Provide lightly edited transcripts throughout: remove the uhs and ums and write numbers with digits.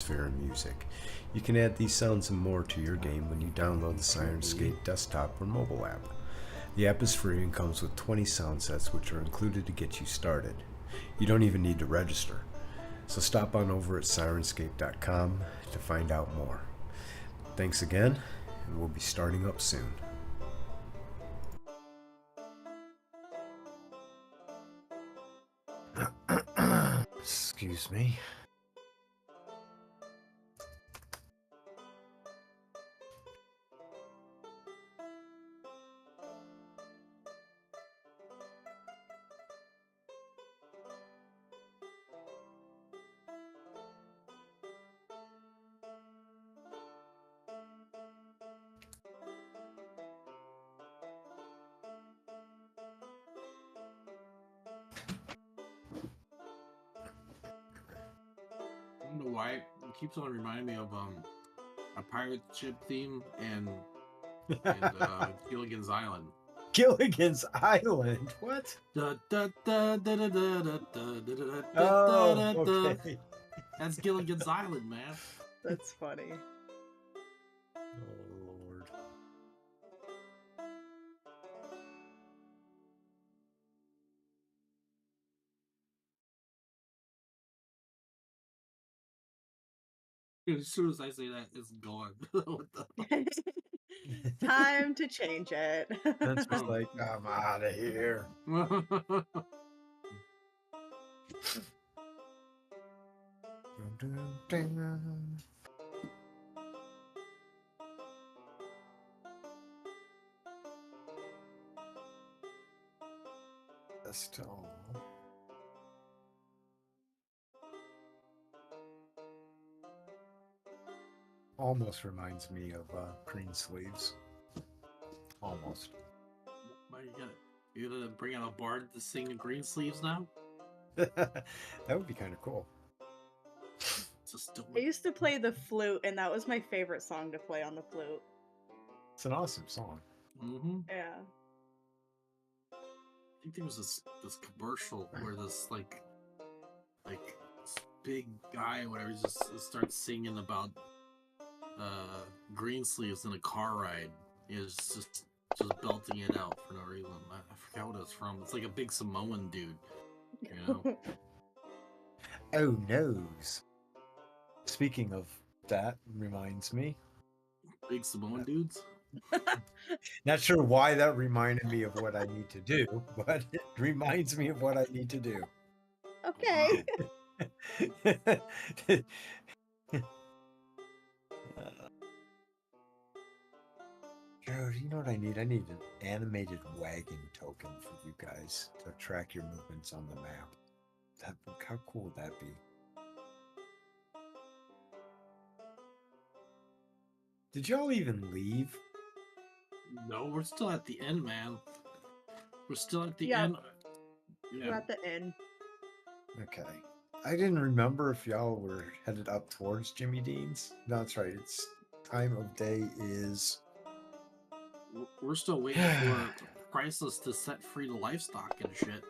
atmosphere and music. You can add these sounds and more to your game when you download the Sirenscape desktop or mobile app. The app is free and comes with 20 sound sets which are included to get you started. You don't even need to register. So stop on over at Sirenscape.com to find out more. Thanks again, and we'll be starting up soon. Excuse me. I don't know why it keeps on reminding me of a pirate ship theme and Gilligan's Island. Gilligan's Island? What? Oh, okay. That's Gilligan's Island, man. That's funny. Oh, Lord. As soon as I say that, it's gone. What the? Time to change it. That's just like, I'm out of here. That's all. Almost reminds me of Green Sleeves. Almost. Why you gonna bring out a bard to sing Green Sleeves now? That would be kind of cool. I used to play the flute, and that was my favorite song to play on the flute. It's an awesome song. Mm-hmm. Yeah. I think there was this commercial where this like this big guy or whatever just starts singing about Green Sleeves in a car ride. He was just belting it out for no reason. I forgot what it's from. It's like a big Samoan dude, you know. Oh noes. Speaking of that, reminds me. Big Samoan dudes. Not sure why that reminded me of what I need to do, but it reminds me of what I need to do. Okay. Dude, you know what I need? I need an animated wagon token for you guys to track your movements on the map. How cool would that be? Did y'all even leave? No, we're still at the end, man. We're still at the end. We're at the end. Okay. I didn't remember if y'all were headed up towards Jimmy Dean's. No, that's right. It's time of day is... We're still waiting for Priceless to set free the livestock and shit.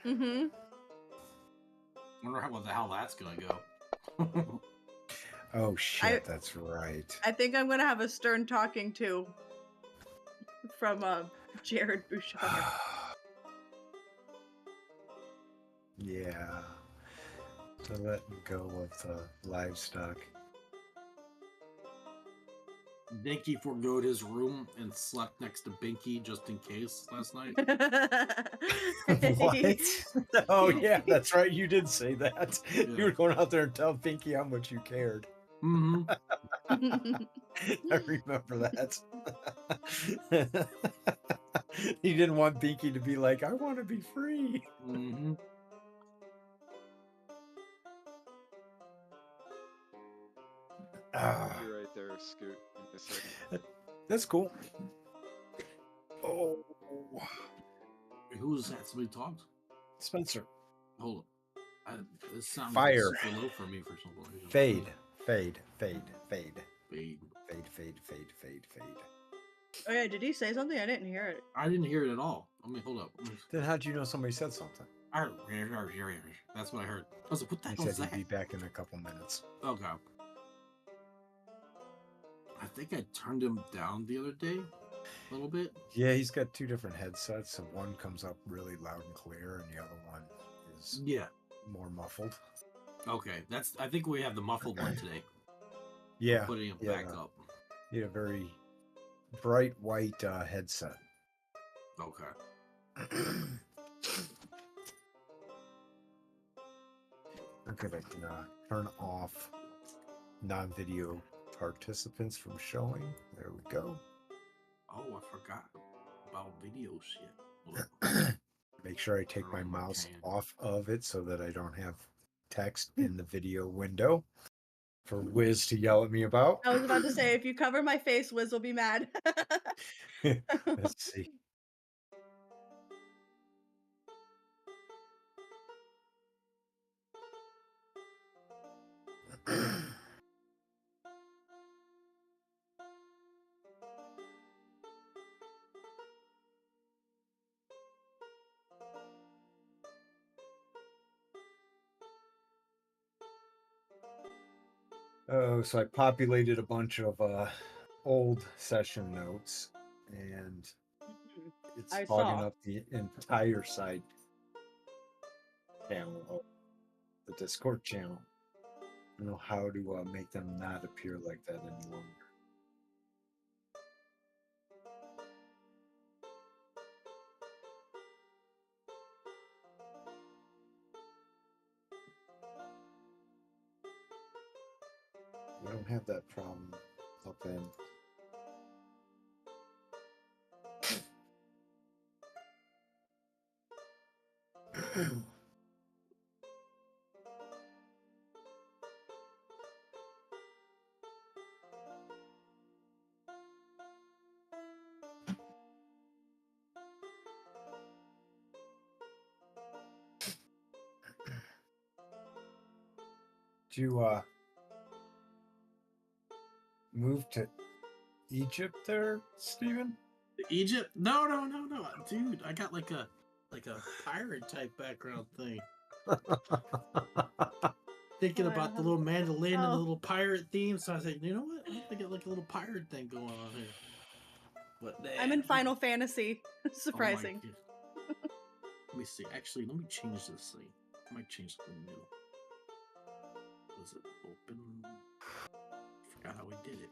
Mm-hmm. Wonder how the hell that's gonna go. Oh shit, that's right. I think I'm gonna have a stern talking to from Jared Bouchard. Yeah. To let go of the livestock. Binky forgoed his room and slept next to Binky just in case last night. What? Oh yeah, that's right. You did say that. Yeah. You were going out there and tell Pinky how much you cared. Mm-hmm. I remember that. He didn't want Pinky to be like, I want to be free. Mm-hmm. You're right there, Scoot. That's cool. Oh. Who's that? Somebody talked? Spencer. Hold on. This sounds Fire. Like super low for me for some reason. Fade. Fade. Fade. Fade. Fade. Fade. Fade. Fade. Fade. Fade. Oh yeah, did he say something? I didn't hear it. I didn't hear it at all. Hold up. Then how'd you know somebody said something? That's what I heard. I was like, what the He hell said is he'd that? be back in a couple minutes. Okay. I think I turned him down the other day a little bit. Yeah, he's got two different headsets. So one comes up really loud and clear, and the other one is Yeah. more muffled. Okay. I think we have the muffled one today. Yeah, Putting it yeah, back up. he had a very bright white headset. Okay. Okay, I can turn off non-video participants from showing. There we go. Oh, I forgot about video shit. Make sure I take my Turn on my mouse can. off of it so that I don't have text in the video window for Wiz to yell at me about. I was about to say, if you cover my face, Wiz will be mad. Let's see. Oh, so I populated a bunch of old session notes, and it's I hogging saw. up the entire side channel of the Discord channel. I don't know how to make them not appear like that any longer. We don't have that problem up in. Did you move to Egypt there, Steven? Egypt? No, dude. I got like a pirate type background thing. Thinking about the little mandolin and the Oh. little pirate theme, so I was like, you know what? I think I get like a little pirate thing going on here. But I'm in Final Fantasy. Surprising. Oh let me see. Actually, let me change this thing. I might change something new. Was it open? Forgot how we did it.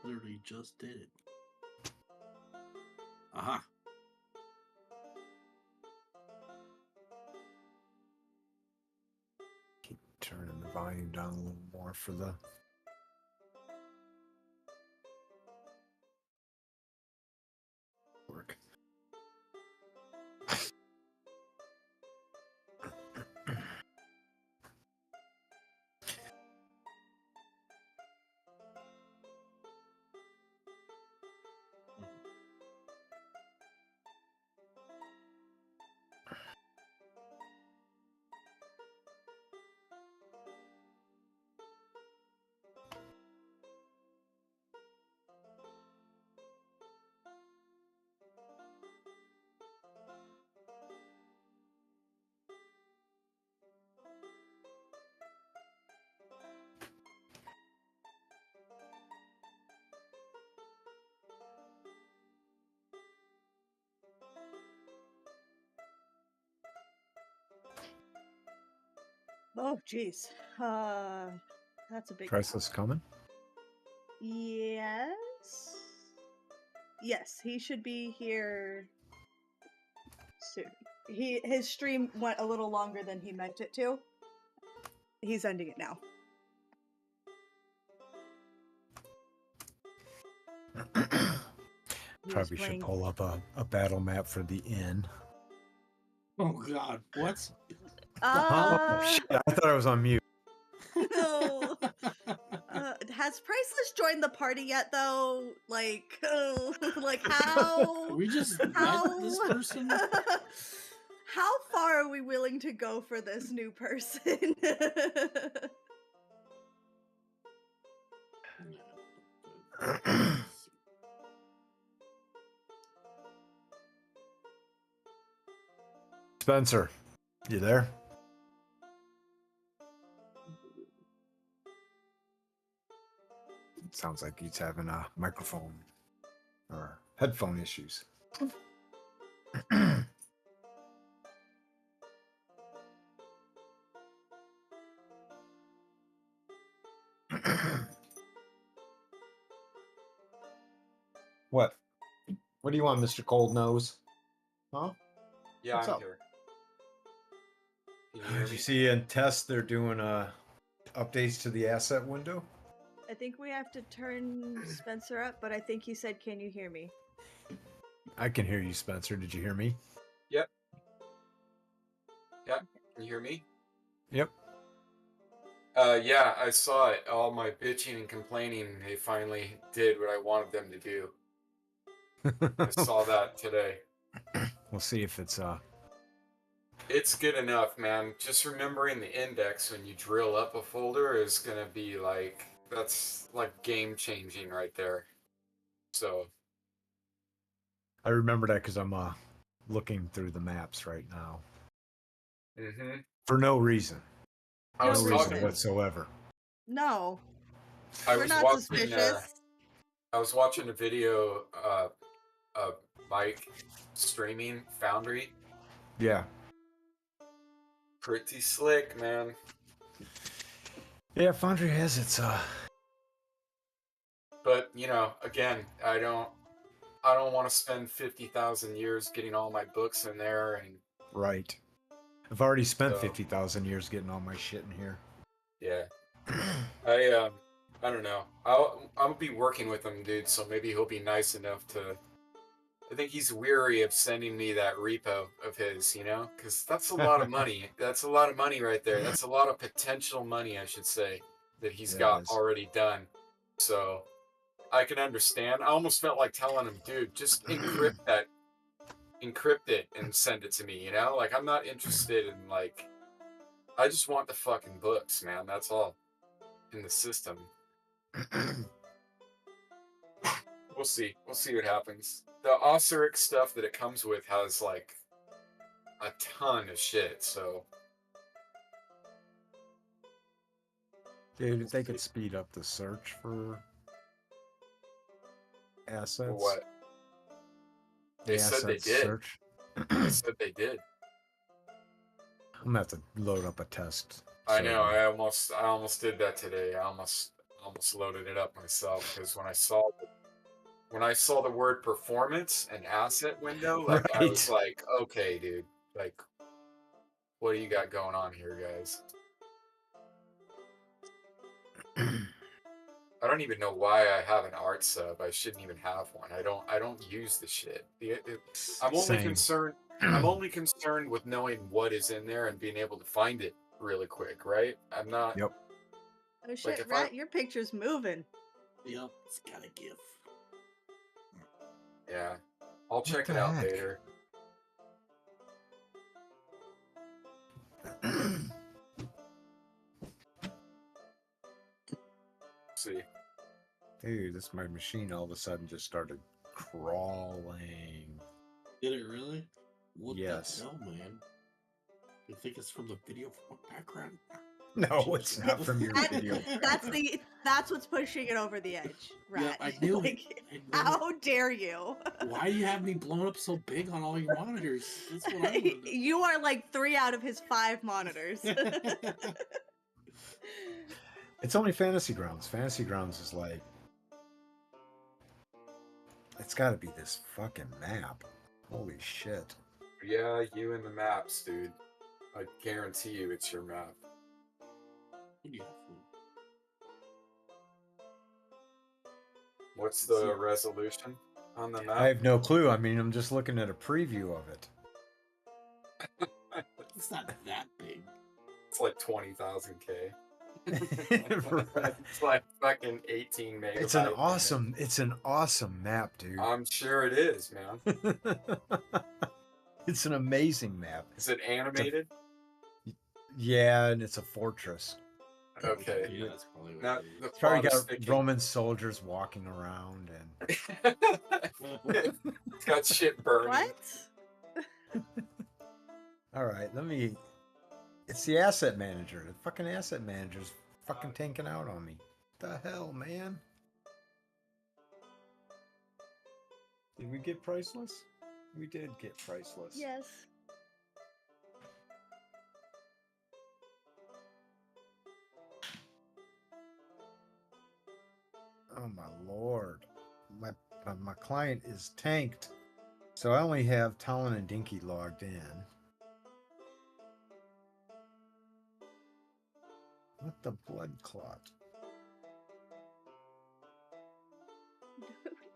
Literally just did it. Aha. Keep turning the volume down a little more for the work. Oh, jeez. That's a big. Priceless coming? Yes. Yes, he should be here soon. His stream went a little longer than he meant it to. He's ending it now. Probably should pull up a battle map for the inn. Oh God, what? Oh, shit, I thought I was on mute. No. Has Priceless joined the party yet, though? Like, like how? We just How? met this person. How far are we willing to go for this new person? Spencer, you there? Sounds like he's having a microphone or headphone issues. What? What do you want, Mr. Cold Nose? Huh? Yeah, What's I'm up? here. Can you hear Did me? you see in test they're doing updates to the asset window? I think we have to turn Spencer up, but I think he said, "Can you hear me?" I can hear you, Spencer. Did you hear me? Yep. Yep. Can you hear me? Yep. Yeah, I saw it. All my bitching and complaining, they finally did what I wanted them to do. I saw that today. We'll see if it's It's good enough, man. Just remembering the index when you drill up a folder is gonna be like, that's like game changing right there. So, I remember that because I'm looking through the maps right now for no reason. I No was No talking. reason whatsoever. No, I we're was not watching. suspicious. I was watching a video of Mike streaming Foundry. Yeah. Pretty slick, man. Yeah, Foundry has its But you know, again, I don't want to spend 50,000 years getting all my books in there, and right. I've already spent So- 50,000 years getting all my shit in here. yeah. I don't know. I'll be working with him, dude. So maybe he'll be nice enough to. I think he's weary of sending me that repo of his, you know, because that's a lot of money. That's a lot of money right there. That's a lot of potential money, I should say, that he's Yeah, it got is. already done. So I can understand. I almost felt like telling him, dude, just encrypt it and send it to me, you know? Like, I'm not interested in, like, I just want the fucking books, man. That's all in the system. We'll see. We'll see what happens. The Osiric stuff that it comes with has, like, a ton of shit, so. Dude, if they could speed up the search for assets. For what? The They said they assets did. search. They said they did. I'm gonna have to load up a test. I know. server. I almost did that today. I almost loaded it up myself because when I saw the word performance and asset window, like I was Right. like, okay, dude, like, what do you got going on here, guys? I don't even know why I have an art sub. I shouldn't even have one. I don't use the shit. I'm only Same. concerned. I'm only concerned with knowing what is in there and being able to find it really quick, right? I'm not. Yep. Oh shit, if Rat, your picture's moving. Yep, it's got a GIF. Yeah, I'll check the it out heck? later. See. Dude, my machine all of a sudden just started crawling. Did it really? What Yes. the hell, man? You think it's from the video background? No, it's not from your video. That's what's pushing it over the edge, Rat. Yeah, I knew Like, it. I knew how dare you? Why do you have me blown up so big on all your monitors? That's what I want to know. You are like 3 out of his 5 monitors. It's only Fantasy Grounds. Fantasy Grounds is like, it's got to be this fucking map. Holy shit. Yeah, you and the maps, dude. I guarantee you it's your map. What do you have? What's the resolution on the map? I have no clue. I mean, I'm just looking at a preview of it. It's not that big. It's like 20,000K. Right. It's like fucking 18 megabytes. It's an awesome map, dude. I'm sure it is, man. It's an amazing map. Is it animated? Yeah, and it's a fortress. Okay. Yeah, that's probably what Now, it is. the It's probably plot is got thick. Roman soldiers walking around and It's got shit burning. What? All right, let me. It's the asset manager. The fucking asset manager's fucking tanking out on me. The hell, man? Did we get priceless? We did get priceless. Yes. Oh my lord, my client is tanked, so I only have Talon and Dinky logged in. What the blood clot?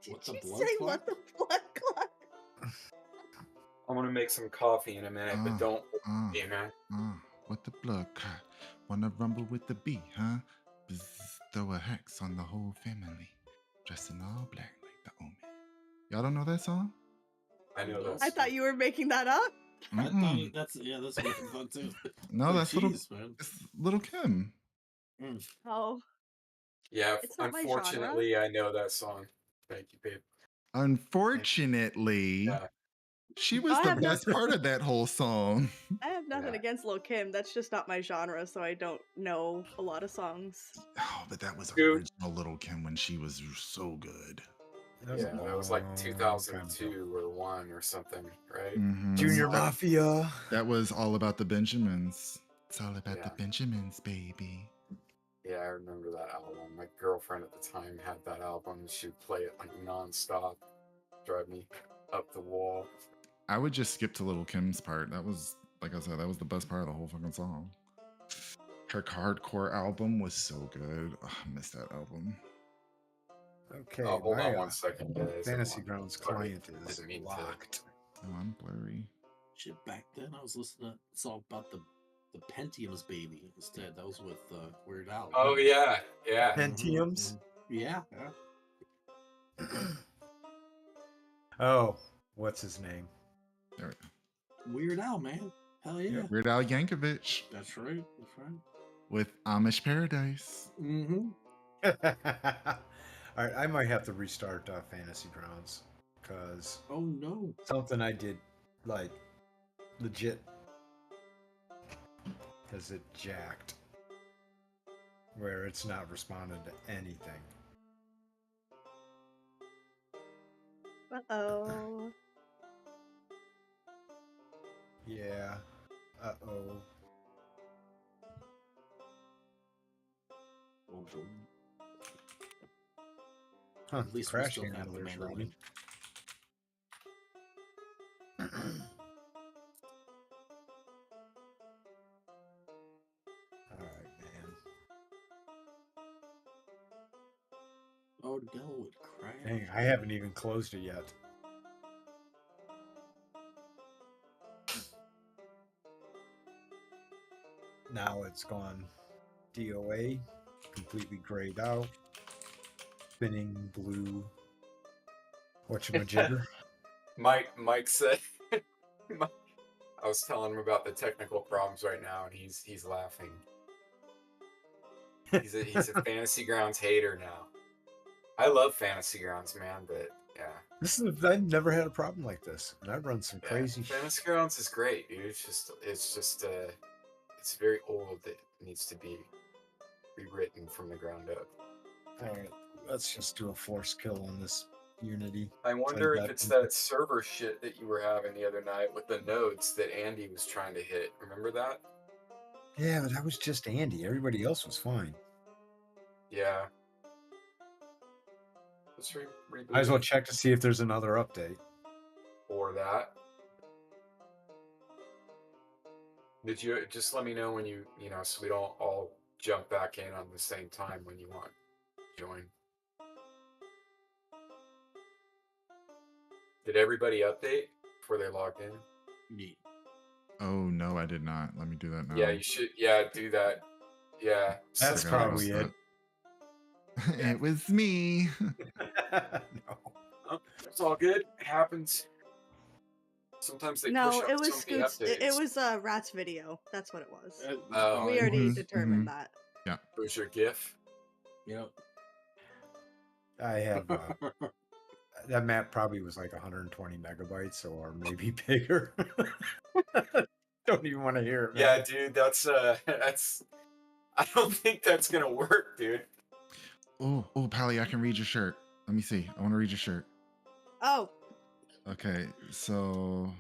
Did What the you blood say clot? what the blood clot? I'm gonna make some coffee in a minute, but don't you know. What the blood clot? Wanna rumble with the bee, huh? Bzz, throw a hex on the whole family. Dressed in all black like the omen. Y'all don't know that song? I know No. I this. thought you were making that up. I thought Mm-mm. that's what I thought too. No, Oh, that's little. jeez, man. It's Little Kim. Oh, Yeah, It's not my genre. unfortunately, I know that song. Thank you, babe. Unfortunately, Yeah. she was I the have no- best part of that whole song. I have nothing Yeah. against Lil Kim. That's just not my genre, so I don't know a lot of songs. Oh, but that was Dude. original Little Kim when she was so good. Yeah, that was like long time 2002 ago. or 1 or something, right? Mhm. Junior That- Mafia. That was all about the Benjamins. It's all about the Yeah. Benjamins, baby. Yeah, I remember that album. My girlfriend at the time had that album, and she would play it like nonstop, drive me up the wall. I would just skip to Little Kim's part. That was, like I said, that was the best part of the whole fucking song. Her hardcore album was so good. Oh, I missed that album. Okay, Oh, hold my on one second, guys. Fantasy I'm Grounds sorry. client is Didn't mean to. locked. Oh, I'm blurry. Shit, back then I was listening to a song about the Pentium's baby instead. That was with Weird Al. Oh yeah, yeah. Pentiums? Yeah. Oh, what's his name? There we go. Weird Al, man. Hell yeah. Weird Al Yankovic That's right. That's right. with Amish Paradise. Mm-hmm. All right, I might have to restart Fantasy Grounds because Oh no. something I did like legit because it jacked where it's not responding to anything. Uh-oh. Yeah. Uh-oh. Oh, boom. Huh, At least we crash still have the handler's Mandalorian. ready. Alright, man. Oh no, it crashed. Dang, I haven't even closed it yet. Now it's gone DOA, completely grayed out, spinning blue. Whatchamajigger? Mike said. I was telling him about the technical problems right now, and he's laughing. He's a Fantasy Grounds hater now. I love Fantasy Grounds, man, but yeah. I've never had a problem like this, and I've run some Yeah, crazy Fantasy Grounds is great, dude. It's very old. It needs to be rewritten from the ground up. Alright, let's just do a force kill on this Unity. I wonder if that it's in- that server shit that you were having the other night with the nodes that Andy was trying to hit. Remember that? Yeah, but that was just Andy. Everybody else was fine. Yeah. Let's reboot Might as well it check to see if there's another update. for that. Did you just let me know when you know, so we don't all jump back in on the same time when you want to join? Did everybody update before they logged in? Yeah. Oh no, I did not. Let me do that now. Yeah, you should. Yeah, do that. Yeah. That's Forgot about probably it. that. It was me. No. Oh, it's all good. It happens. Sometimes they No, push up it was some of the Scoots. It updates. was Rat's video. That's what it was. Oh, We already Mhm, determined mhm. that. Who's your GIF? Yep. I have that map probably was like 120 megabytes or maybe bigger. Don't even want to hear it. Yeah, dude, that's I don't think that's gonna work, dude. Oh, Pally, I can read your shirt. Let me see. I want to read your shirt. Oh, Okay, so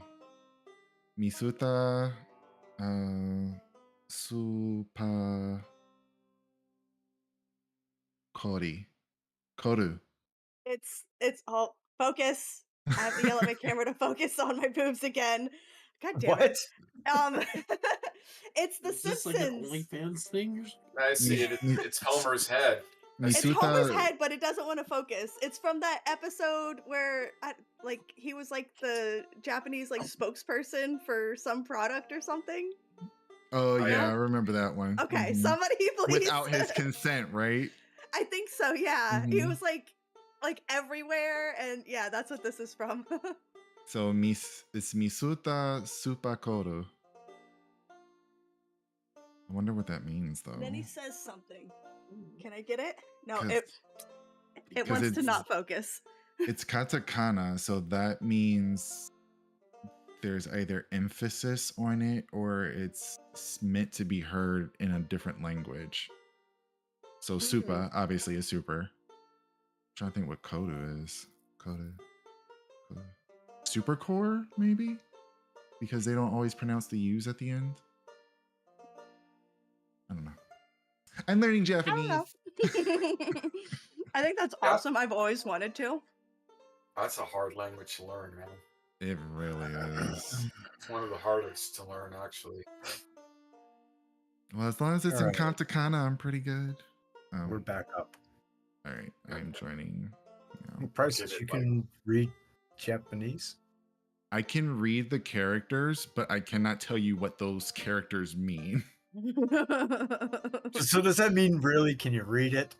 Misuta Supa Kori. Koru. it's all focus. I have to yell at my camera to focus on my boobs again. God damn What? it. It's The Is this like an Simpsons. OnlyFans thing? I see it. It's Homer's head. I It's see. Homer's Misuta. head, but it doesn't want to focus. It's from that episode where, like, he was like the Japanese like spokesperson for some product or something. Oh Oh, yeah, yeah? I remember that one. Okay, Mhm. somebody please. Without his consent, right? I think so. Yeah, he Mhm. was like everywhere, and yeah, that's what this is from. So it's Misuta Supakoru. I wonder what that means though. And then he says something. Can I get it? No, 'Cause- it 'cause wants to it's- not focus. It's katakana, so that means there's either emphasis on it or it's meant to be heard in a different language. So supa obviously is super. I'm trying to think what kodu is. Kodu. Super core, maybe? Because they don't always pronounce the U's at the end. I don't know. I'm learning I Japanese. don't know. I think that's Yeah. awesome. I've always wanted to. That's a hard language to learn, man. It really is. It's one of the hardest to learn, actually. Well, as long as it's All in right. katakana, I'm pretty good. Oh, We're back up. all right. I'm joining. now. Prices, Give you it, like- can read Japanese. I can read the characters, but I cannot tell you what those characters mean. So does that mean really? Can you read it?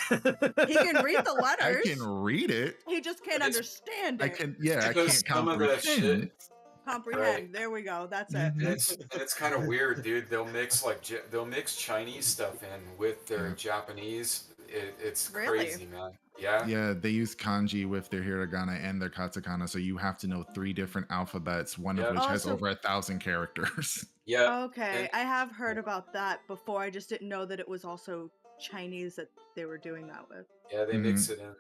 He can read the I letters. can read it. He just can't But it's- understand it. I can. Yeah, I Because can't some of the comprehend. shit- comprehend. Right. There we go. That's Mhm. it. And it's kind of weird, dude. They'll mix they'll mix Chinese stuff in with their Yeah. Japanese. It's Really? crazy, man. Yeah. Yeah, they use kanji with their hiragana and their katakana, so you have to know 3 different alphabets, one Yeah. of which Oh, has so- over 1,000 characters. Yeah. Okay, and- I have heard about that before. I just didn't know that it was also Chinese that they were doing that with. Yeah, they mix it in.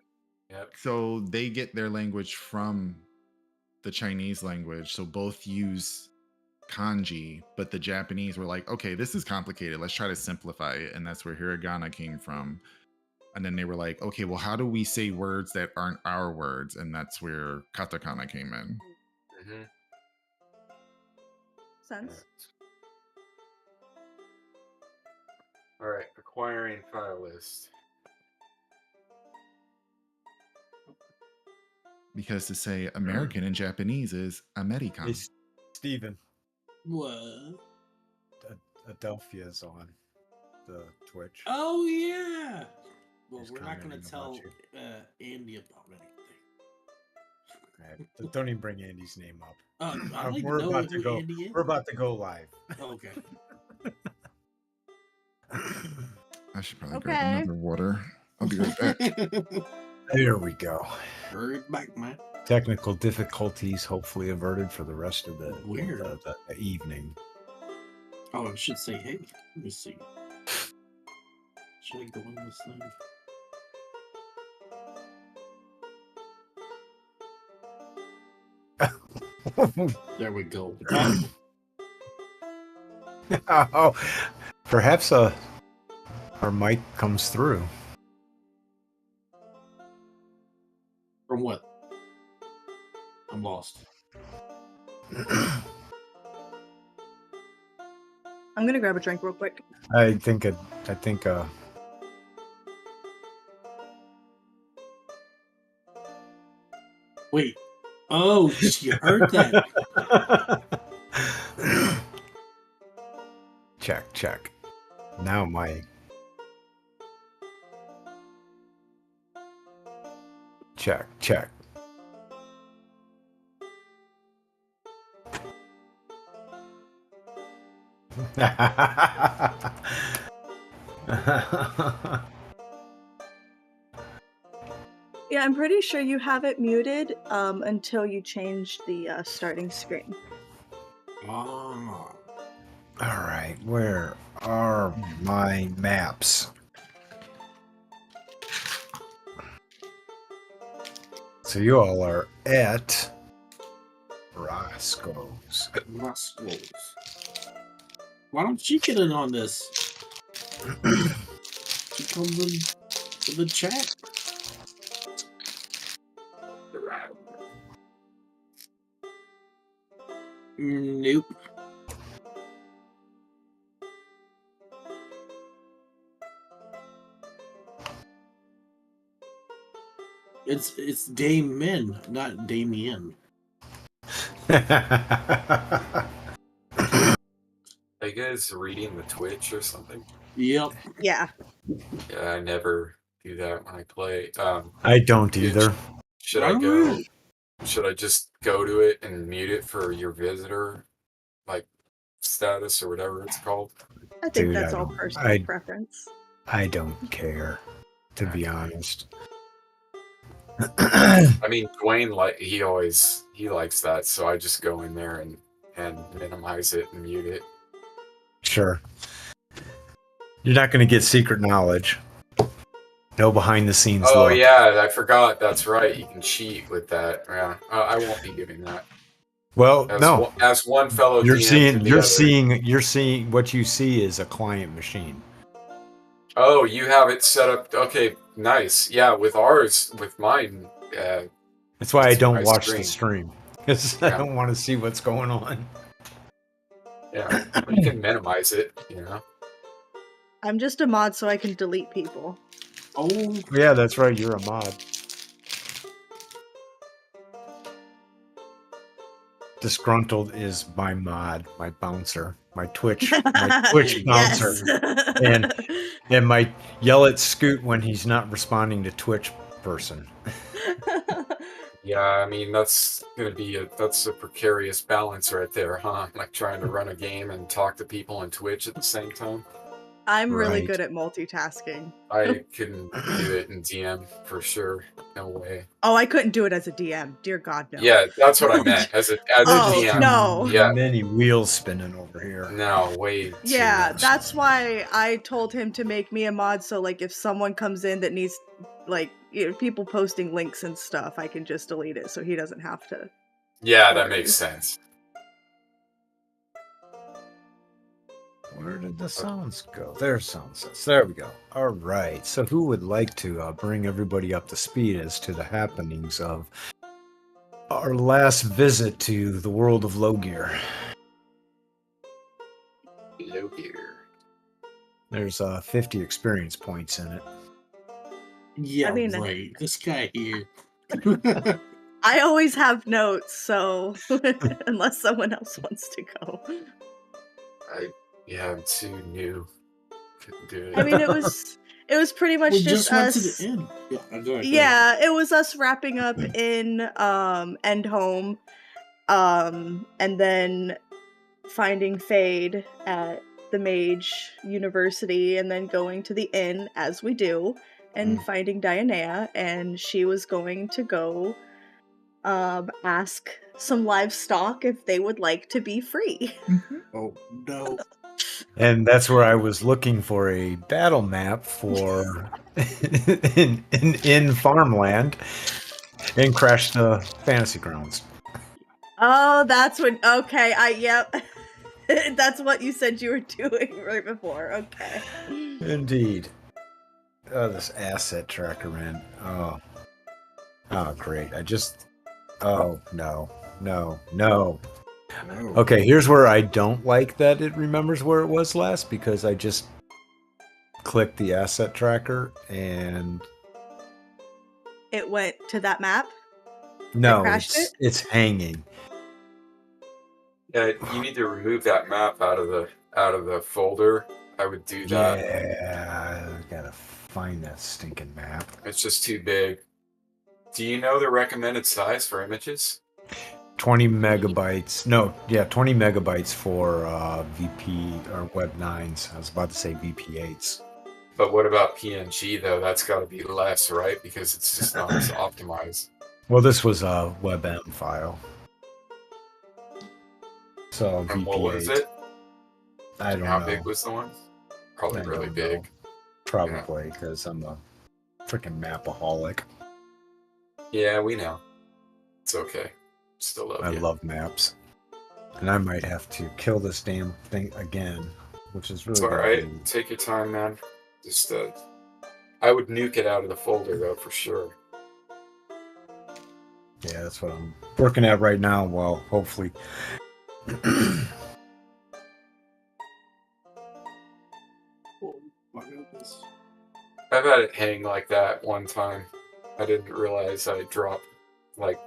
Yep. So they get their language from the Chinese language. So both use kanji, but the Japanese were like, okay, this is complicated. Let's try to simplify it. And that's where hiragana came from. And then they were like, okay, well, how do we say words that aren't our words? And that's where katakana came in. Mm-hmm. Sense? All right, acquiring file list. Because to say American in Japanese is American. Hey, Steven, What? Adelphia's on the Twitch. Oh yeah. Well, He's we're not gonna commenting tell about Andy about anything. Right, don't even bring Andy's name up. I'd like We're to know about to who go. Andy is. We're about to go live. Okay. I should probably Okay. grab another water. I'll be right back. There we go. Hurry back, man. Technical difficulties hopefully averted for the rest of the Weird. the evening. Oh, I should say, hey, let me see. Should I go in this thing? There we go. Oh, perhaps our mic comes through. From what? I'm lost. I'm gonna grab a drink real quick. I think Wait. Oh, she heard that. check. Now my check. Yeah, I'm pretty sure you have it muted until you change the starting screen. Oh. All right, where are my maps? So you all are at Roscoe's. Roscoe's. Why don't you get in on this? She comes in the chat. Nope. It's Damien, not Damien. Are you guys reading the Twitch or something? Yep. Yeah. Yeah, I never do that when I play. I don't Dude, either. Should I go? Should I just go to it and mute it for your visitor, like status or whatever it's called? I think Dude, that's I all don't- personal preference. I don't care, to be honest. I mean, Dwayne he likes that, so I just go in there and minimize it and mute it. Sure. You're not going to get secret knowledge. No behind the scenes Oh look. yeah, I forgot. That's right. You can cheat with that. Yeah, I won't be giving that. Well, no. As one fellow You're DM to the other. you're seeing what you see is a client machine. Oh, you have it set up. Okay, nice. Yeah, with mine. That's why I It's don't my watch screen. the stream. Because I don't want to see what's going on. Yeah, you can minimize it. You know. I'm just a mod so I can delete people. Oh, Yeah, that's right. You're a mod. Disgruntled is my mod, my bouncer, my Twitch bouncer, and my yell at Scoot when he's not responding to Twitch person. Yeah, I mean that's a precarious balance right there, huh? Like trying to run a game and talk to people on Twitch at the same time. I'm really Right. good at multitasking. I couldn't do it in DM for sure. No way. Oh, I couldn't do it as a DM. Dear God, no. Yeah, that's what I meant. As a Oh, DM. no. Yeah. Many wheels spinning over here. No, way too Yeah, much. that's why I told him to make me a mod, so like if someone comes in that needs like people posting links and stuff, I can just delete it so he doesn't have to. Yeah, that makes sense. Where did the sounds go? There's sound sets. There we go. All right. So who would like to bring everybody up to speed as to the happenings of our last visit to the world of low gear? Low gear. There's 50 experience points in it. yeah, I mean- right. This guy here. I always have notes, so unless someone else wants to go. Yeah, I'm too new. Couldn't do it. I mean, it was pretty much we just went us. to the end. Yeah, go ahead. Yeah, it was us wrapping up in End Home, and then finding Fade at the Mage University, and then going to the inn as we do, and finding Dianea, and she was going to go ask some livestock if they would like to be free. Oh no. And that's where I was looking for a battle map for in farmland and crashed the fantasy grounds. Oh, that's when. Okay, yep. That's what you said you were doing right before. Okay. Indeed. Oh, this asset tracker, man. Oh, great. Oh, no. Okay, here's where I don't like that it remembers where it was last, because I just clicked the asset tracker and It went to that map. no, crashed it's hanging. Yeah, you need to remove that map out of the folder. I would do that. Yeah, I gotta find that stinking map. It's just too big. Do you know the recommended size for images? 20 megabytes. No, yeah, 20 megabytes for VP or Web 9s. I was about to say VP8s. But what about PNG though? That's got to be less, right? Because it's just not as optimized. Well, this was a WebM file. So And what was VP8. it? I don't How know. big was the one? Probably I really don't big. know. Probably because I'm a freaking mapaholic. Yeah, we know. It's okay. Still love I you. love maps. And I might have to kill this damn thing again, which is really It's all gonna right. be... Take your time, man. Just I would nuke it out of the folder though, for sure. Yeah, that's what I'm working at right now. Well, hopefully. Oh, my goodness. I've had it hang like that one time. I didn't realize I dropped like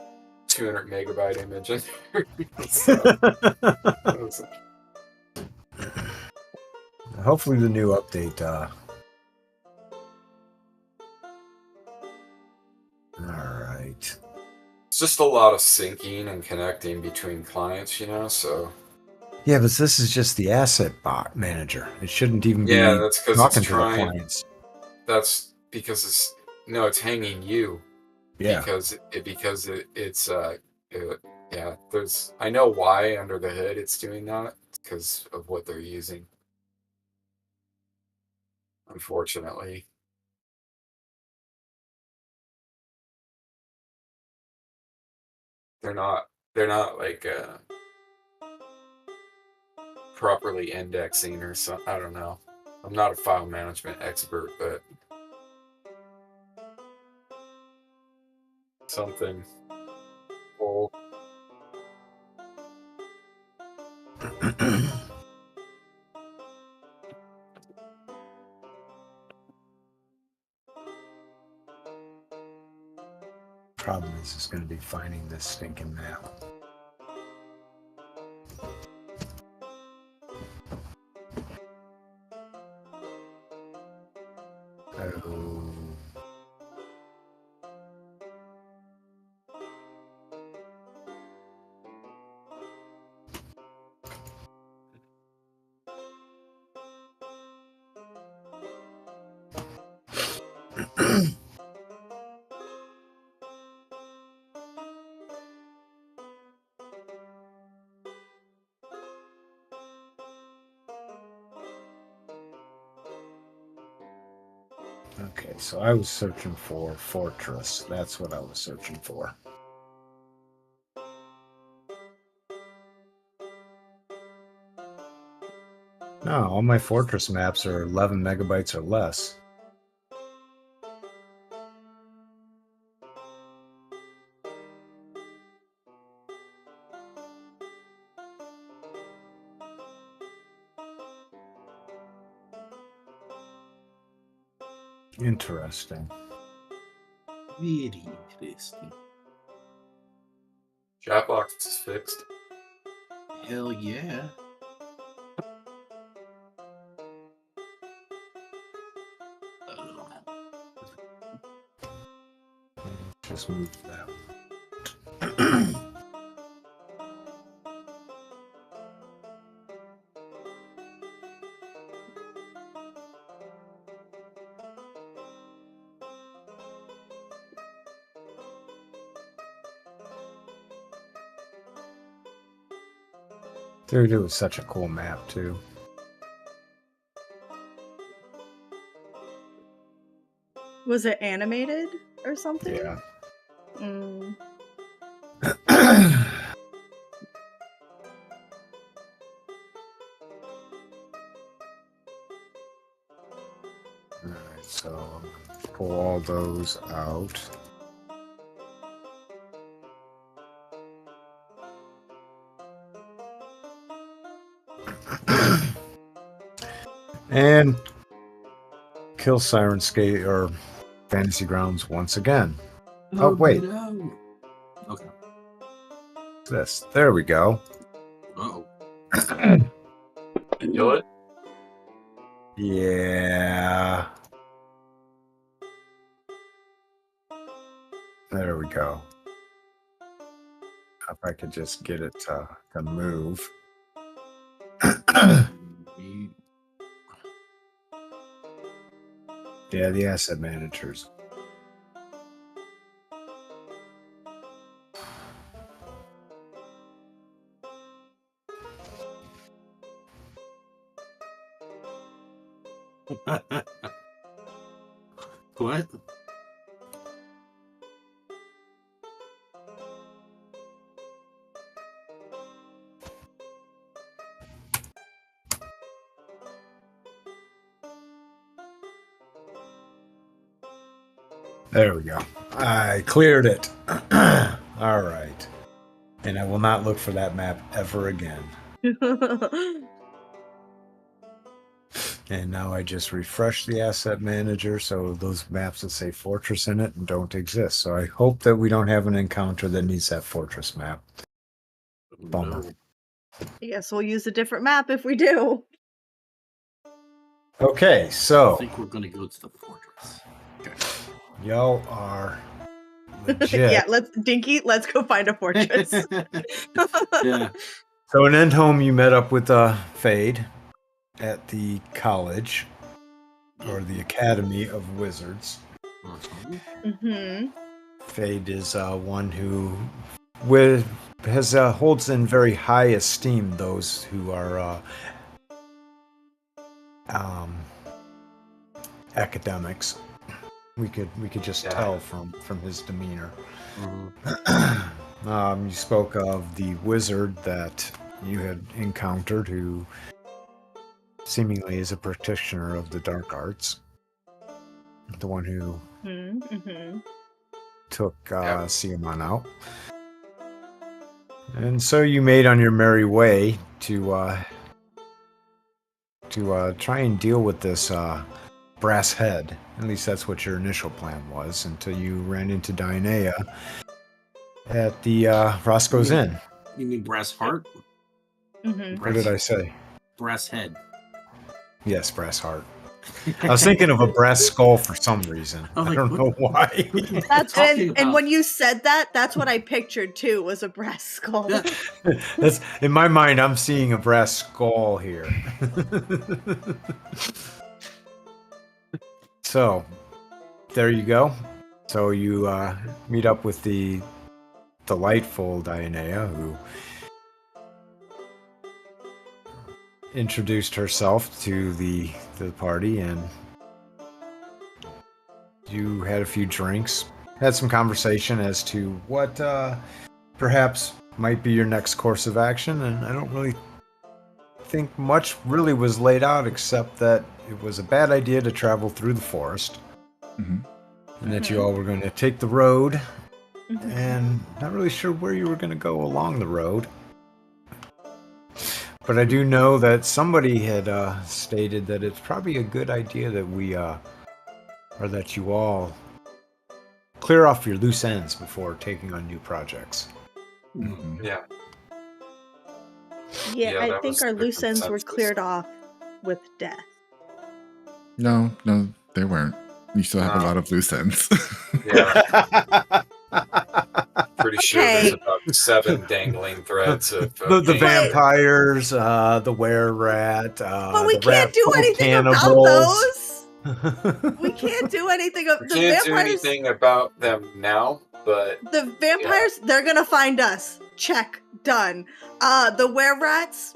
200 megabyte image in there. So, that was- Hopefully the new update. All right. it's just a lot of syncing and connecting between clients, you know. So Yeah, but this is just the asset bot manager. It shouldn't even yeah, be that's because it's talking to the trying. clients. That's because it's hanging you. Yeah. Yeah, there's I know why under the hood it's doing that. It's because of what they're using. Unfortunately. They're not like properly indexing or something. I don't know. I'm not a file management expert, but something. Oh, Problem is going to be finding this stinking map. Oh. Okay, so I was searching for Fortress. That's what I was searching for. No, all my Fortress maps are 11 megabytes or less. Interesting. Very interesting. Chatbox is fixed. Hell yeah. Just move that. Dude, it was such a cool map, too. Was it animated or something? Yeah. Mm. Alright, so I'm gonna pull all those out. And kill Sirenscape or Fantasy Grounds once again. Oh, wait. No. Okay. This. There we go. Uh-oh. Kill it? Yeah. There we go. If I could just get it to move. Yeah, the asset managers. What? There we go. I cleared it. All right. And I will not look for that map ever again. And now I just refresh the asset manager so those maps that say fortress in it don't exist. So I hope that we don't have an encounter that needs that fortress map. Bummer. No. I guess we'll use a different map if we do. Okay, I so think we're gonna go to the fortress. y'all are legit. Yeah, Dinky, let's go find a fortress. Yeah. So in Endhome, you met up with Fade at the college or the Academy of Wizards. Mm-hmm. Fade is one who holds in very high esteem those who are academics. We could just tell from his demeanor. You spoke of the wizard that you had encountered, who seemingly is a practitioner of the dark arts. The one who took Siamon out. And so you made on your merry way to try and deal with this brass head. At least that's what your initial plan was, until you ran into Dionea at the Roscoe's Inn. You mean brass heart? Mm-hmm. What did I say? Brass head. Yes, brass heart. I was thinking of a brass skull for some reason. I don't know why. That's and when you said that, that's what I pictured too, was a brass skull. Yeah. That's in my mind. I'm seeing a brass skull here. So, there you go. So you meet up with the delightful Dionea, who introduced herself to the party, and you had a few drinks, had some conversation as to what perhaps might be your next course of action, and I don't really think much really was laid out, except that it was a bad idea to travel through the forest, and that you all were going to take the road, and not really sure where you were going to go along the road. But I do know that somebody had stated that it's probably a good idea that we, or that you all clear off your loose ends before taking on new projects. Yeah. Yeah, I that think was our the loose ends were consensus. cleared off with death. No, they weren't. You still have a lot of loose ends. Yeah. Pretty sure there's Okay. about 7 dangling threads of the gain. vampires, the were-rat, But we the can't do rat-folk anything cannibals. about those. We can't do anything. We The can't do vampires. anything about them now, but The vampires, they're gonna find us. Check. Done. The were-rats,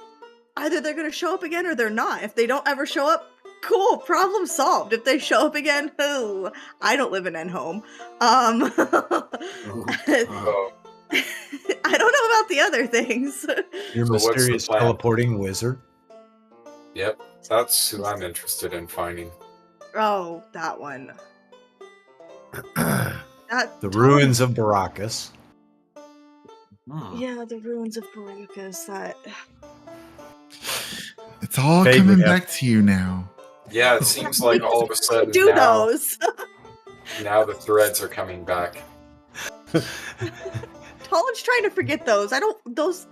either they're gonna show up again or they're not. If they don't ever show up, cool, problem solved. If they show up again, I don't live in Endhome. oh, I don't know about the other things. Your So what's the mysterious plan? teleporting wizard. yep, that's who I'm interested in finding. Oh, that one. The ruins of Baracus. Yeah, the ruins of Baracus. That. It's all Fade coming would have- back to you now. Yeah, it seems like all of a sudden Do now, those. now the threads are coming back. Tolan's trying to forget those. I don't. Those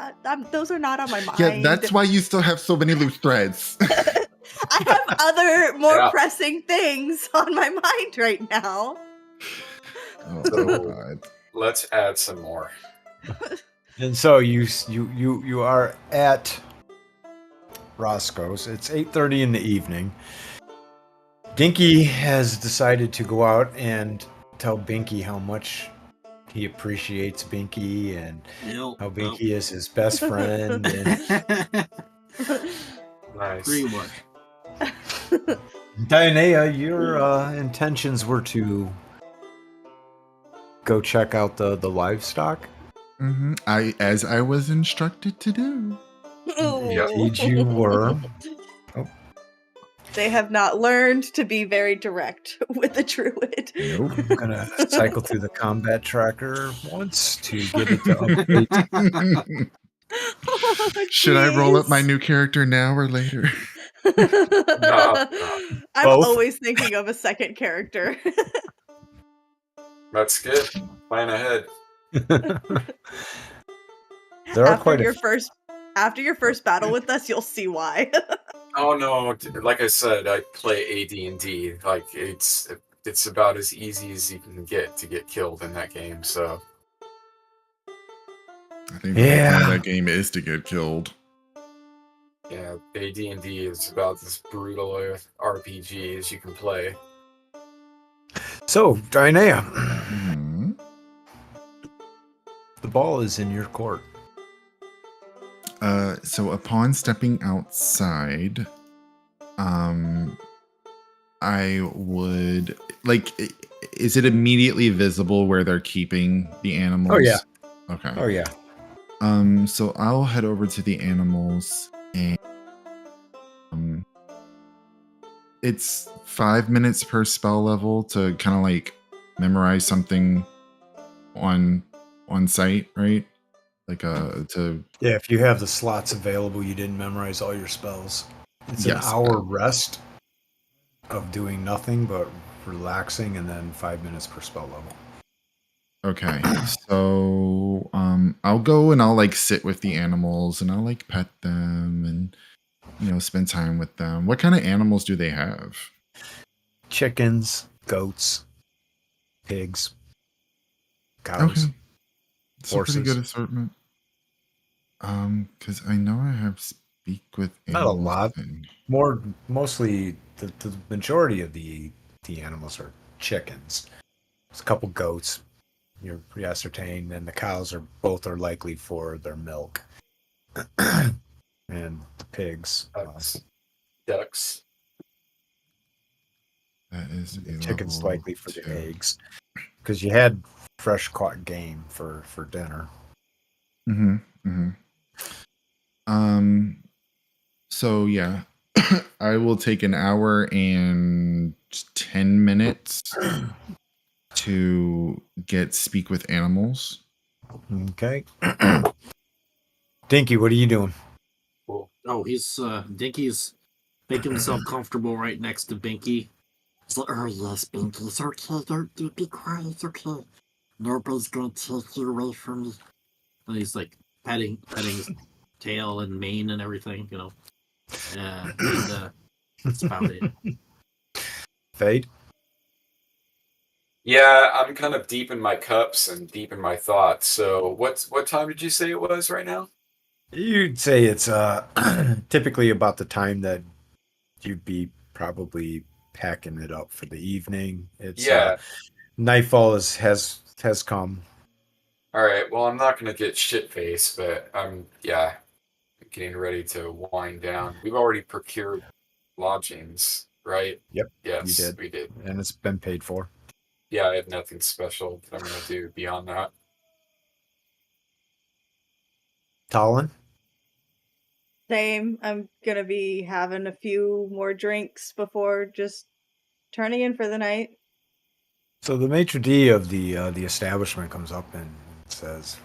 are not on my mind. Yeah, that's why you still have so many loose threads. I have other more Yeah. pressing things on my mind right now. Oh So- God. Let's add some more. And so you are at Roscoe's. It's 8:30 in the evening. Dinky has decided to go out and tell Binky how much he appreciates Binky and how Binky is his best friend. And Nice. Pretty much. Dianea, your intentions were to go check out the livestock. As I was instructed to do. Indeed, you were. They have not learned to be very direct with the druid. Nope. I'm gonna cycle through the combat tracker once to get it to update. Oh, Should I roll up my jeez. new character now or later? No, I'm Both. always thinking of a second character. that's good. Plan ahead. There are after quite your a first after your first battle with us, you'll see why. Oh no! Like I said, I play AD&D. Like it's about as easy as you can get to get killed in that game. So I think the whole point Yeah. of that game is to get killed. yeah, AD&D is about as brutal a RPG as you can play. So, Dianea, Mhm. the ball is in your court. So upon stepping outside, I would is it immediately visible where they're keeping the animals? Oh, yeah. Okay. Oh yeah. So I'll head over to the animals and it's 5 minutes per spell level to kind of like memorize something on site, right? Like to Yeah, if you have the slots available, you didn't memorize all your spells. It's Yes. an hour rest of doing nothing but relaxing, and then 5 minutes per spell level. Okay. So I'll go and I'll like sit with the animals and I'll like pet them and spend time with them. What kind of animals do they have? Chickens, goats, pigs, cows, Okay. It's a pretty good horses. assortment. Because I know I have speak with Not a animals. lot. Mostly the majority of the animals are chickens. There's a couple goats. You're ascertained, and the cows both are likely for their milk. And the pigs, Ducks. That is the a chickens level likely for 2. the eggs, because you had fresh caught game for dinner. So yeah, I will take an hour and 10 minutes to speak with animals. Okay. Dinky, what are you doing? Oh, he's Dinky's making himself comfortable right next to Binky. He's like, oh yes, Binky, it's okay, don't be quiet, it's okay. Nobody's gonna take you away from me. And he's like petting his tail and mane and everything, and that's about it. Fade? Yeah, I'm kind of deep in my cups and deep in my thoughts. So what time did you say it was right now? You'd say it's typically about the time that you'd be probably packing it up for the evening. It's Yeah. Nightfall has come. All right. Well, I'm not gonna get shit faced, but I'm getting ready to wind down. We've already procured lodgings, right? Yep, Yes, you did. we did. And it's been paid for. Yeah, I have nothing special that I'm gonna do beyond that. Talon? Same. I'm gonna be having a few more drinks before just turning in for the night. So the maitre d' of the establishment comes up and says,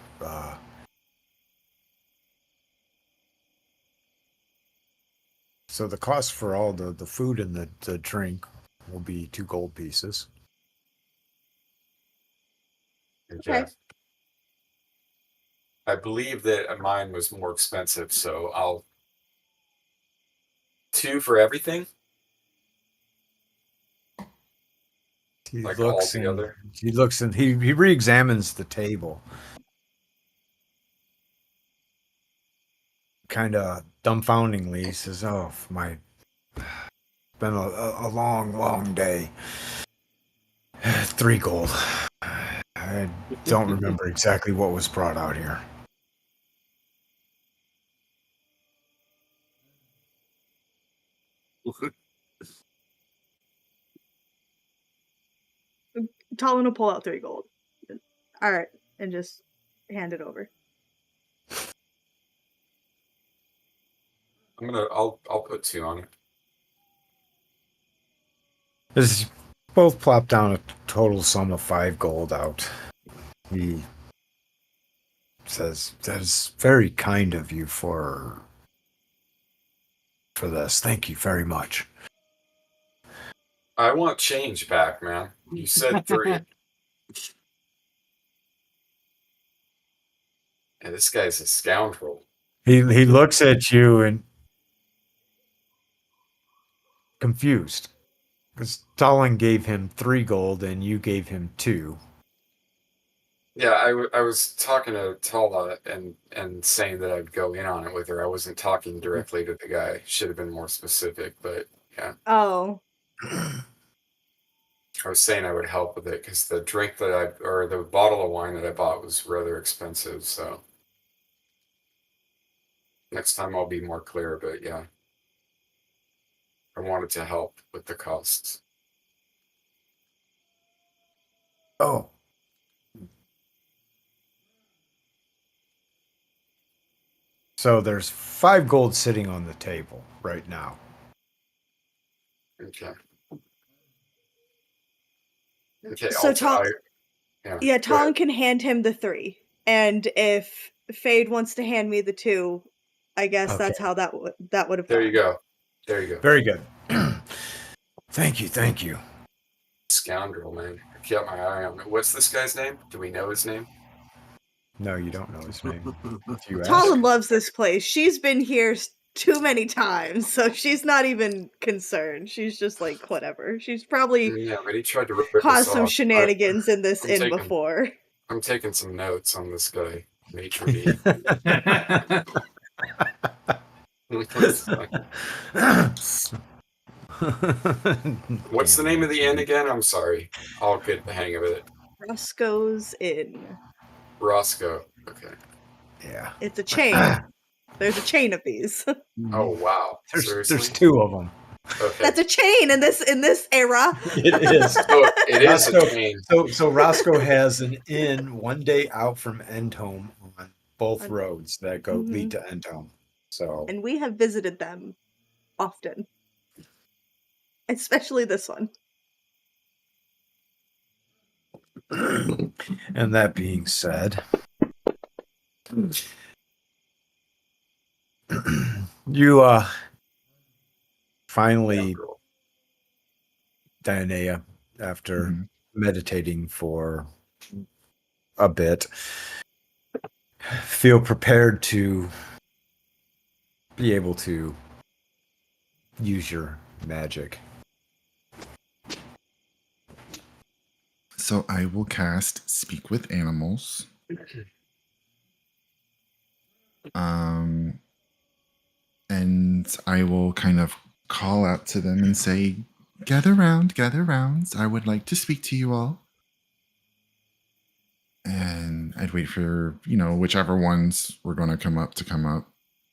so the cost for all the food and the drink will be 2 gold pieces. Okay. I believe that mine was more expensive, so I'll 2 for everything. He Like looks all together? and he re-examines the table. Kind of dumbfoundingly, he says, "Oh, been a long day. 3 gold. I don't remember exactly what was brought out here." Talon will pull out 3 gold. All right, and just hand it over. I'll put 2 on it. As both plop down a total sum of 5 gold out. He says, "That is very kind of you for this. Thank you very much." I want change back, man. You said 3. And this guy's a scoundrel. He looks at you and confused. Because Talon gave him 3 gold and you gave him 2. Yeah, I was talking to Tala and saying that I'd go in on it with her. I wasn't talking directly to the guy. Should have been more specific, but yeah. Oh. I was saying I would help with it because the drink or the bottle of wine that I bought was rather expensive. So next time I'll be more clear. But yeah, I wanted to help with the costs. Oh. So there's 5 gold sitting on the table right now. Okay. Okay. So yeah, Talon can hand him the 3, and if Fade wants to hand me the 2, I guess that's how that would have There gone. you go. There you go. Very good. Thank you. Scoundrel, man. I kept my eye on it. What's this guy's name? Do we know his name? No, you don't know his name. If you ask. Talon loves this place. She's been here too many times, so she's not even concerned. She's just like, whatever. She's probably Yeah, but he tried to rip caused us some off. shenanigans in this inn taking- before. I'm taking some notes on this guy, Maitre D. What's the name of the inn again? I'm sorry. I'll get the hang of it. Roscoe's Inn. Roscoe. Okay. Yeah. It's a chain. There's a chain of these. Oh wow. There's Seriously? 2 of them. Okay. That's a chain in this era. It is. So it is Roscoe, a chain. So Roscoe has an inn one day out from Endhome on both roads that lead to Endhome. So And we have visited them often. Especially this one. And that being said, you finally, Dianea, after meditating for a bit, feel prepared to be able to use your magic. So I will cast Speak with Animals. And I will kind of call out to them and say, gather round. I would like to speak to you all. And I'd wait for, whichever ones were going to come up.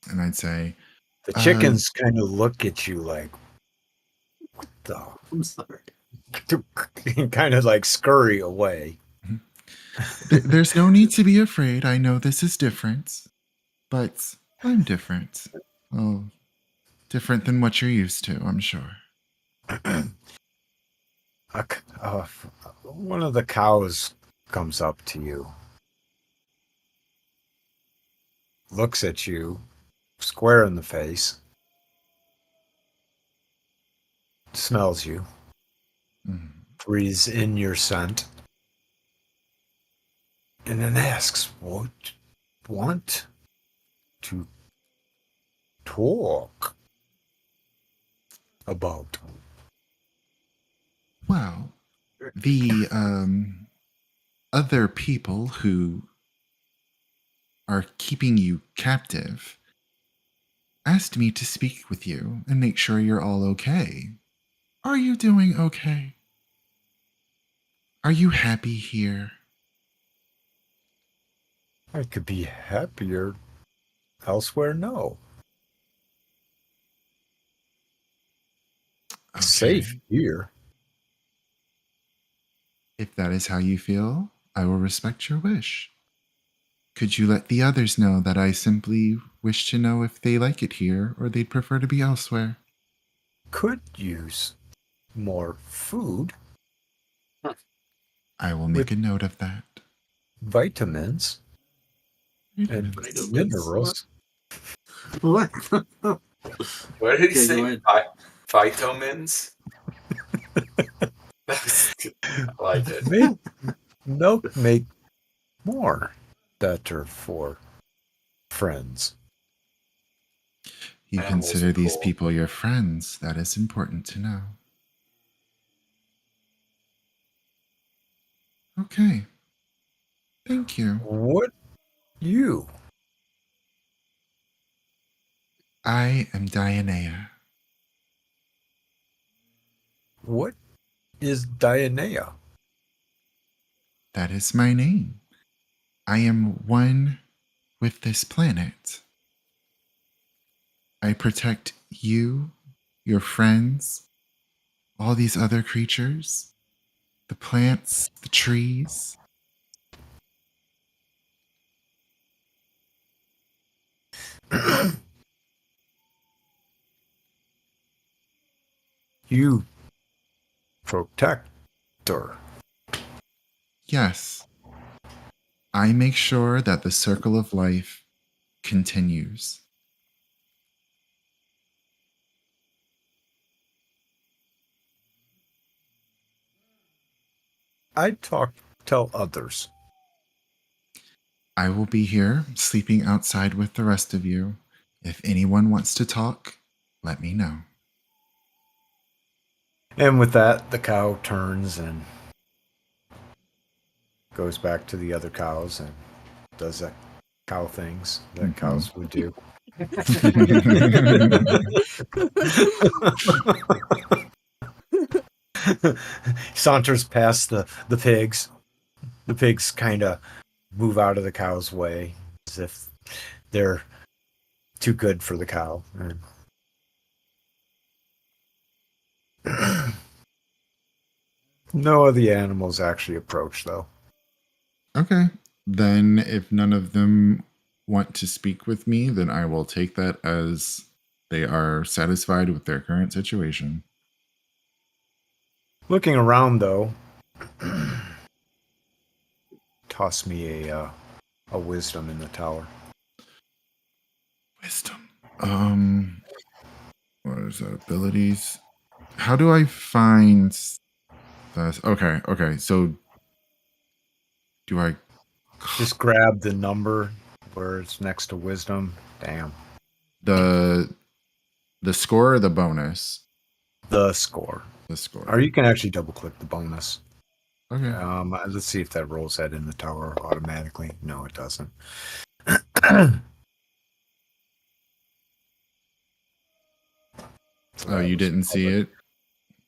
And I'd say, the chickens kind of look at you like, what the? I'm sorry. Kind of like scurry away. There's no need to be afraid. I know this is different, but I'm different. Oh, different than what you're used to, I'm sure. One of the cows comes up to you, looks at you square in the face, smells you, breathes in your scent, and then asks, "What want to talk about?" Well, the other people who are keeping you captive asked me to speak with you and make sure you're all okay. Are you doing okay? Are you happy here? I could be happier elsewhere. No. Okay. Safe here. If that is how you feel, I will respect your wish. Could you let the others know that I simply wish to know if they like it here or they'd prefer to be elsewhere? Could use more food, I will make a note of that. vitamins, and Vitamins? minerals. What? What did he Okay, go say? ahead. Vitamins? That's good. I like it. Milk make more better for friends. You Animals consider are these cool. people your friends. That is important to know. Okay. Thank you. What you? I am Dianea. What is Dianea? That is my name. I am one with this planet. I protect you, your friends, all these other creatures, the plants, the trees. You protector. Yes, I make sure that the circle of life continues. I tell others. I will be here sleeping outside with the rest of you. If anyone wants to talk, let me know. And with that, the cow turns and goes back to the other cows and does that cow things that cows would do. Saunters past the pigs. The pigs kind of move out of the cow's way as if they're too good for the cow. No of the animals actually approach, though. Okay. Then, if none of them want to speak with me, then I will take that as they are satisfied with their current situation. Looking around, though, toss me a wisdom in the tower. Wisdom. What is that? Abilities. How do I find this? Okay. So, do I? Just grab the number where it's next to wisdom. Damn. the score or the bonus? The score. The score. Or you can actually double click the bonus. Okay. Let's see if that rolls that in the tower automatically. No, it doesn't. Oh, you didn't see it?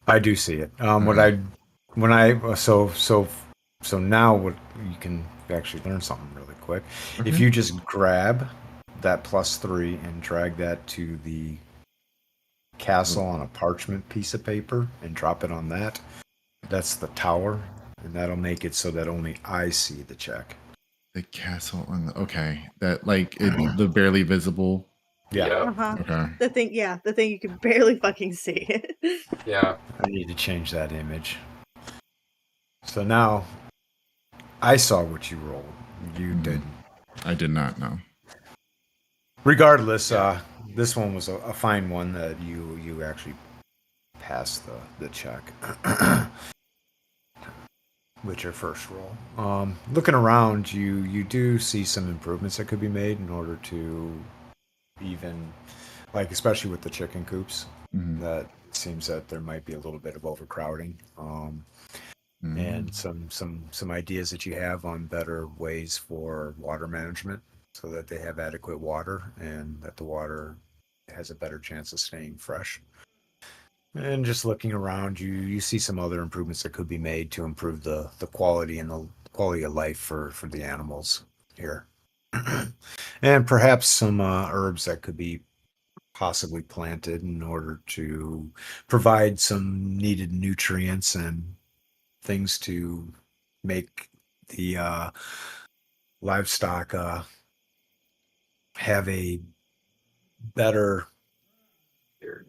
I do see it. So now what you can actually learn something really quick. Okay. If you just grab that +3 and drag that to the castle on a parchment piece of paper and drop it on that, that's the tower, and that'll make it so that only I see the check. The castle on the that the barely visible. Yeah. Uh-huh. Okay. The thing you can barely fucking see. Yeah. I need to change that image. So now I saw what you rolled. You didn't. I did not know. Regardless, this one was a fine one that you actually passed the check with your first roll. Looking around, you do see some improvements that could be made in order to even, like, especially with the chicken coops. Mhm. That seems that there might be a little bit of overcrowding. And some ideas that you have on better ways for water management, so that they have adequate water and that the water has a better chance of staying fresh. And just looking around, you see some other improvements that could be made to improve the quality and the quality of life for the animals here. And perhaps some herbs that could be possibly planted in order to provide some needed nutrients and things to make the livestock have a better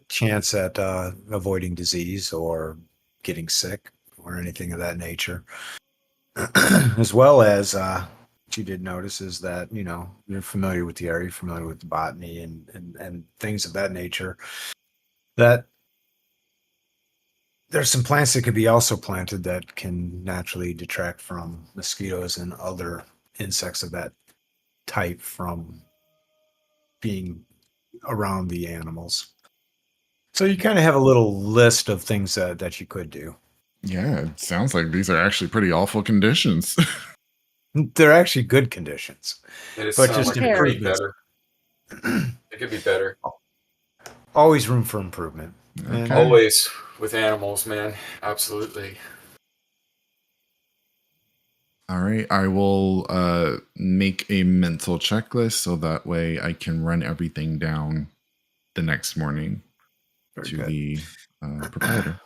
chance at avoiding disease or getting sick or anything of that nature. As well as what you did notice is that, you know, you're familiar with the area, you're familiar with the botany and things of that nature, that there's some plants that could be also planted that can naturally detract from mosquitoes and other insects of that type from being around the animals. So you kind of have a little list of things that you could do. Yeah, it sounds like these are actually pretty awful conditions. They're actually good conditions, It but sounds just like it could be improvements. better. It could be better. Always room for improvement. And Okay. Always with animals, man. Absolutely. All right, I will make a mental checklist so that way I can run everything down the next morning very to good. the proprietor.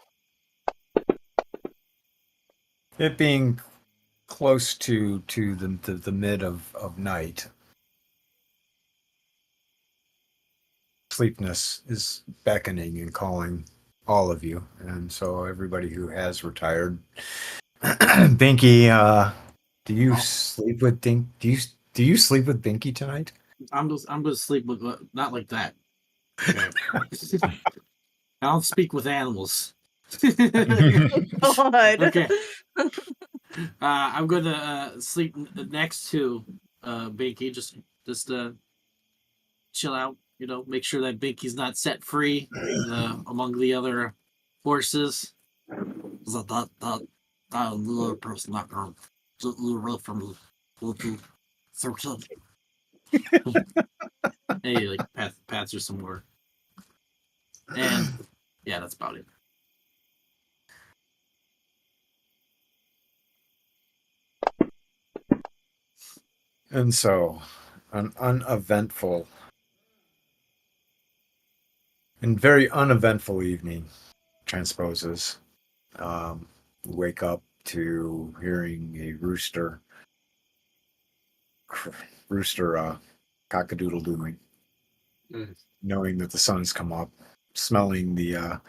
It being close to the mid of night, sleepiness is beckoning and calling all of you, and so everybody who has retired. Binky, do you sleep with Dink? Do you sleep with Binky tonight? I'm gonna sleep with not like that. Okay. I don't speak with animals. God. Okay. I'm gonna sleep next to Binky. Just chill out. You know, make sure that Binky's not set free among the other horses. That little person not gonna little from little 13. Hey, like pats her some more. And yeah, that's about it. And so, an uneventful and very uneventful evening transposes. Wake up to hearing a rooster cockadoodle dooing, Mm. knowing that the sun's come up, smelling the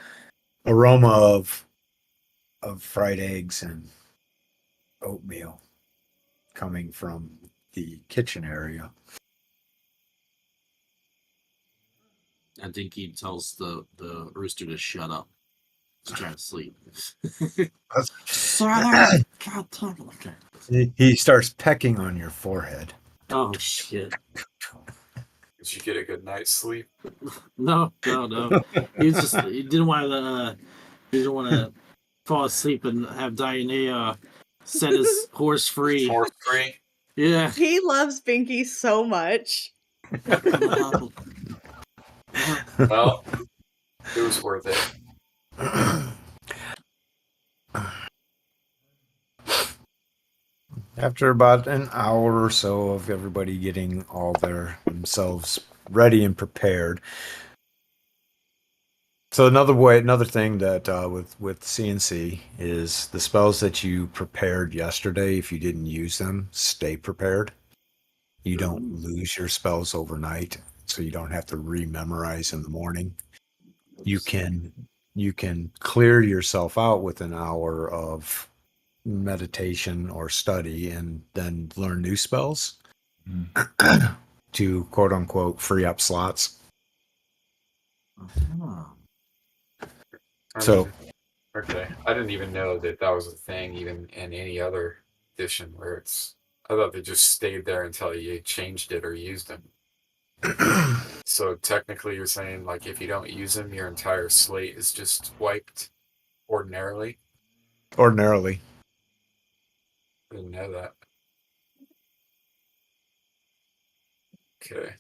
aroma of fried eggs and oatmeal coming from the kitchen area. I think he tells the rooster to shut up. He's trying to sleep. Shut up! God damn it. Okay. He starts pecking on your forehead. Oh shit. Did you get a good night's sleep? No. He didn't want to fall asleep and have Diana set his horse free. Horse free? Yeah. He loves Binky so much. Well, it was worth it. After about an hour or so of everybody getting all themselves ready and prepared. So another thing that with CNC is the spells that you prepared yesterday. If you didn't use them, stay prepared. You don't lose your spells overnight, so you don't have to rememorize in the morning. You can clear yourself out with an hour of meditation or study and then learn new spells to quote unquote free up slots. So Okay, I didn't even know that was a thing even in any other edition where it's. I thought they just stayed there until you changed it or used them. So technically, you're saying like if you don't use them, your entire slate is just wiped ordinarily. ordinarily, I didn't know that. Okay.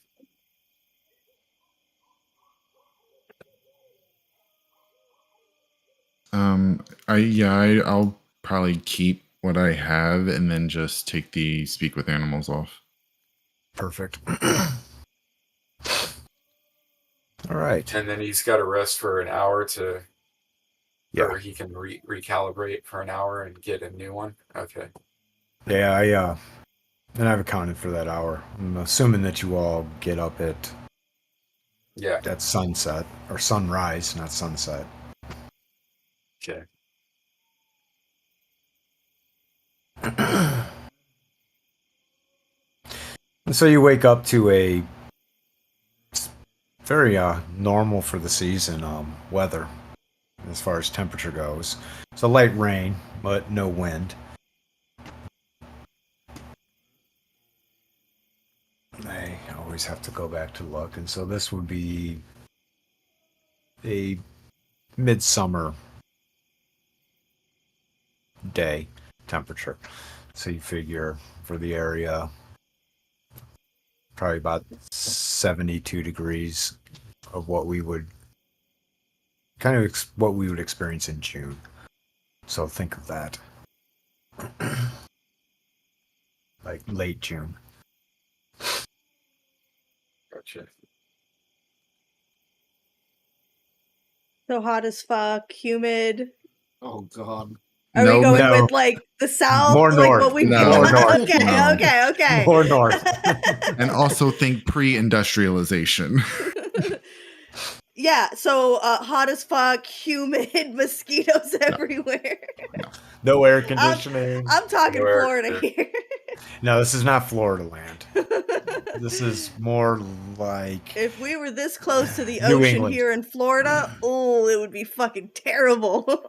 I'll probably keep what I have and then just take the speak with animals off. perfect. All right. And then he's got to rest for an hour Yeah. or he can recalibrate for an hour and get a new one. Okay. Yeah, and I've accounted for that hour. I'm assuming that you all get up at sunset or sunrise, not sunset. Okay. And so you wake up to a very normal for the season weather as far as temperature goes. It's a light rain, but no wind. I always have to go back to look, and so this would be a midsummer day temperature. So you figure for the area, probably about 72 degrees of what we would what we would experience in June. So think of that. Like late June. Gotcha. So hot as fuck, humid. Oh God. Are we going No. with like the south? More like north. what we No. More north. Okay, No. okay. More north. And also think pre-industrialization. Yeah, so hot as fuck, humid, mosquitoes everywhere. No air conditioning. I'm talking No air Florida here. No, this is not Florida land. This is more like If we were this close to the New ocean England. here in Florida, oh, it would be fucking terrible.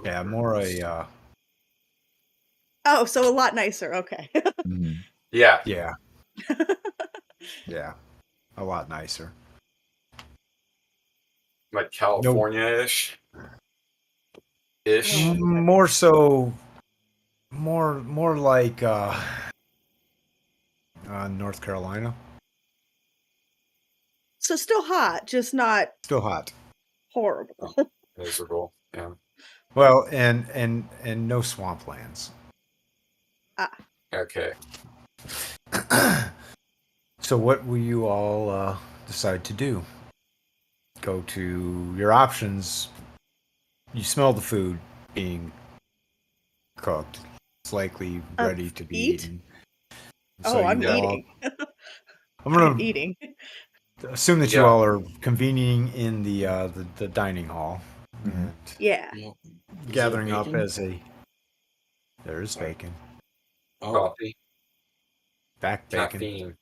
yeah, more a Oh, so a lot nicer. Okay. Mhm. Yeah. yeah. Yeah. A lot nicer. Like California-ish. More so more like North Carolina. So still hot, just not Still hot. horrible. Miserable. Yeah. Well, and no swamplands. Okay. So what will you all decide to do? Go to your options. You smell the food being cooked. It's likely ready to be eat? eaten. Oh, I'm you all- eating. I'm gonna I'm eating. assume that you Yeah. all are convening in the dining hall Mhm. and Yeah. Yeah. Is gathering there up bacon? as a. There is bacon, Oh, Coffee. back bacon. Caffeine.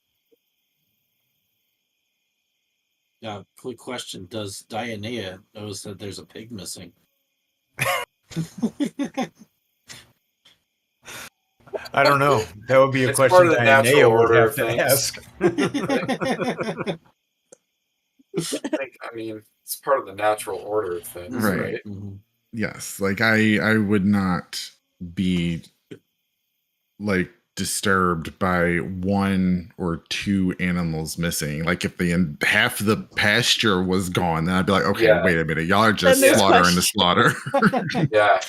yeah. Quick question: does Dianea knows that there's a pig missing? I don't know. That would be a It's question part of the Dianea natural would order have of to things. ask. I mean, it's part of the natural order of things, Right. right? Mhm. Yes, like I would not be like disturbed by one or two animals missing. Like if half the pasture was gone, then I'd be like, okay, Yeah. wait a minute, y'all are just Then there's slaughtering the question. slaughter. Yeah.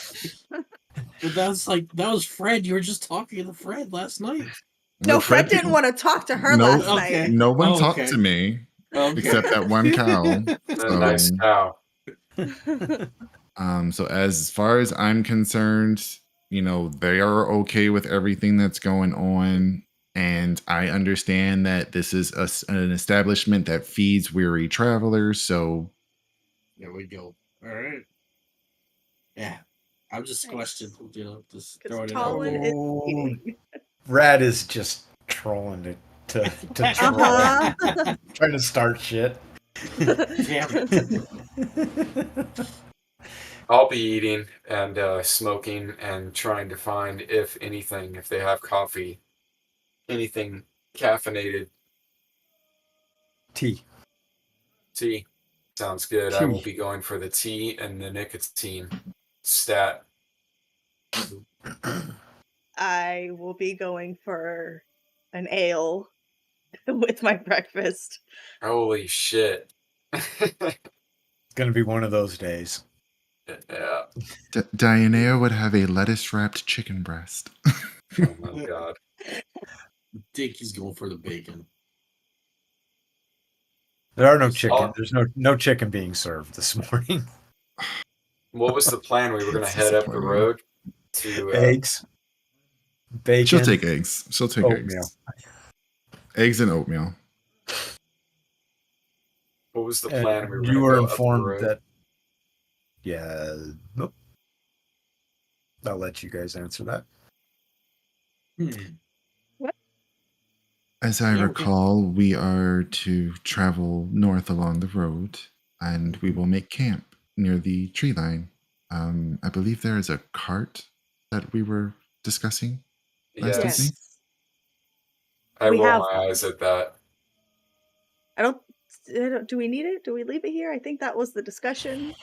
But that was Fred. You were just talking to Fred last night. No, Well, Fred didn't want to talk to her No. last Okay. night. No one Oh, talked okay. to me Okay. except that one cow. A nice cow. So as far as I'm concerned, you know, they are okay with everything that's going on. And I understand that this is an establishment that feeds weary travelers. So There we go. All right. Yeah. I'm just Nice. questioning, just Because throwing it out Talwin there. is eating. Rad is just trolling to troll. Uh-huh. Trying to start shit. Damn it. I'll be eating and smoking and trying to find, if anything, if they have coffee, anything caffeinated. Tea. Tea. Sounds good. I will Tea. be going for the tea and the nicotine stat. I will be going for an ale with my breakfast. Holy shit. It's gonna be one of those days. Yeah. Dianea would have a lettuce wrapped chicken breast. Oh my god. Dickie's going for the bacon. There are no chicken. Oh. There's no chicken being served this morning. What was the plan? We were going to That's head up the disappointing. road to Eggs, bacon, She'll take eggs. She'll take oatmeal. eggs and oatmeal. what was the And plan? We were you gonna were go up the informed road. that. Yeah, nope. I'll let you guys answer that. As I Yeah, we can- recall, we are to travel north along the road, and we will make camp near the tree line. I believe there is a cart that we were discussing last Yes, evening. Yes. I We roll have my one. eyes at that. I don't. Do we need it? Do we leave it here? I think that was the discussion.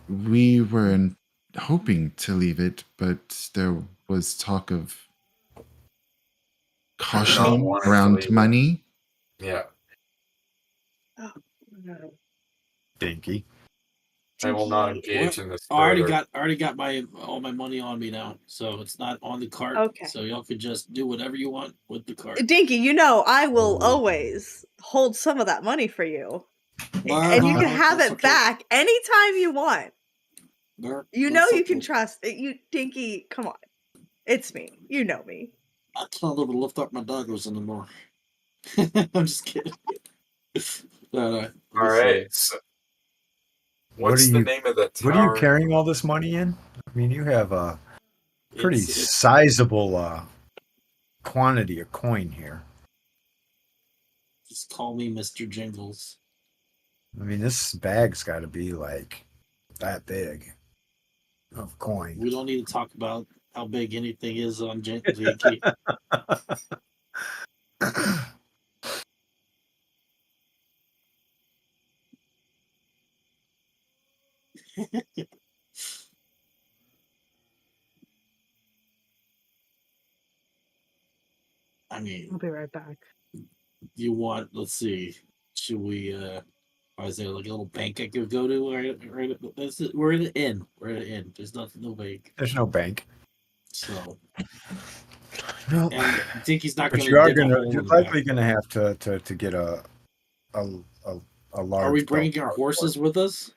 We were hoping to leave it, but there was talk of caution wanted to around leave it. money. Yeah, Oh no. Dinky. I will not Dinky. engage in this I already further. got my all my money on me now, so it's not on the cart. Okay. So y'all could just do whatever you want with the cart. Dinky, I will always hold some of that money for you. And you can have that's it okay. back anytime you want. No, You that's can okay. trust it. Dinky, come on. It's me. You know me. I can't even lift up my daggers anymore. I'm just kidding. No. All right. So, What what's are the you? name of the What are you tower? carrying all this money in? I mean, you have a pretty It's sizable quantity of coin here. just call me Mr. Jingles. I mean, this bag's got to be like that big of coin. We don't need to talk about how big anything is on Jinky. I mean, I'll be right back. you want? Let's see. Should we? Or is there like a little bank I could go to? We're in an inn. We're in an inn. There's nothing, no bank. There's no bank. So, No. and Dinky's not But going you to are dig a gonna. hole You're in the back. likely gonna have to get a large. Are we bringing our belt. horses with us?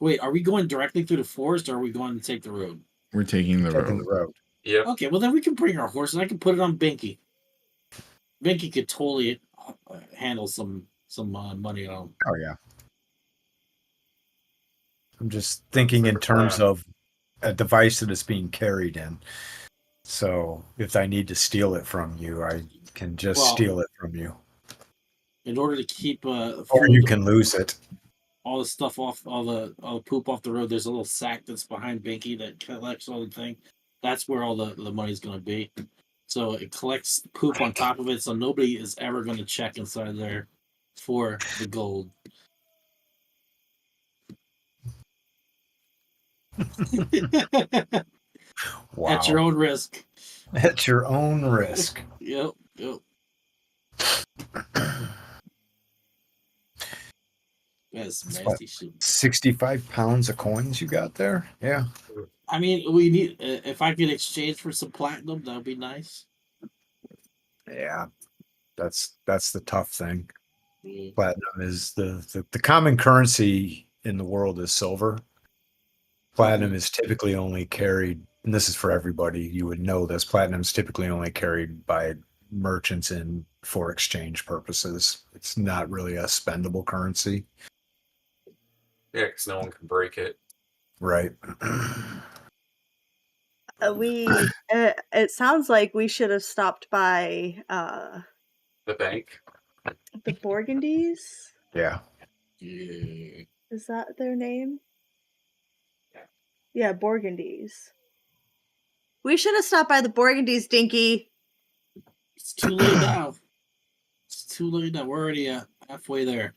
Wait, are we going directly through the forest, or are we going to take the road? We're taking the Taking road. the road. Yep. Okay, well then we can bring our horses. I can put it on Binky. Binky could totally handle some money on. Oh yeah. I'm just thinking in Fair terms plan. of a device that is being carried in. So if I need to steal it from you, I can just Well, steal it from you, In order to keep or food, you can lose it. all the stuff off, all the poop off the road. There's a little sack that's behind Binky that collects all the thing. That's where all the money's going to be. So it collects poop on top of it, so nobody is ever going to check inside there for the gold. Wow. At your own risk. At your own risk. Yep. That's That's nasty shit. 65 pounds of coins you got there? Yeah. I mean, we need. If I could exchange for some platinum, that would be nice. Yeah. That's the tough thing. Yeah. Platinum is the common currency in the world is silver. Platinum is typically only carried, and this is for everybody, you would know this, platinum is typically only carried by merchants in for exchange purposes. It's not really a spendable currency. Yeah, because no one can break it. Right. It sounds like we should have stopped by The bank. the Burgundies. Yeah. Yeah. Is that their name? Yeah, Burgundies. We should have stopped by the Burgundies, Dinky. It's too late now. It's too late now. We're already halfway there.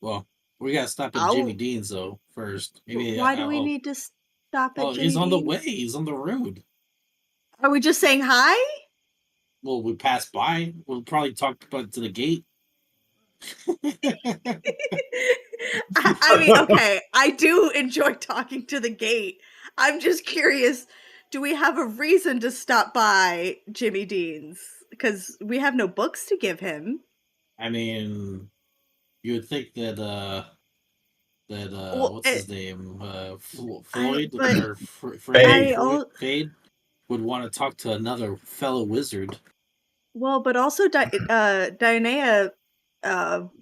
Well, we gotta stop at Jimmy Dean's though first. Maybe. Why do we need to stop at Jimmy he's on the Dean's? way. He's on the road. Are we just saying hi? Well, we passed by. We'll probably talk about to the gate. I mean, okay, I do enjoy talking to the gate. I'm just curious, do we have a reason to stop by Jimmy Dean's? Because we have no books to give him. I mean, you would think that that Well, what's his name? I Floyd but or Fade. Fade would want to talk to another fellow wizard. well, but also Dionea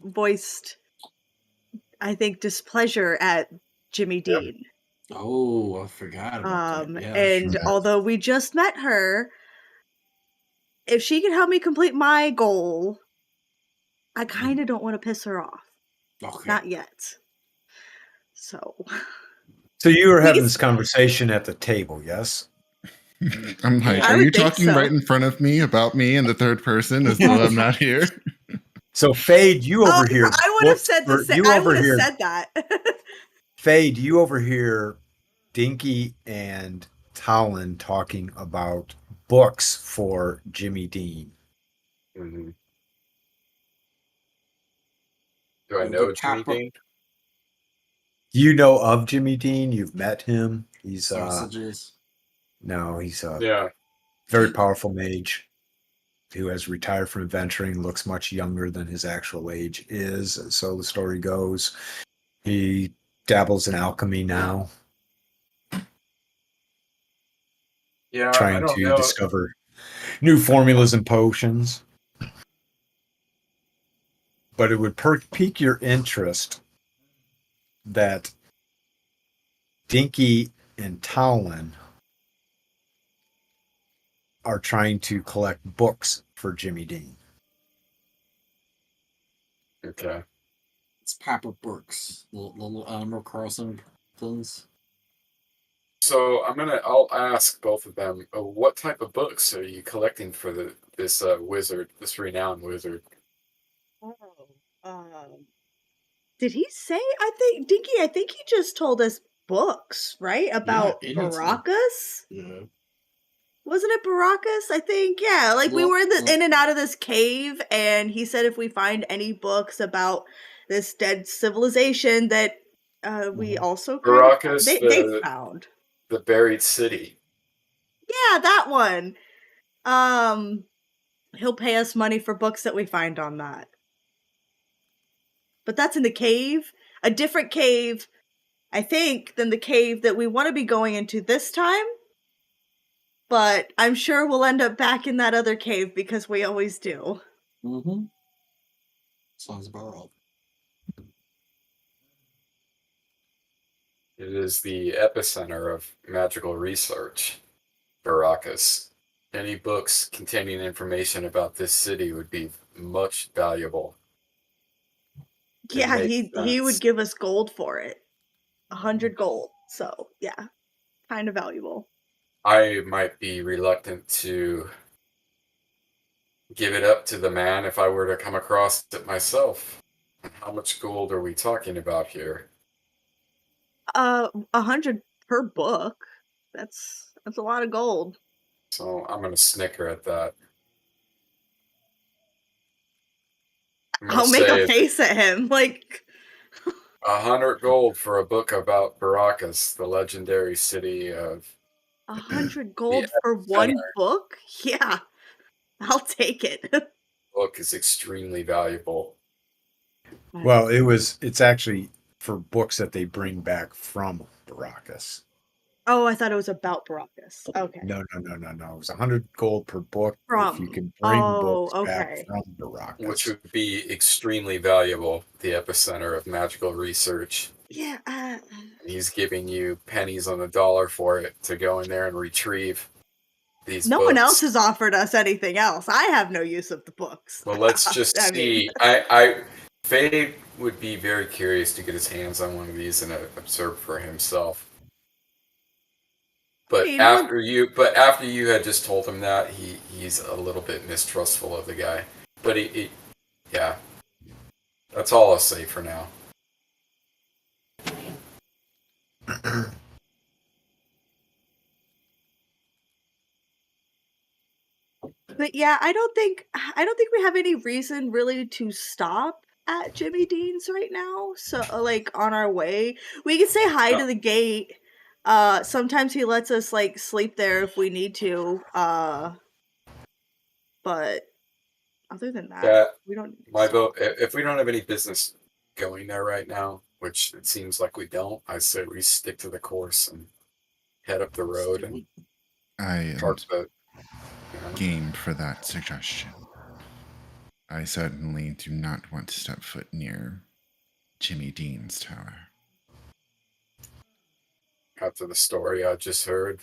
voiced, I think, displeasure at Jimmy Dean. Oh, I forgot about that. Yeah, And sure. although we just met her, if she can help me complete my goal, I kind of don't want to piss her off. Okay. Not yet. So So you were We having can this conversation at the table, yes? I'm like, Yeah. I are would you think talking so. right in front of me about me in the third person as though I'm not here? So Fade, you Oh, overhear I would have books said for, you I would have overhear said that. Fade, you overhear Dinky and Talon talking about books for Jimmy Dean. Mm-hmm. Do I We'll know get Jimmy Papa Dean? You know of Jimmy Dean? You've met him. He's sausages. no, he's a Yeah. very powerful mage who has retired from adventuring, looks much younger than his actual age is, so the story goes. He dabbles in alchemy now, Yeah, I trying don't to know. discover new formulas and potions. But it would pique your interest that Dinky and Talon are trying to collect books for Jimmy Dean. Okay. It's Papa Brooks, little Elmer Carlson villains. So I'll ask both of them, what type of books are you collecting for this wizard, this renowned wizard? Oh, did he say? Dinky, I think he just told us books, right? About anything. Baracus? Yeah. Wasn't it Baracus? I think, yeah. Like we Well, were in and out of this cave, and he said if we find any books about this dead civilization that we also kind of Baracus, they found. the buried city. Yeah, that one. Um, he'll pay us money for books that we find on that. But that's in the cave, a different cave, I think, than the cave that we want to be going into this time. But I'm sure we'll end up back in that other cave because we always do. Mm-hmm. Sounds about right. It is the epicenter of magical research, Baracus. Any books containing information about this city would be much valuable. It Yeah, makes he would sense. give us gold for it. 100 gold. So, yeah, kind of valuable. I might be reluctant to give it up to the man if I were to come across it myself. How much gold are we talking about here? 100 per book. That's a lot of gold. So I'm gonna snicker at that. I'm gonna I'll make a say face at him, like 100 gold for a book about Baracus, the legendary city of 100 the gold for epicenter. one book. Yeah, I'll take it. Book is extremely valuable. Well, it's actually for books that they bring back from Baracus. Oh, I thought it was about Baracus. Okay. No. It was 100 gold per book if you can bring Oh, books back okay. from Baracus. Which would be extremely valuable, the epicenter of magical research. Yeah. He's giving you pennies on the dollar for it to go in there and retrieve these No books. one else has offered us anything else. I have no use of the books. Well, let's just I mean- see. Faye would be very curious to get his hands on one of these and observe for himself. But You know what? after you had just told him that, he's a little bit mistrustful of the guy. But yeah, that's all I'll say for now. But yeah, I don't think we have any reason really to stop at Jimmy Dean's right now. So like on our way, we can say hi to the gate. Sometimes he lets us like sleep there if we need to. But other than that, Yeah, we don't. my vote. If we don't have any business going there right now, which it seems like we don't, I say we stick to the course and head up the Let's road do and it. I am park the. You know, game for that suggestion. I certainly do not want to step foot near Jimmy Dean's tower. after the story I just heard,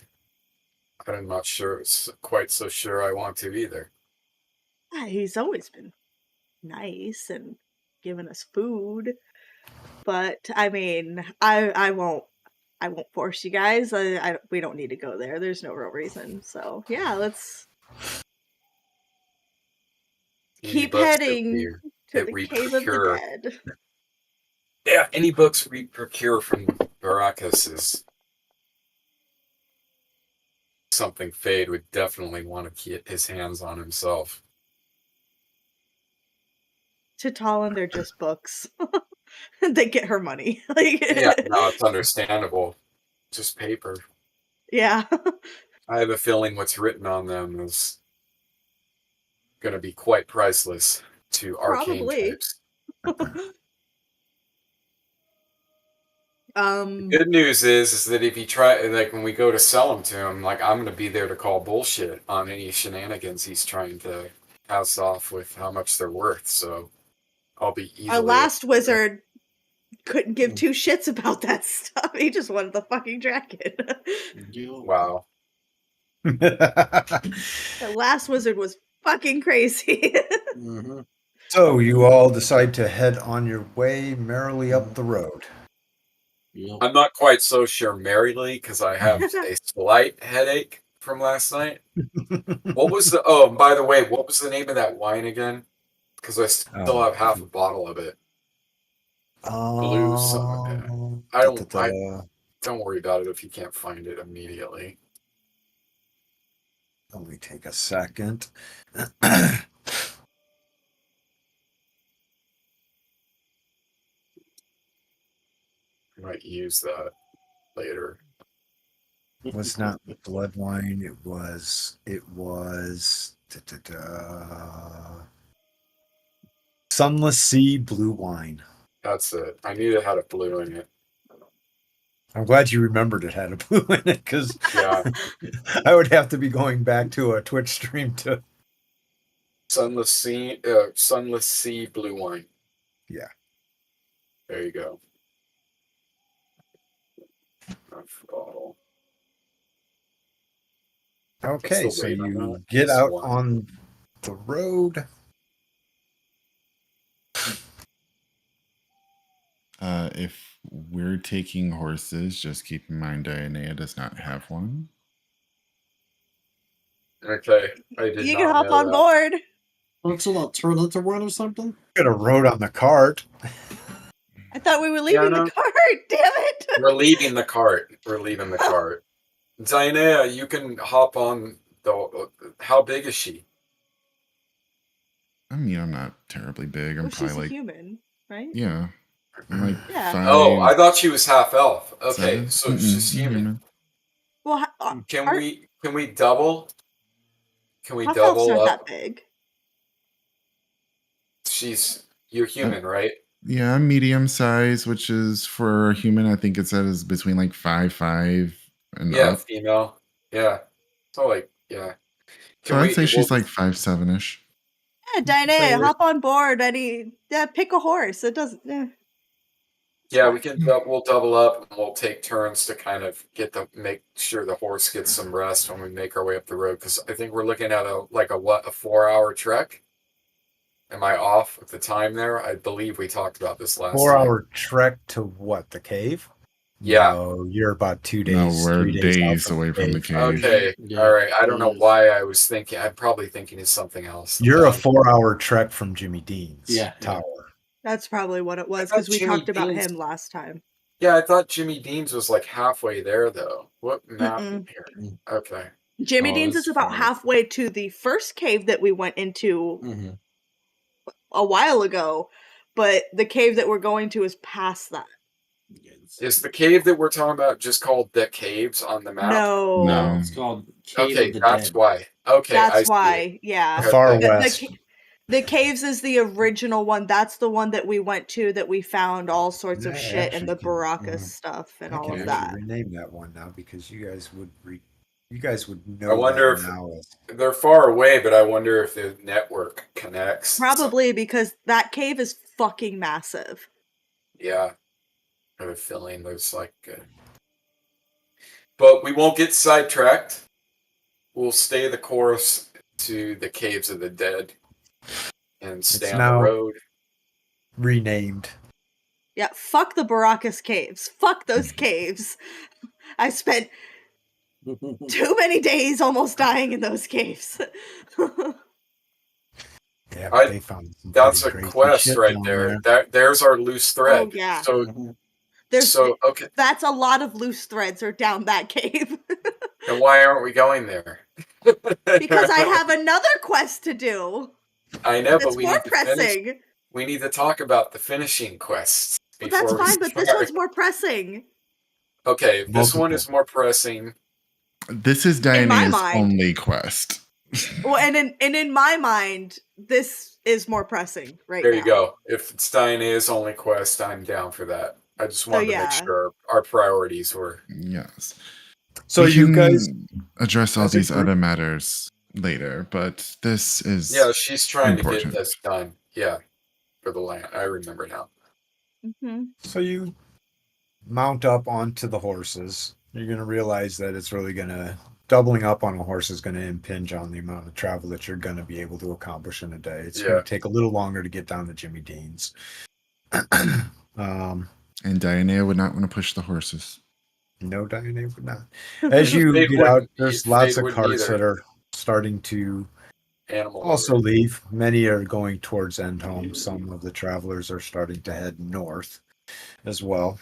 I'm not sure, quite so sure I want to either. He's always been nice and given us food, but I mean, I won't force you guys. We don't need to go there. There's no real reason. So yeah, let's Any keep books heading to that the we cave of the procure. dead. Yeah, any books we procure from Baracus is something Fade would definitely want to get his hands on himself. To Talon, they're just books. They get her money. Like, Yeah, no, it's understandable. Just paper. yeah. I have a feeling what's written on them is going to be quite priceless to arcane Probably. types. The good news is that if you try, like when we go to sell them to him, like I'm going to be there to call bullshit on any shenanigans he's trying to pass off with how much they're worth. So I'll be easily. Our last wizard couldn't give two shits about that stuff. He just wanted the fucking jacket. Wow. The last wizard was fucking crazy. Mm-hmm. So you all decide to head on your way merrily up the road. Yep. I'm not quite so sure merrily because I have a slight headache from last night. What was the? Oh, and by the way, what was the name of that wine again? Because I still have half a bottle of it. Blue something. I don't worry about it if you can't find it immediately. Let me take a second. I might use that later. It was not blood wine. It was Sunless Sea blue wine. That's it. I knew it had a blue in it. I'm glad you remembered it had a blue in it because Yeah. I would have to be going back to a Twitch stream to. Sunless Sea blue wine. Yeah. There you go. Bottle. Okay, so weight on you that? get It's out one. on the road. If we're taking horses, just keep in mind Diana does not have one. Okay, I did You not can hop know on that. board. What's that? Turn into one or something? Could have rode on the cart. I thought we were leaving no. the cart. Damn it. We're leaving the cart. Diana, you can hop on the. How big is she? I mean, I'm not terribly big. I'm Well, she's probably a like, human, right? yeah, I'm like Yeah. 5. Oh, I thought she was half elf. Okay, 7. so she's human. Well, Can we double? Can we half elf's double not up? that big. You're human, right? Yeah, medium size, which is for a human, I think it says between like 5'5" and Yeah, up. female. Yeah. So like, yeah. So I'd say she's like 5'7"ish. Yeah, Diane, hop on board. Pick a horse. It doesn't. Yeah, we'll double up and we'll take turns to kind of make sure the horse gets some rest when we make our way up the road. Because I think we're looking at a 4-hour trek. Am I off with the time there? I believe we talked about this last 4-hour trek to what? The cave? Yeah. No, you're about 2 days. No, we're 3 days out days from away from the cave. Okay. Yeah, All right. I don't know days. why I was thinking. I'm probably thinking of something else. You're a 4-hour trek from Jimmy Dean's tower. That's probably what it was thought because we Jimmy talked about Dean's- him last time. Yeah, I thought Jimmy Dean's was like halfway there, though. What map Mm-mm. here? Okay. Jimmy Oh, Dean's it's is about far. halfway to the first cave that we went into Mm-hmm. a while ago, but the cave that we're going to is past that. Is the cave that we're talking about just called the Caves on the map? No. No. It's called Cave Okay, of the that's Dead. why. Okay, I That's see why. it. Yeah. The far Okay. west. The caves is the original one. That's the one that we went to that we found all sorts of Yeah, shit and the actually can, Baracus stuff and I all can of actually that. rename that one now because you guys would you guys would I know wonder that if now as they're far away, but I wonder if the network connects. Probably because that cave is fucking massive. Yeah, I have a feeling there's like. But we won't get sidetracked. We'll stay the course to the caves of the dead and stay it's on the now road. renamed. Yeah, fuck the Baracus caves. Fuck those caves. I spent too many days almost dying in those caves. Yeah, but they found some That's pretty a crazy quest shit right down there. there. There's our loose thread. Oh yeah. So There's okay. that's a lot of loose threads are down that cave. And why aren't we going there? Because I have another quest to do. I know, but That's we more need to finish. pressing. We need to talk about the finishing quests Well, that's before we fine, but this start. one's more pressing. Okay, if this one Multiple. is more pressing. This is In my Diana's mind. only quest. Well, and in my mind, this is more pressing right There now. you go. If it's Diana's only quest, I'm down for that. I just wanted to make yeah. sure our priorities were. Yes. So We you can guys address all as a these group- other matters later, but this is Yeah, she's trying to important. get this done. Yeah, for the land. I remember now. Mm-hmm. So you mount up onto the horses. You're going to realize that it's really going to doubling up on a horse is going to impinge on the amount of travel that you're going to be able to accomplish in a day. It's going Yeah. to take a little longer to get down to Jimmy Dean's. And Diana would not want to push the horses. No, Diane would not. As you Fade get out, wouldn't- there's Fade lots of wouldn't carts either. that are starting to Animal also lover. leave. Many are going towards Endhome. Some of the travelers are starting to head north as well.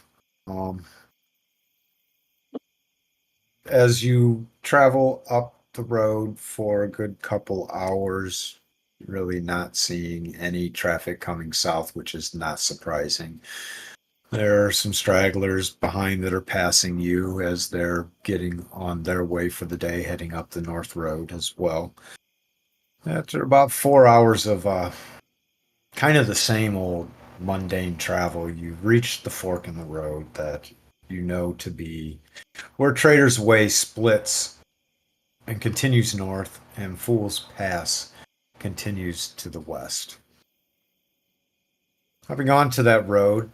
As you travel up the road for a good couple hours, really not seeing any traffic coming south, which is not surprising. There are some stragglers behind that are passing you as they're getting on their way for the day, heading up the north road as well. After about 4 hours of kind of the same old mundane travel, you reach the fork in the road that you know to be where Trader's Way splits and continues north, and Fool's Pass continues to the west. Having gone to that road,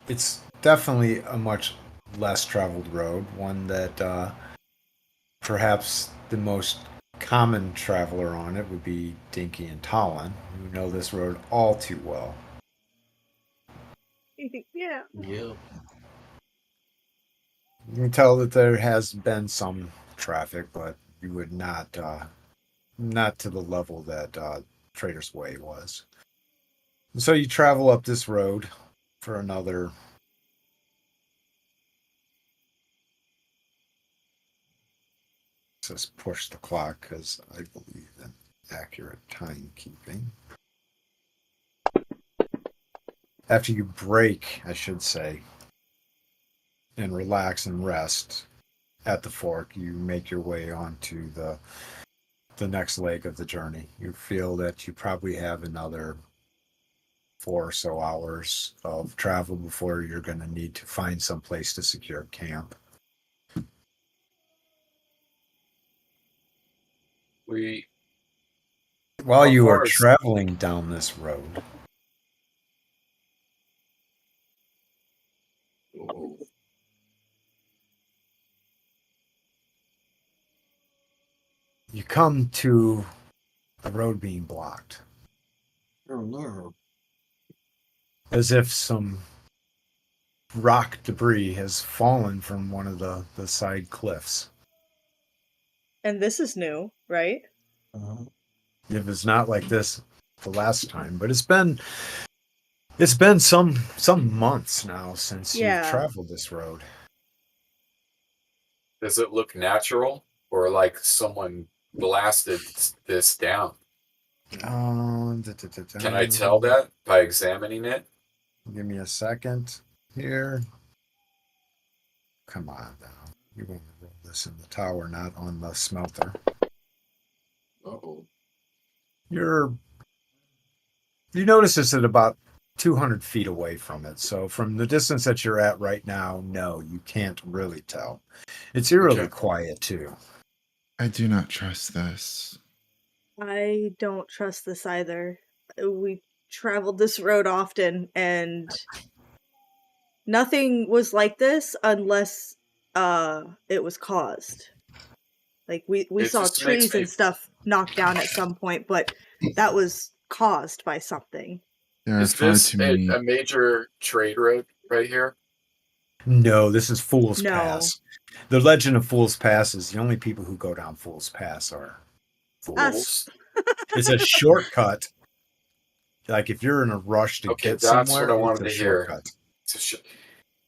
it's definitely a much less traveled road, one that perhaps the most common traveler on it would be Dinky and Talon, who know this road all too well. Yeah. Yep. You can tell that there has been some traffic, but you would not to the level that Trader's Way was. And so you travel up this road for another says push the clock because I believe in accurate timekeeping. After you break, I should say, and relax and rest at the fork, you make your way onto the next leg of the journey. You feel that you probably have another 4 or so hours of travel before you're going to need to find some place to secure camp. While How you are far is- traveling down this road, Oh, you come to the road being blocked, oh no. as if some rock debris has fallen from one of the side cliffs. And this is new, right? Uh-huh. It was not like this the last time, but it's been some months now since Yeah. you've traveled this road. Does it look natural or like someone blasted this down? Can I tell that by examining it? Give me a second here. Come on now. You want to roll this in the tower, not on the smelter. Uh-oh. You notice this at about 200 feet away from it. So from the distance that you're at right now, no, you can't really tell. It's eerily Okay. quiet too. I do not trust this. I don't trust this either. We traveled this road often, and nothing was like this unless it was caused. Like we It saw just makes trees me. and stuff knocked down at some point, but that was caused by something. There are Is far this too many. a major trade road right here? No, this is Fool's No. Pass. The legend of Fool's Pass is the only people who go down Fool's Pass are Us. fools. It's a shortcut. Like if you're in a rush to Okay, get that's what somewhere, I it's wanted a to hear. shortcut.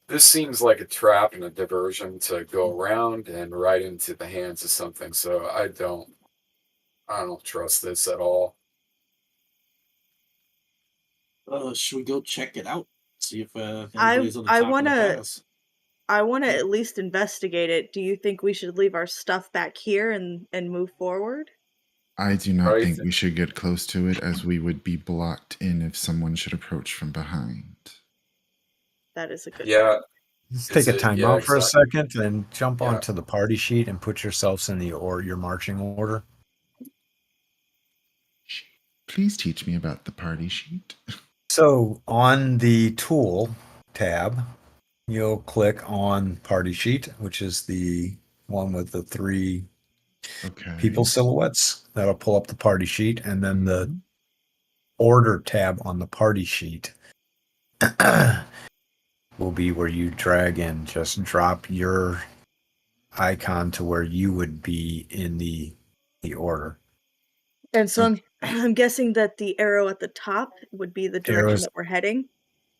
This seems like a trap and a diversion to go around and right into the hands of something. So I don't trust this at all. Should we go check it out? See if anybody's on the I top of the wanna pass. I wanna at least investigate it. Do you think we should leave our stuff back here and move forward? I do not Right. think we should get close to it, as we would be blocked in if someone should approach from behind. That is a good Yeah, point. Just Is take a it- time yeah, out for a exactly. second and jump Yeah. onto the party sheet and put yourselves in your marching order. Please teach me about the party sheet. So on the tool tab, you'll click on party sheet, which is the one with the 3 Okay. people silhouettes. That'll pull up the party sheet, and then the Mhm. order tab on the party sheet will be where you drag and just drop your icon to where you would be in the order. And so I'm guessing that the arrow at the top would be the direction Arrows- that we're heading.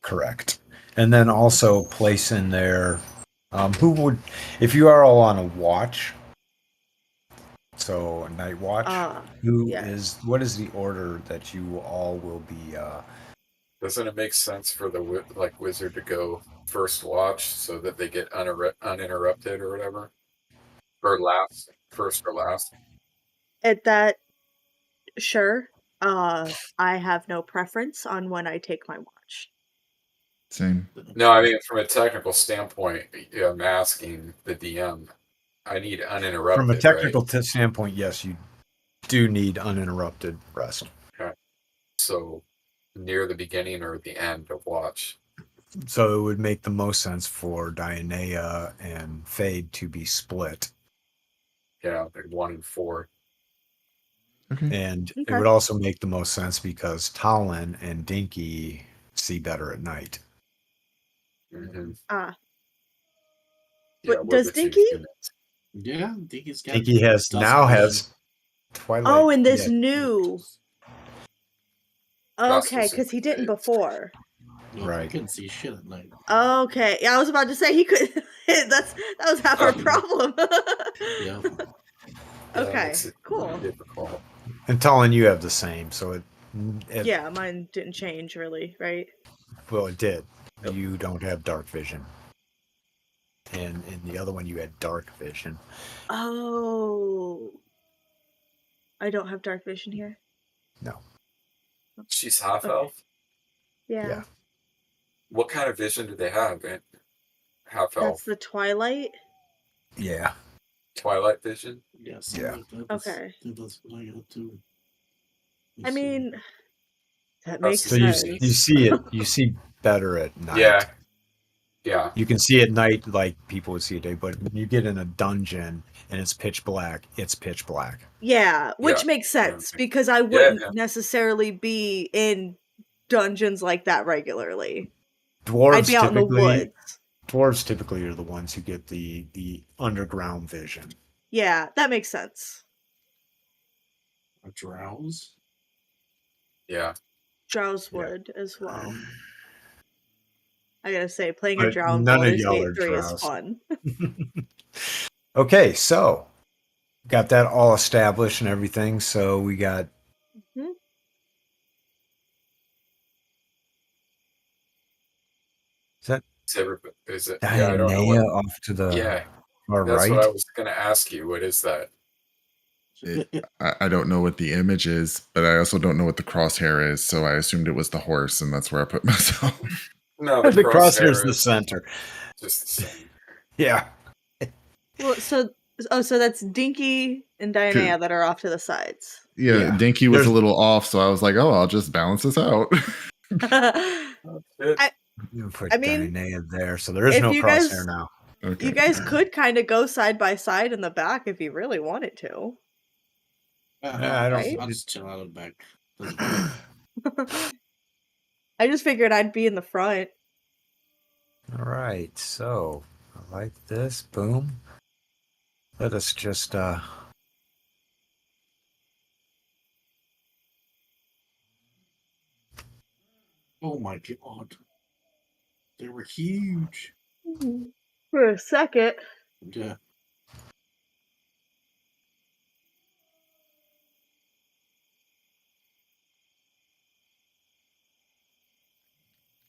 Correct. And then also place in there who would, if you are all on a watch, so a night watch, Yes. what is the order that you all will be Doesn't it make sense for the wizard to go first watch so that they get uninterrupted or whatever, or first or last? At that, sure. I have no preference on when I take my watch. Same. No, I mean from a technical standpoint, I'm asking the DM. I need uninterrupted. from a technical right? standpoint, yes, you do need uninterrupted rest. So near the beginning or the end of watch. So it would make the most sense for Dionea and Fade to be split. Yeah, like 1 and 4. Okay. And it Okay. would also make the most sense because Talon and Dinky see better at night. Mm-hmm. Ah. Yeah, But we're does the two Dinky? humans. Yeah, Dinky's got. Dinky has Twilight. Oh, in this yeah, new. That's Okay, what's because he didn't included. before. No, Right. I couldn't see shit at night. Okay, yeah, I was about to say he could. that was half our problem. Yeah. Okay, makes it cool. difficult. And Talon, you have the same. So it Yeah, mine didn't change really, right? well, it did. Yep. You don't have dark vision. And in the other one, you had dark vision. Oh, I don't have dark vision here. No. She's half Okay. elf. Yeah, What kind of vision do they have? Half elf. that's the Twilight. Yeah. Twilight vision. Yeah. Yeah. Like that. Okay. That's what I got too. I mean, that That's makes the So you sense. you see it. You see better at night. Yeah. Yeah. You can see at night like people would see at day, but when you get in a dungeon and it's pitch black, it's pitch black. Yeah, which Yeah. makes sense Okay. because I Yeah, wouldn't yeah. necessarily be in dungeons like that regularly. Dwarves I'd be out in the woods. Dwarves typically are the ones who get the underground vision. Yeah, that makes sense. A drowse. Yeah. Drows Yeah. would as well. I gotta say, playing a But drow in none of Baldur's y'all Gate are 3 is drows. fun. Okay, so got that all established and everything. So we got Mhm. Is it? Yeah, I don't know Dionea what. off to the Yeah, far that's right. what I was going to ask you. What is that? I don't know what the image is, but I also don't know what the crosshair is, so I assumed it was the horse, and that's where I put myself. No, The crosshair's crosshair the is center. just the same. Yeah. Well, so that's Dinky and Diana that are off to the sides. Yeah, Yeah. Dinky was a There's- little off, so I was like, "Oh, I'll just balance this out." It, You put I mean, Dynea there, so there is if no you crosshair guys- now. Okay. You guys could kind of go side by side in the back if you really wanted to. I don't- I'll just chill out in the back. Doesn't matter. I just figured I'd be in the front. All right, so I like this. Boom. Let us just Oh my god. They were huge. For a second. Yeah.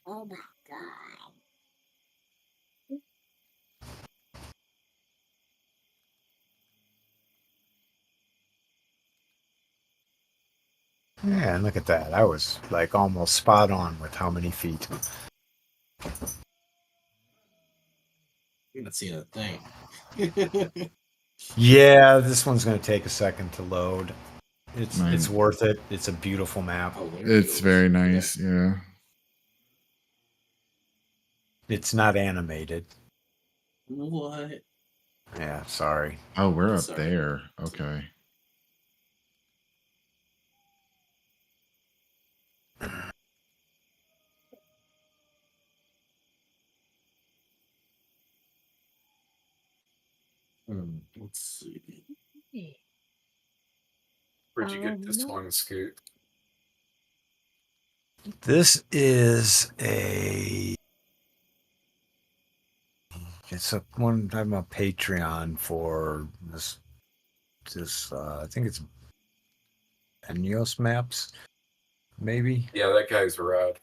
Oh my god. yeah, and look at that. I was like almost spot on with how many feet. You're not seeing a thing. Yeah, this one's going to take a second to load. It's Nice. worth it. It's a beautiful map. Oh, there it It's goes. very Yeah. nice. Yeah. It's not animated. What? Yeah, sorry. Oh, we're up Sorry. there. Okay. Let's see. Where'd you get this No. one, Scoot? This is a. It's a one. I'm a Patreon for this. I think it's Enios maps, maybe. Yeah, that guy's rad.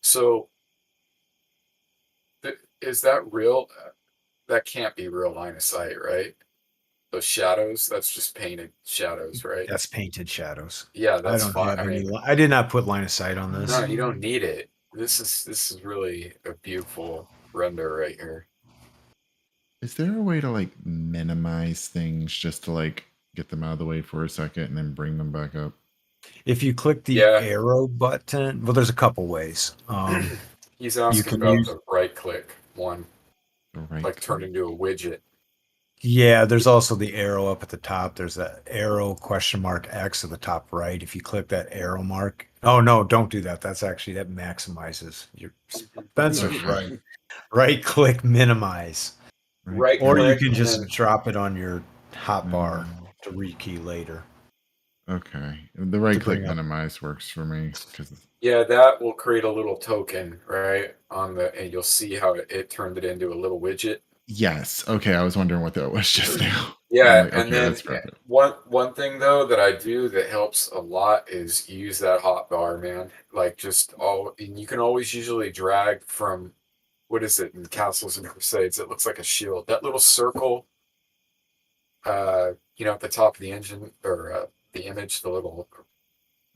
So, is that real? That can't be real line of sight, right? Those shadows, that's just painted shadows, right? That's painted shadows. Yeah, I that's don't fine. have I any. mean, I did not put line of sight on this. no, you don't need it. This is really a beautiful render right here. Is there a way to like minimize things just to like get them out of the way for a second and then bring them back up? If you click the Yeah. arrow button, well, there's a couple ways. He's asking can about use- the right click one, The right like turn into a widget. Yeah, there's also the arrow up at the top. There's that arrow $X at the top right. If you click that arrow mark, oh no, don't do that. That maximizes your Spencer's right. Right click minimize, Right or you click can and just then- drop it on your hotbar Mm. to rekey later. Okay. The right To click bring up- minimize works for me because Yeah, that will create a little token, right? And you'll see how it turned it into a little widget. yes. Okay, I was wondering what that was just now. Yeah, I'm like, and okay, then that's perfect. one thing though that I do that helps a lot is use that hotbar, man. Like and you can always usually drag from what is it in Castles and Crusades? It looks like a shield. That little circle, at the top of the engine or the image, the little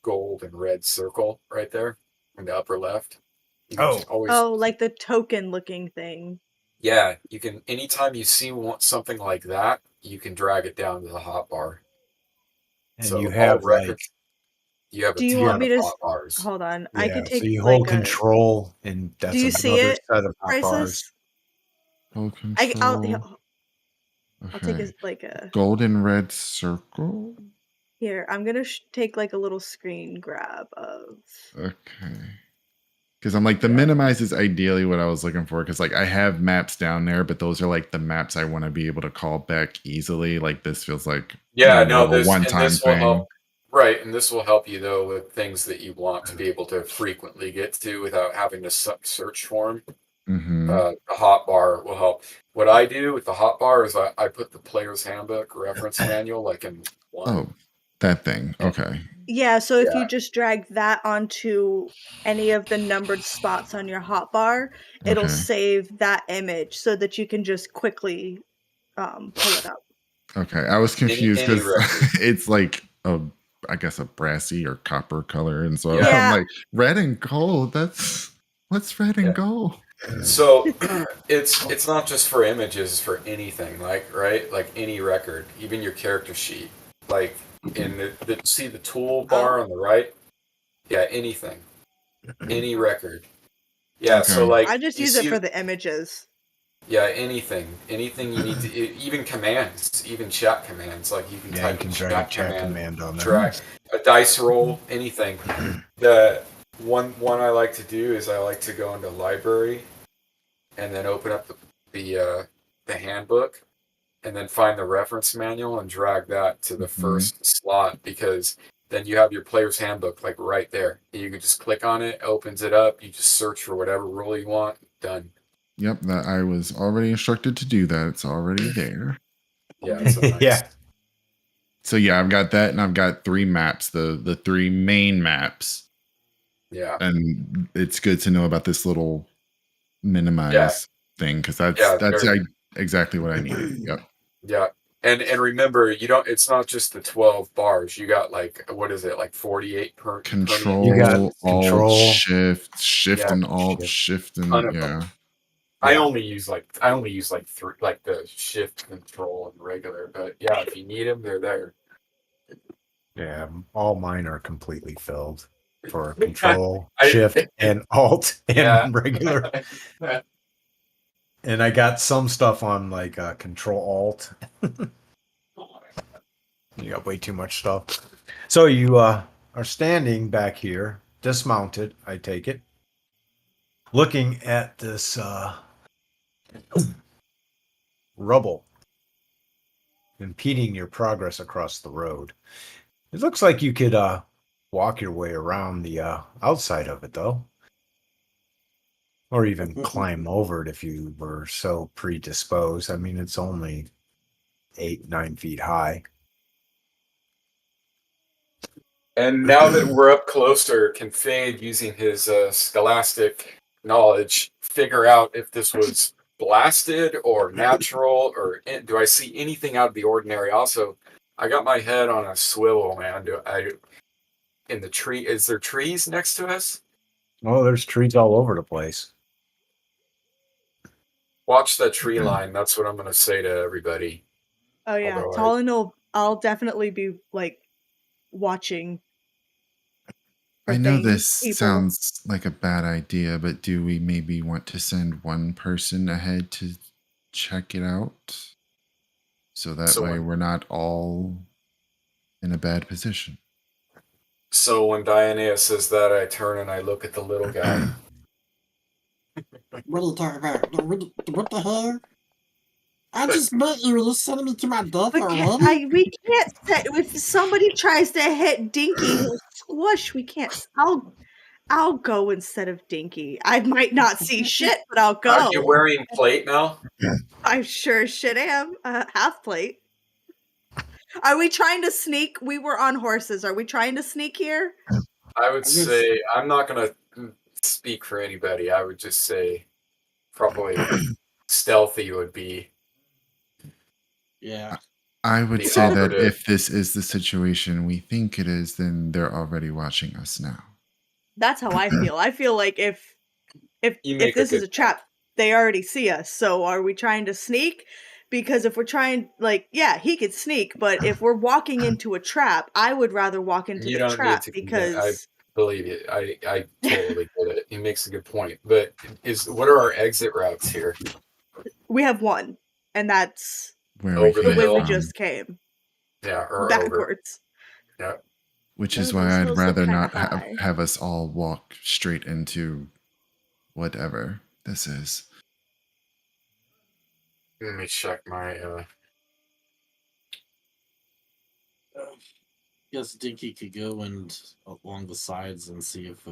gold and red circle right there in the upper left. You can just always, Oh, like the token looking thing. yeah, you can. Anytime you see something like that, you can drag it down to the hotbar. And So you all have records. You have a Do you ton want me of to hotbars. hold on? I yeah, could take so you like hold control, and that's Do you another see it, set of hotbars. Priceless? Hold I'll control. take Okay. a Golden red circle. here. I'm gonna take like a little screen grab of. Okay. Because I'm like, the minimize is ideally what I was looking for. Because like I have maps down there, but those are like the maps I want to be able to call back easily. Like this feels like Yeah, you know, no, a this one-time will thing. help. Right, and this will help you though with things that you want to be able to frequently get to without having to search for them. Mm-hmm. The hotbar will help. What I do with the hotbar is I put the player's handbook reference manual like in one. Oh, that thing. Okay. Yeah, so if Yeah. you just drag that onto any of the numbered spots on your hotbar, it'll Okay. save that image so that you can just quickly pull it up. Okay, I was confused any because record. it's like I guess a brassy or copper color, and so I'm Yeah. like red and gold. What's red and Yeah. gold? So it's not just for images, it's for anything, like right, like any record, even your character sheet, like in the see the toolbar on the right. Yeah, anything, any record. Yeah, so Okay, I like just you use it see, for the images. yeah, anything you need to, even commands, even chat commands, like you can Yeah, you type can a drag a chat chat command, command on there. drag a dice roll, anything. The one I like to do is I like to go into library and then open up the handbook and then find the reference manual and drag that to the first slot, because then you have your player's handbook like right there. You can just click on it, opens it up, you just search for whatever role you want, done. Yep, that I was already instructed to do that. It's already there. Yeah, it's a nice. Yeah. So yeah, I've got that, and I've got 3 maps, the 3 main maps, Yeah. and it's good to know about this little Yeah. minimize thing because Yeah. that's exactly what I needed. Yep. Yeah. And remember, you don't. It's not just the 12 bars. You got like, what is it, like 48 permanent Control, You got pieces? Alt, control. Shift Yeah, and Alt, Shift. Shift ton and of them. yeah. I Yeah. only use like three, like the shift, control, and regular. But yeah, if you need them, they're there. Yeah, all mine are completely filled for control, I shift, and alt yeah. and regular. And I got some stuff on like control alt. You got way too much stuff. So you are standing back here, dismounted, I take it, looking at this rubble impeding your progress across the road. It looks like you could walk your way around the outside of it, though. Or even climb over it if you were so predisposed. I mean, it's only 8-9 feet high. And now that we're up closer, can Fade, using his scholastic knowledge, figure out if this was blasted or natural, or do I see anything out of the ordinary? Also, I got my head on a swivel, man. In the tree, is there trees next to us? Oh, there's trees all over the place. Watch that tree line. That's what I'm going to say to everybody. Oh yeah, Although I'll definitely be like watching for I know things, this people. sounds like a bad idea, but do we maybe want to send one person ahead to check it out? So that way we're not all in a bad position. So when Diana says that, I turn and I look at the little guy. What are you talking about? What the hell? I just met you and you're sending me to my death already? We can't set if somebody tries to hit Dinky, he'll squish. We can't. I'll go instead of Dinky. I might not see shit, but I'll go. Are you wearing plate now? I sure as shit am. Half plate. Are we trying to sneak? We were on horses. Are we trying to sneak here? I would say, I'm not going to speak for anybody. I would just say probably stealthy would be. Yeah. I would The say that operative. if this is the situation we think it is, then they're already watching us now. That's how I feel. I feel like if You make a this is good a trap, they already see us. So are we trying to sneak? Because if we're trying, like, yeah, he could sneak, but if we're walking into a trap, I would rather walk into You the don't need trap to because I believe you. I totally get it. He makes a good point. But what are our exit routes here? we have one, and that's Where Over we the came way we from, just came Yeah, or over. backwards. Yeah. which Oh, is why those I'd hills look rather kinda not high. have us all walk straight into whatever this is. Let me check my. Guess Dinky could go and along the sides and see if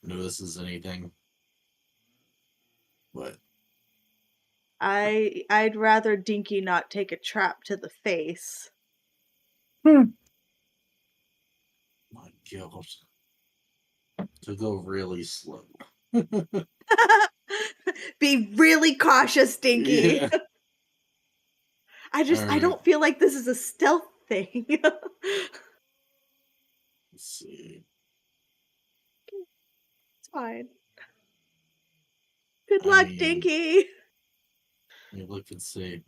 notices anything. What? I'd rather Dinky not take a trap to the face. My God. To go really slow. Be really cautious, Dinky. Yeah. I Alright. don't feel like this is a stealth thing. Let's see. It's fine. Good I luck, mean- Dinky. Let me look and see.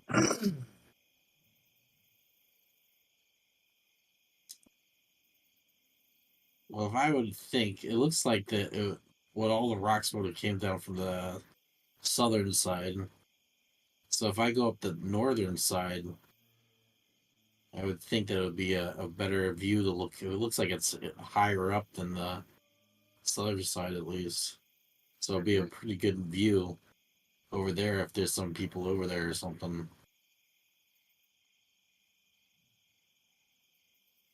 Well, if I would think, it looks like what all the rocks would have came down from the southern side. So if I go up the northern side, I would think that it would be a better view to look. It looks like it's higher up than the southern side, at least. So it'll be a pretty good view over there if there's some people over there or something.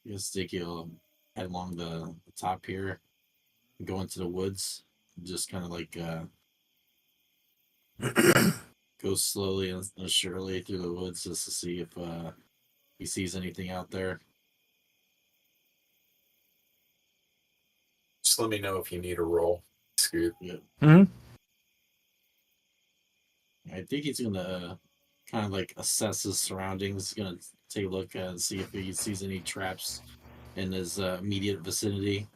I guess think you'll head along the top here and go into the woods. Just kind of like go slowly and surely through the woods just to see if he sees anything out there. Just let me know if you need a roll, Scoot. Yeah. Mhm. I think he's gonna kind of like assess his surroundings. He's gonna take a look and see if he sees any traps in his immediate vicinity.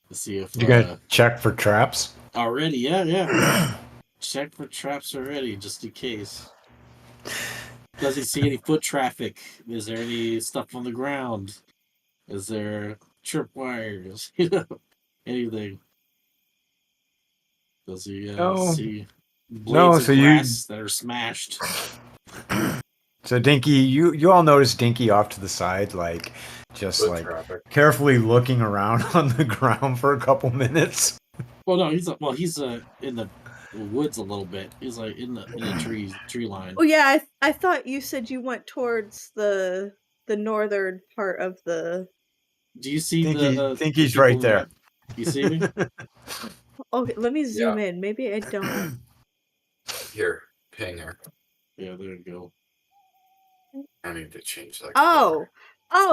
To see if You gonna check for traps? already, yeah. Check for traps already, just in case. Does he see any foot traffic? Is there any stuff on the ground? Is there tripwires? Anything? Does he No. see blades No, of so you- grass that are smashed? So Dinky, you all notice Dinky off to the side, like just Foot like traffic. carefully looking around on the ground for a couple minutes. Well, no, he's in the woods a little bit. He's like in the tree line. Oh yeah, I thought you said you went towards the northern part of the. Do you see Dinky's people right in there. You see me? Okay, let me zoom in. Maybe I don't. Here, ping her. Yeah, there you go. I need to change that. Oh,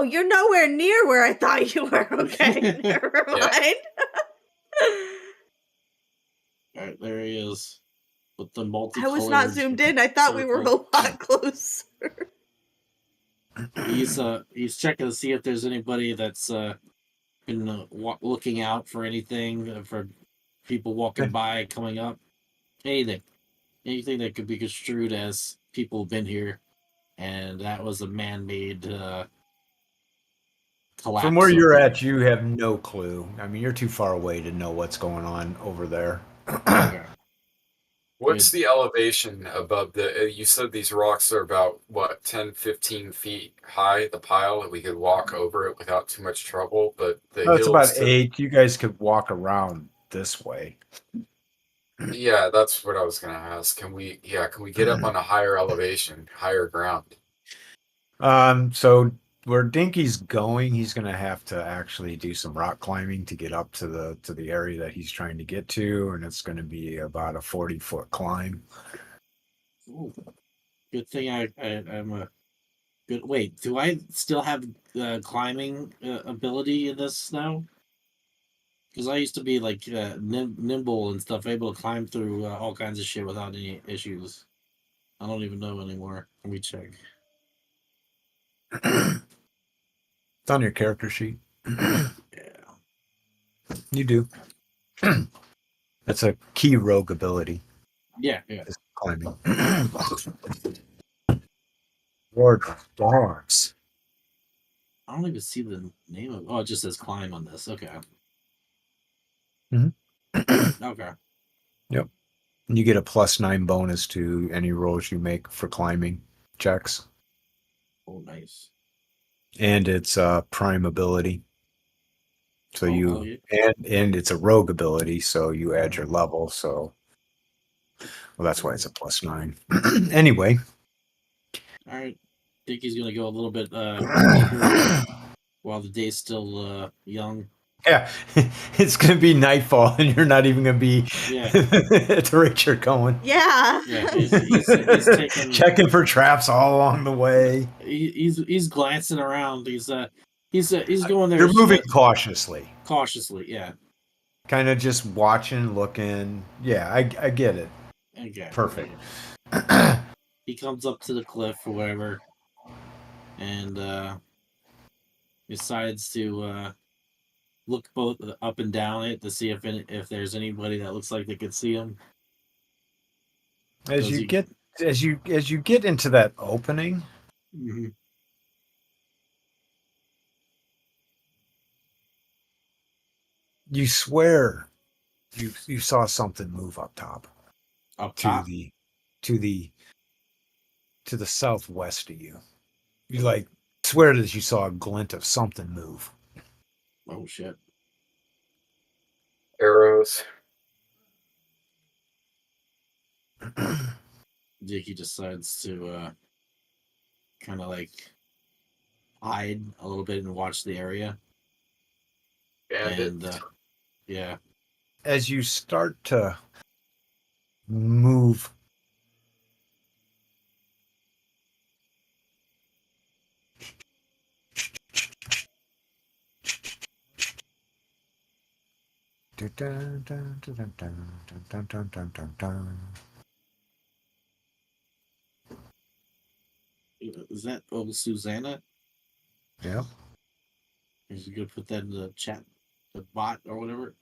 you're nowhere near where I thought you were. Okay, never Yeah. mind. All right, there he is with the I multicolored. was not zoomed in. I thought we were a circle. lot closer. He's checking to see if there's anybody that's been looking out for anything, for people walking by, coming up, anything that could be construed as people have been here, and that was a man-made collapse. From where you're of the- at, you have no clue. I mean, you're too far away to know what's going on over there. Okay. What's the elevation above the? You said these rocks are about what 10, 15 feet high. The pile that we could walk over it without too much trouble. But the Oh, it's hills. about 8. You guys could walk around this way. Yeah, that's what I was gonna ask. Can we get up on a higher elevation, higher ground? So where Dinky's going, he's gonna have to actually do some rock climbing to get up to the area that he's trying to get to, and it's gonna be about a 40-foot climb. Ooh. Good thing I'm a good. Wait, do I still have climbing ability in this now? Because I used to be like nimble and stuff, able to climb through all kinds of shit without any issues. I don't even know anymore. Let me check. It's on your character sheet. Yeah. You do. That's a key rogue ability. Yeah. Is climbing. Lord of Dogs. I don't even see the name of. Oh, it just says climb on this. Okay. Mhm. Okay. Yep. You get a +9 bonus to any rolls you make for climbing checks. Oh, nice. And it's a prime ability. So Oh, you yeah. and it's a rogue ability, so you add your level, so well that's why it's a +9. Anyway. All right. Think he's gonna go a little bit deeper while the day's still young. Yeah, it's gonna be nightfall, and you're not even gonna be Yeah. at the rate you're going. Yeah. Yeah. He's taking. Checking for traps all along the way. He's glancing around. He's going there. You're moving cautiously, cautiously. Yeah. kind of just watching, looking. Yeah, I get it. Okay. Perfect. He comes up to the cliff or whatever, and decides to look both up and down it to see if there's anybody that looks like they could see him. As Does you he- get as you get into that opening, Mhm. you swear you saw something move up top Up to top. the southwest of you. You like swear that you saw a glint of something move. Oh shit! Arrows. Dickie decides to kind of like hide a little bit and watch the area. Bandit. And yeah, As you start to move is that old Susanna? yeah. Is you gonna put that in the chat, the bot or whatever?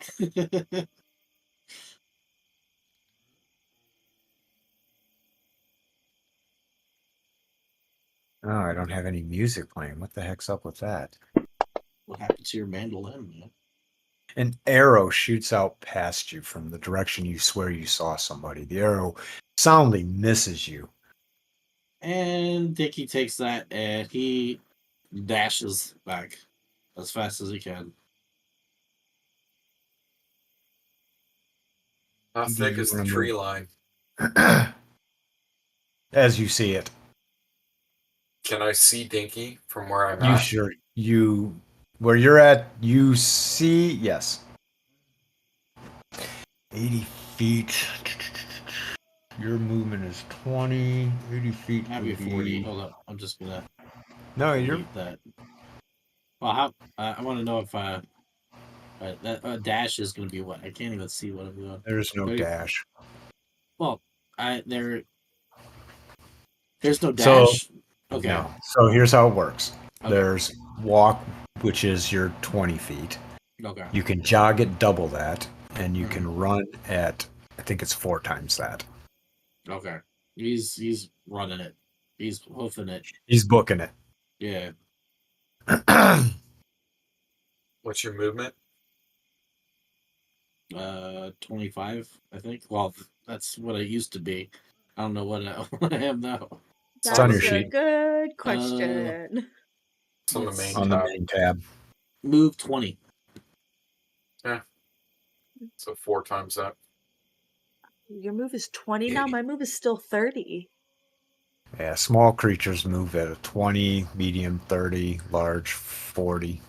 Oh, I don't have any music playing. What the heck's up with that? What happened to your mandolin, man? An arrow shoots out past you from the direction you swear you saw somebody. The arrow soundly misses you. And Dickie takes that and he dashes back as fast as he can. How Do thick you is the wanna tree move? line? As you see it, Can I see Dinky from where I'm you at? sure you where you're at, you see, yes. 80 feet. Your movement is 20. 80 feet Might be would 40. be. Hold up. I'm just gonna No, you're. delete that. Well, how I want to know if that dash is gonna be what? I can't even see what I'm doing. There's no But dash. Well, there's no So, dash. Okay. no. So here's how it works. Okay. There's walk, which is your 20 feet. Okay. You can jog at double that, and you Mhm. can run at, I think it's 4 times that. Okay. He's running it. He's hoofing it. He's booking it. Yeah. What's your movement? 25, I think. Well, that's what I used to be. I don't know what what I am now. It's on your That's a sheet. good question. It's on the Let's main On the tab. main tab. Move 20. So 4 times that. Your move is 20 now? My move is still 30. Yeah, small creatures move at a 20, medium 30, large 40.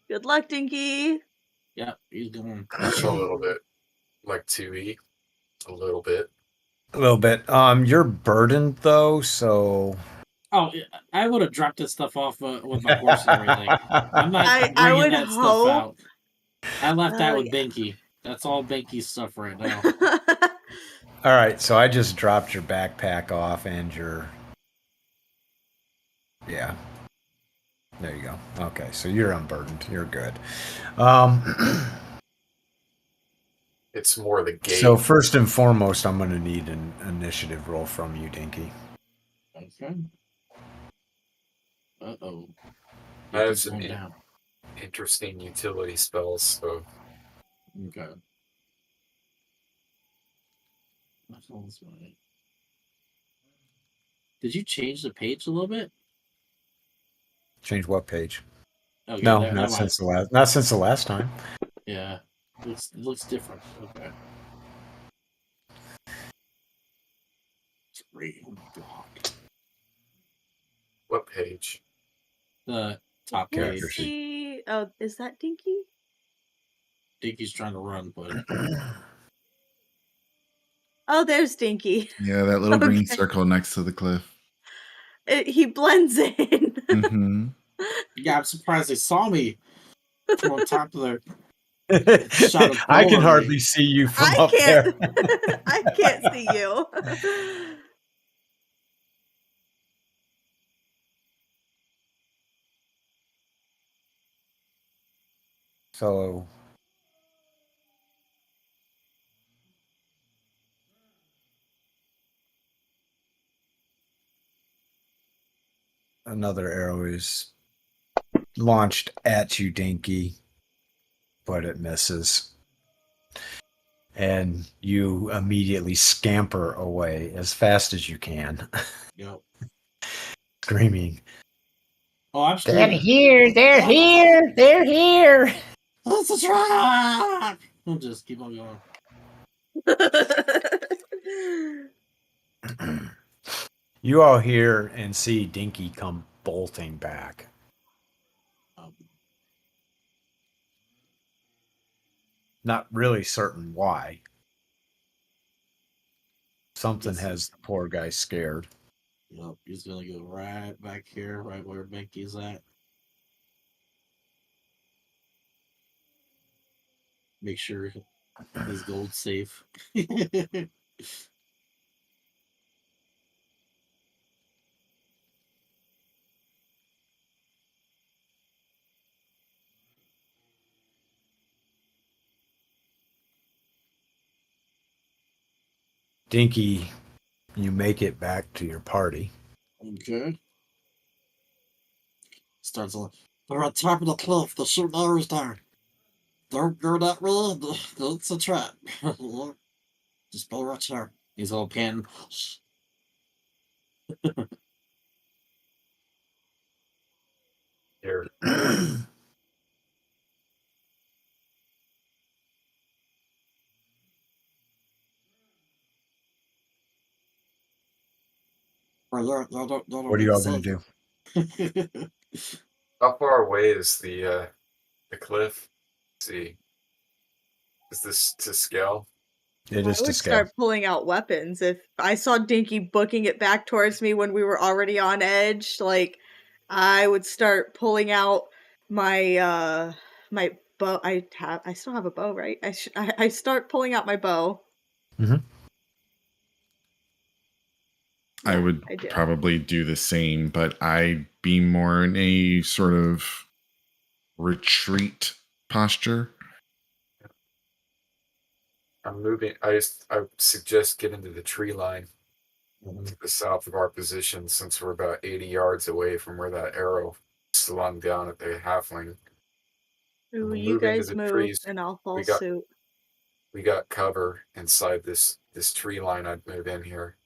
Good luck, Dinky. Yeah, he's going. Just a little bit. Like 2E. A little bit. A little bit. You're burdened though, so Oh, I would have dropped this stuff off with my horse and everything. I'm not I bringing would that stuff hope. out. I left that Oh, with yeah. Binky. That's all Binky's stuff right now. all right, so I just dropped your backpack off and your yeah. There you go. Okay, so you're unburdened. You're good. It's more the gate. So first and foremost, I'm going to need an initiative roll from you, Dinky. Okay. Uh-oh. I have Binky's some going down. interesting utility spells, so Okay. That's all this way. Did you change the page a little bit? Change what page? Okay, No, never not mind. since the last time. Yeah, it looks different. Okay. It's great. Oh my god. what page? The top Can't Character page. sheet. see. Oh, is that Dinky? Dinky's trying to run, but Oh, there's Dinky. Yeah, that little green Okay. circle next to the cliff. He blends in. Hmm. yeah, I'm surprised they saw me from on top of the. Shot a I bow can on hardly me. see you from I up can't. there. I can't see you. So another arrow is launched at you, Dinky, but it misses. And you immediately scamper away as fast as you can, Yep. screaming, Oh, actually, They're here. They're here. They're here. it's a trap. We'll just keep on going. You all hear and see Dinky come bolting back. Um, Not really certain why. Something Yes. has the poor guy scared. Yep, he's gonna go right back here, right where Binky's at. Make sure his gold's safe. Dinky, you make it back to your party. Okay. Starts like, they're on top of the cliff. They're shooting arrows down. Don't go that way. It's a trap. Just go right there. He's all pan. Here. What are you all going to do? How far away is the cliff? Let's see. Is this to scale? It I is to would scale. start pulling out weapons if I saw Dinky booking it back towards me when we were already on edge. Like, I would start pulling out my my bow. I still have a bow, right? I start pulling out my bow. Mm-hmm. I Yeah, would I do. probably do the same, but I'd be more in a sort of retreat posture. I'm moving. I suggest getting to the tree line to the south of our position, since we're about 80 yards away from where that arrow slung down at the halfling. Ooh, We'll you move into guys the move, trees. and I'll follow We got suit. we got cover inside this tree line. I'd move in here.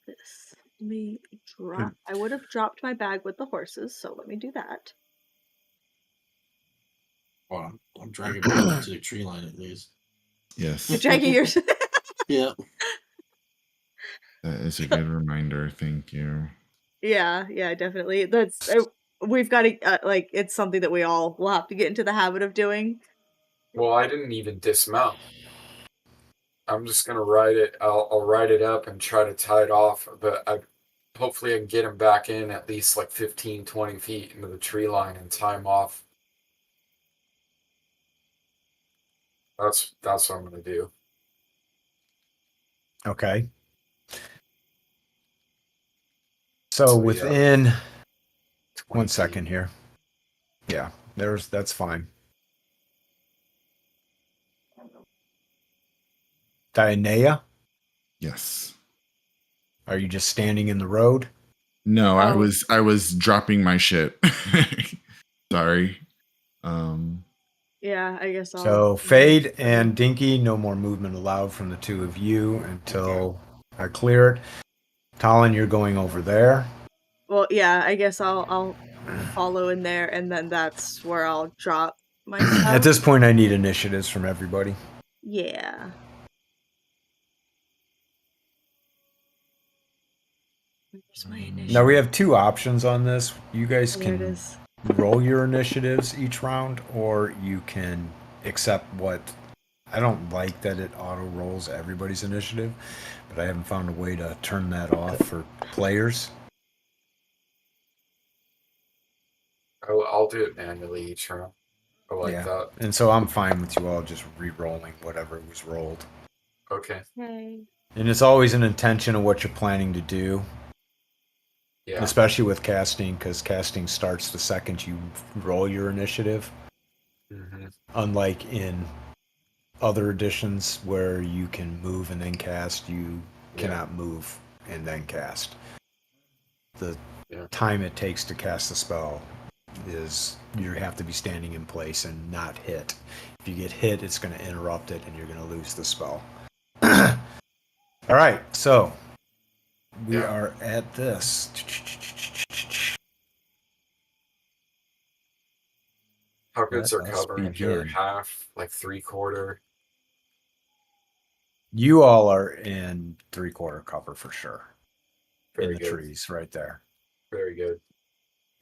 This. Let me drop. I would have dropped my bag with the horses, so let me do that. Well, I'm dragging mine up to the tree line at least. Yes, You're dragging yours. Yeah. that is a good reminder. Thank you. Yeah, definitely. We've got to like it's something that we all will have to get into the habit of doing. Well, I didn't even dismount. I'm just gonna ride it. I'll ride it up and try to tie it off, but hopefully I can get him back in at least like 15, 20 feet into the tree line and tie him off. That's what I'm gonna do. Okay. So So, within 20 1 feet. second here. Yeah, that's fine. Dianea, Yes. are you just standing in the road? No, Oh. I was dropping my shit. Sorry. Yeah, I guess I'll. So Fade and Dinky, no more movement allowed from the two of you until I clear it. Talon, you're going over there. Well, yeah, I guess I'll follow in there, and then that's where I'll drop my stuff. At this point, I need initiatives from everybody. Yeah. Where's my initiative? Now we have two options on this. You guys Oh, there it can is. roll your initiatives each round, or you can accept what. I don't like that it auto rolls everybody's initiative, but I haven't found a way to turn that off for players. I'll do it manually each round. I like that. And so I'm fine with you all just re-rolling whatever was rolled. Okay. Okay. And it's always an intention of what you're planning to do. Yeah. Especially with casting, because casting starts the second you roll your initiative. Hmm. Unlike in other editions where you can move and then cast, you cannot move and then cast. The time it takes to cast the spell is you have to be standing in place and not hit. If you get hit, it's going to interrupt it and you're going to lose the spell. All right, so we are at this. How good's our Let us cover in here? begin. Half, like 3/4. You all are in 3/4 cover for sure. Very in the good. trees right there. Very good.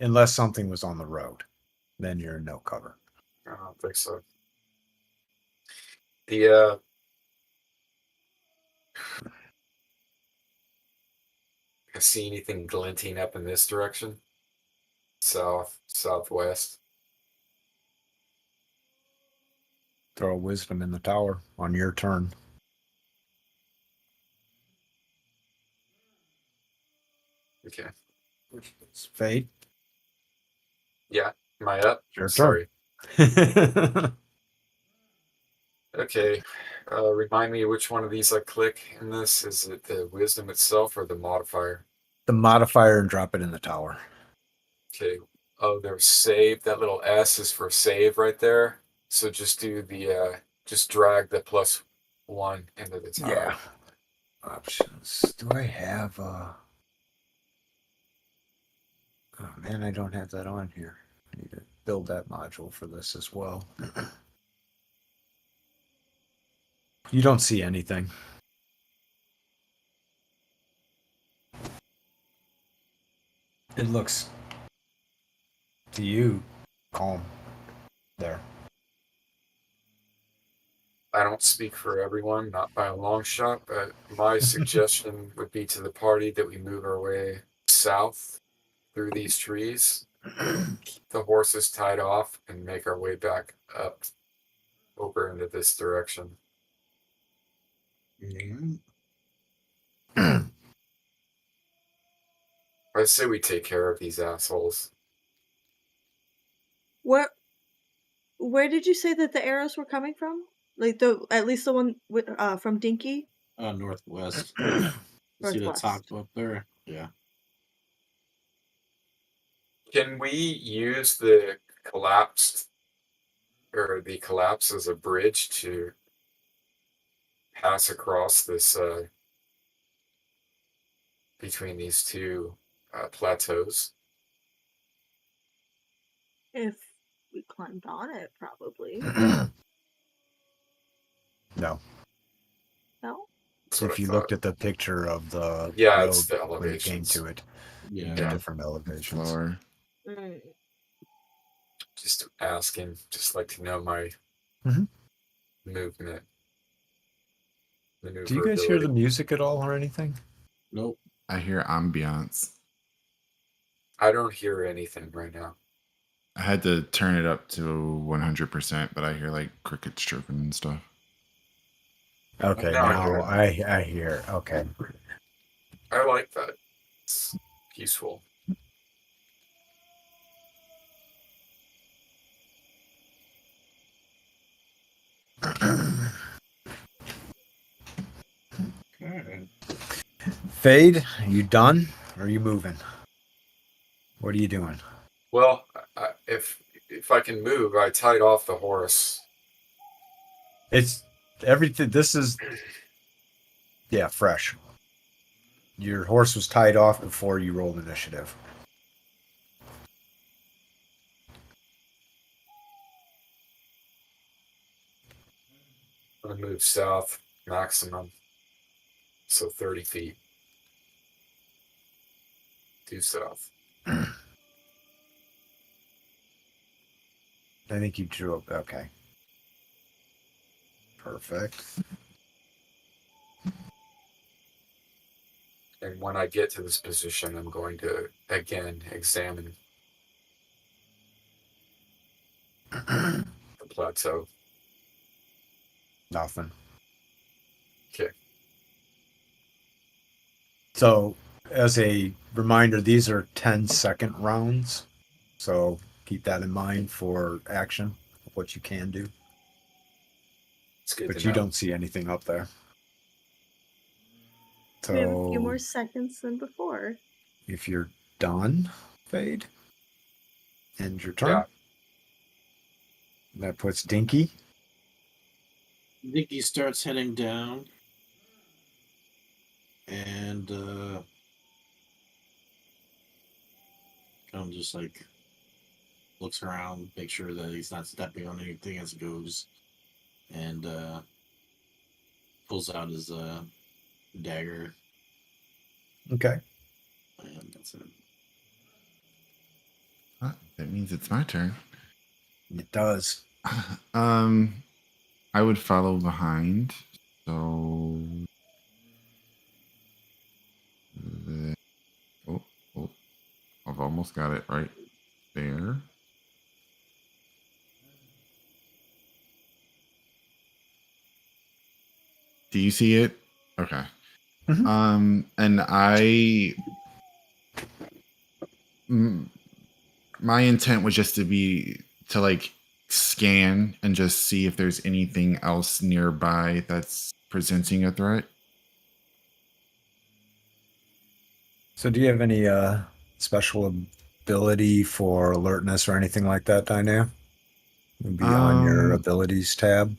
Unless something was on the road, then you're in no cover. I don't think so. The I see anything glinting up in this direction? South, southwest. Throw a wisdom in the tower on your turn. Okay. Fade. Yeah. Am I up? Your Sorry. turn. Okay. Remind me which one of these I click in this. Is it the wisdom itself or the modifier? The modifier and drop it in the tower. Okay. Oh, there's save. That little S is for save right there. So just do the just drag the +1 into the tower. Yeah. Options. Do I have oh man, I don't have that on here. I need to build that module for this as well. You don't see anything. It looks to you calm there. I don't speak for everyone, not by a long shot, but my suggestion would be to the party that we move our way south through these trees, keep the horses tied off, and make our way back up over into this direction. I say we take care of these assholes. Where did you say that the arrows were coming from? Like at least the one with from Dinky? Northwest. You see the top Northwest. up there? Yeah. Can we use the collapse as a bridge to pass across this between these two plateaus? If we climbed on it, probably. No. No? If you looked at the picture of the Yeah, road it's the when you came elevations. to it, Yeah. the different elevations. Floor. Just asking, just like to know my Mhm. movement. Do you guys hear the music at all or anything? Nope. I hear ambiance. I don't hear anything right now. I had to turn it up to 100%, but I hear like crickets chirping and stuff. Okay, Now I now hear it. I hear. Okay. I like that. It's peaceful. Okay. Fade, are you done? Or are you moving? What are you doing? Well, if I can move, I tied off the horse. It's everything. This is, yeah, fresh. Your horse was tied off before you rolled initiative. I'm gonna move south maximum, so 30 feet. Due south. I think you drew up. Okay. Perfect. And when I get to this position, I'm going to again examine the plateau. Nothing. Okay. So, as a reminder, these are 10-second rounds, so keep that in mind for action, what you can do. It's good But to you know. don't see anything up there. We have a few So more seconds than before. if you're done, Fade, end your turn. Yeah. That puts Dinky. Nikki starts heading down. And I'm just like looks around, make sure that he's not stepping on anything as it goes, and pulls out his dagger, Okay. and that's it. That means it's my turn. It does. I would follow behind. So oh, I've almost got it right there. Do you see it? Okay. Mhm. And my intent was just to like scan and just see if there's anything else nearby that's presenting a threat. So do you have any special ability for alertness or anything like that, Dina? Would be on your abilities tab.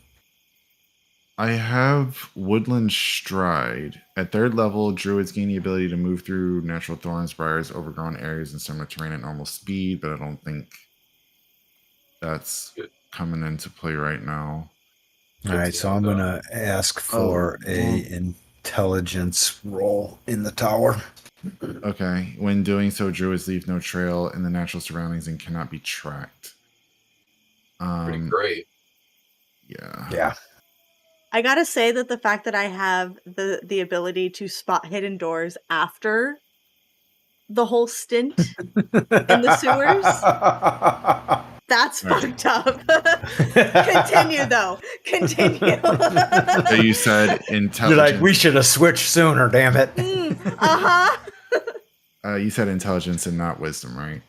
I have Woodland Stride. At 3rd level, druids gain the ability to move through natural thorns, briars, overgrown areas, and similar terrain at normal speed, but I don't think that's Good. coming into play right now. All right, so I'm gonna ask for well, a intelligence roll in the tower. Okay. When doing so, druids leave no trail in the natural surroundings and cannot be tracked. Pretty great. Yeah. Yeah. I gotta say that the fact that I have the ability to spot hidden doors after the whole stint in the sewers, that's Right. fucked up. Continue though. Continue. So you said intelligence. You're like, we should have switched sooner, damn it. Uh-huh. You said intelligence and not wisdom, right?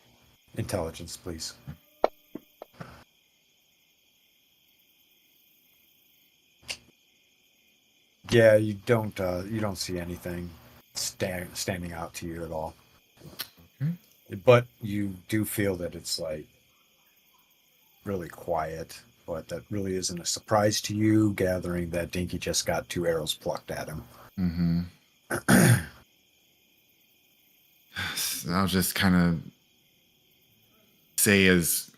Intelligence, please. Yeah, you don't see anything standing out to you at all. Okay. But you do feel that it's like really quiet, but that really isn't a surprise to you, gathering that Dinky just got 2 arrows plucked at him. Mm-hmm. So I'll just kind of say as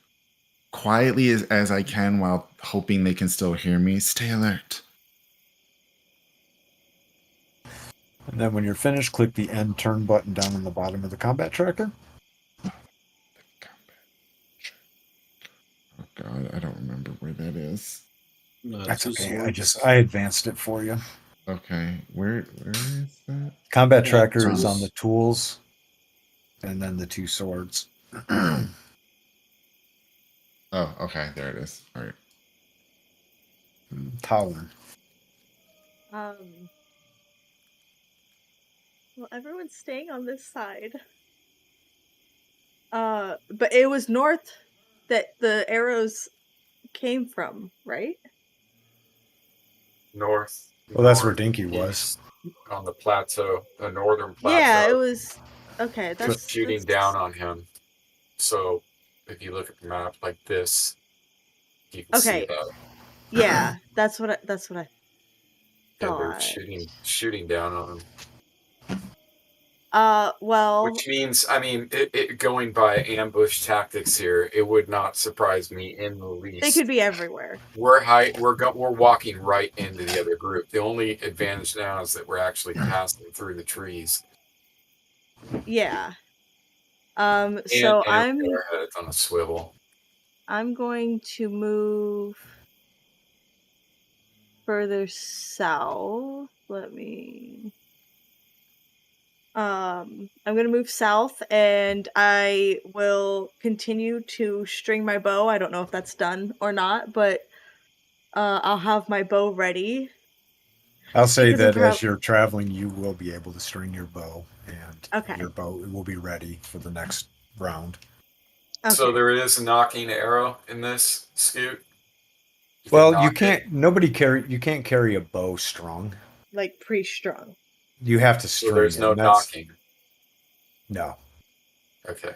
quietly as I can while hoping they can still hear me. Stay alert. And then when you're finished, click the end turn button down on the bottom of the combat tracker. Oh God, I don't remember where that is. That's okay. I advanced it for you. Okay, where is that? Combat tracker is on the tools, and then the 2 swords. Oh, okay, there it is. All right. Tower. Well, everyone's staying on this side. But it was north that the arrows came from, right? North. Well, that's where Dinky was. On the plateau, the northern plateau. Yeah, it was. Okay, that's shooting down on him. So if you look at the map like this, you can see that. Yeah, that's what I Yeah, thought. they're shooting down on him. Well, which means, I mean, it going by ambush tactics here, it would not surprise me in the least. they could be everywhere. We're walking right into the other group. The only advantage now is that we're actually passing through the trees. Yeah. So and our heads on a swivel. I'm going to move further south. I'm gonna move south, and I will continue to string my bow. I don't know if that's done or not, but I'll have my bow ready. I'll say that as you're traveling, you will be able to string your bow and Okay. your bow will be ready for the next round. Okay. So there is a knocking arrow in this, Scoot? You can Well, you knock can't. it, You can't carry a bow strung. Like pre-strung. You have to so string there's it. no and that's- knocking. No. Okay.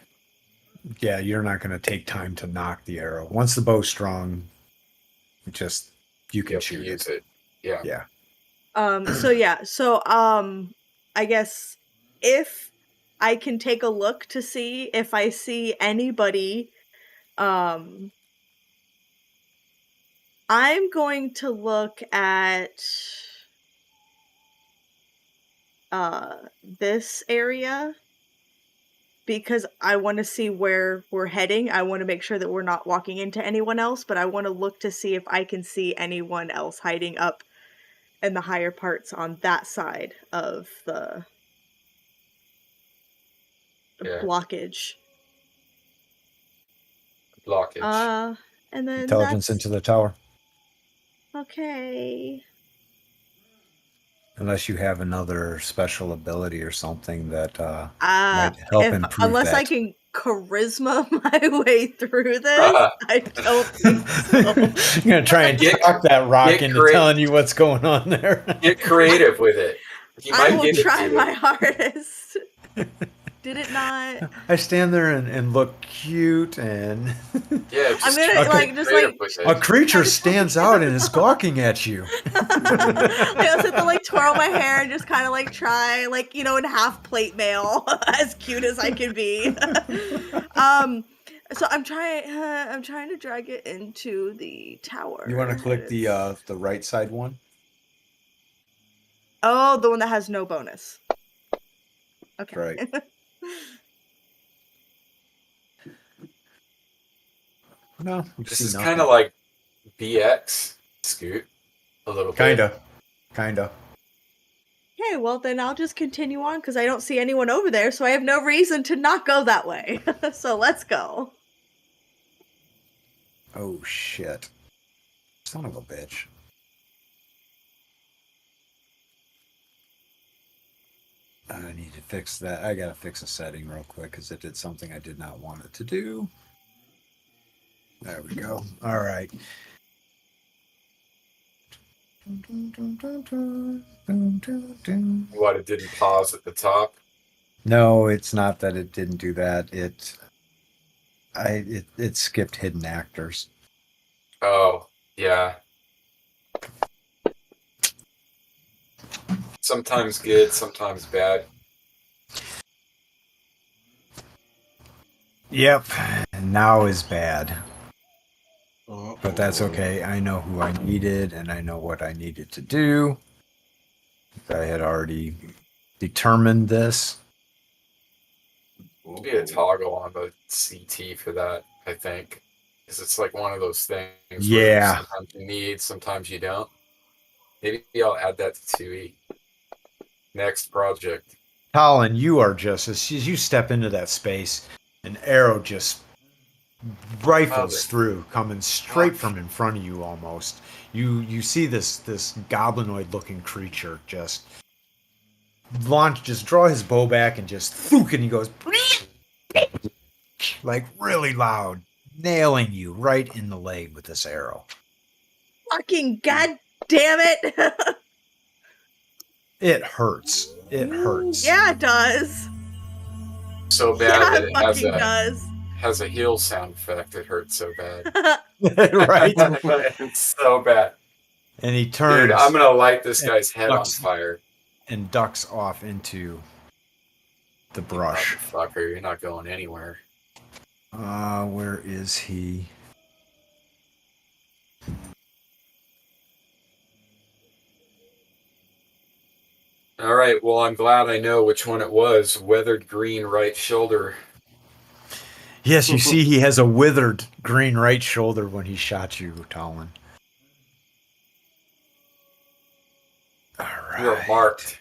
Yeah, you're not going to take time to knock the arrow. Once the bow's strung, you can You have to shoot use it. it. Yeah. Yeah. So I guess if I can take a look to see if I see anybody, I'm going to look at this area because I want to see where we're heading. I want to make sure that we're not walking into anyone else, but I want to look to see if I can see anyone else hiding up in the higher parts on that side of the Yeah. blockage. Blockage. And then Intelligence that's into the tower. okay. Unless you have another special ability or something that Uh, might help if improve unless I that. can charisma my way through this, I don't think so. You're gonna try and talk that rock get into cra- telling you what's going on there. Get creative with it. He I might will give it try to my you. hardest. Did it not? I stand there and look cute, and Yeah, I'm just gonna try to like be just creative like with a it. creature stands out and is gawking at you. I also have to like twirl my hair and just kind of like try like in half plate mail as cute as I can be. So I'm trying to drag it into the tower. You want to click and the it's- right side one? Oh, the one that has no bonus. Okay. Right. No, This is kind of like BX, Scoot. A little bit. Kinda. Okay, well then I'll just continue on because I don't see anyone over there, so I have no reason to not go that way. So let's go. Oh shit! Son of a bitch. I need to fix that. I gotta fix a setting real quick because it did something I did not want it to do. There we go. All right. What, it didn't pause at the top? No, it's not that it didn't do that. It skipped hidden actors. Oh, yeah. Sometimes good, sometimes bad. Yep. Now is bad. But that's okay. I know who I needed and I know what I needed to do. I had already determined this. Be a toggle on the CT for that, I think. Because it's like one of those things where Yeah. sometimes you need, sometimes you don't. Maybe I'll add that to 2E. Next project. Colin, you are just, as you step into that space, an arrow just rifles through, coming straight from in front of you almost. You see this goblinoid looking creature just draw his bow back and just and he goes like really loud, nailing you right in the leg with this arrow. Fucking god damn it! It hurts. It hurts. Yeah, it does. So bad Yeah, that it it does. has a heal sound effect. It hurts so bad. Right? It's so bad. And he turns. Dude, I'm gonna light this guy's head on ducks- fire. and ducks off into the brush. Fucker, you're not going anywhere. Where is he? All right, well, I'm glad I know which one it was. Weathered green right shoulder. Yes, you see he has a withered green right shoulder when he shot you, Talon. All right. You're marked.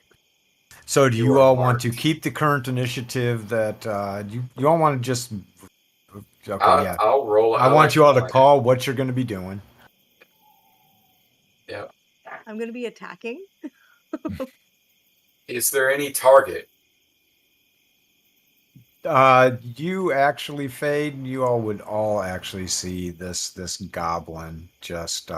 So do You you are all want to marked. keep the current initiative that you all want to just okay, yeah. I'll roll. I want you all to call what you're going to be doing. Yeah. I'm gonna be attacking. Is there any target? You actually fade. You all would all actually see this goblin just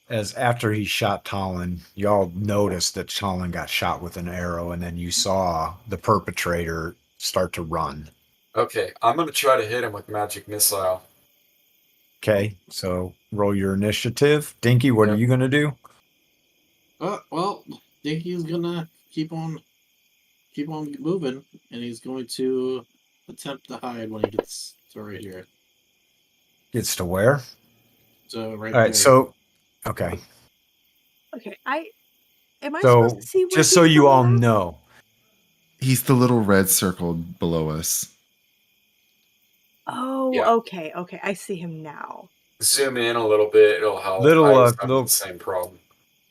as after he shot Talon. You all noticed that Talon got shot with an arrow, and then you saw the perpetrator start to run. Okay, I'm gonna try to hit him with magic missile. Okay, so roll your initiative. Dinky, what are Yep. you gonna do? Well, Dinky's gonna keep on moving, and he's going to attempt to hide when he gets to right here. Gets to where? So right All right, there. so okay. Okay, am I So supposed to see where just so he's you all coming up? know, He's the little red circle below us. Oh, Yeah. okay, I see him now. Zoom in a little bit, it'll help. Little, I was having little- the same problem.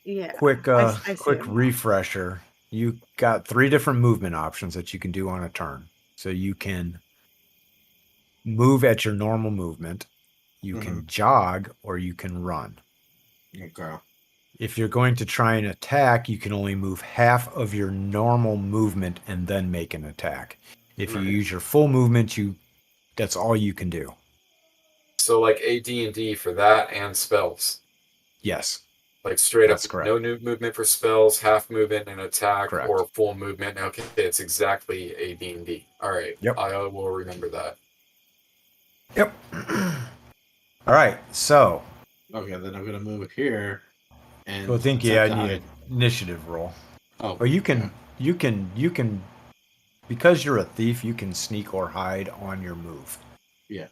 Yeah. quick I see quick him now. refresher. You got 3 different movement options that you can do on a turn. So you can move at your normal movement, you can jog, or you can run. Okay. If you're going to try and attack, you can only move half of your normal movement and then make an attack. If you Right. use your full movement, that's all you can do. So like AD&D for that and spells. Yes, Like straight that's up, correct. no new movement for spells, half movement and attack, Correct. or full movement. Okay, it's exactly AD&D. All right. Yep. I will remember that. Yep. All right, so Okay, then I'm gonna move here, and I think attempt I to need hide. an initiative roll. Oh, Or you okay. can because you're a thief, you can sneak or hide on your move. Yeah.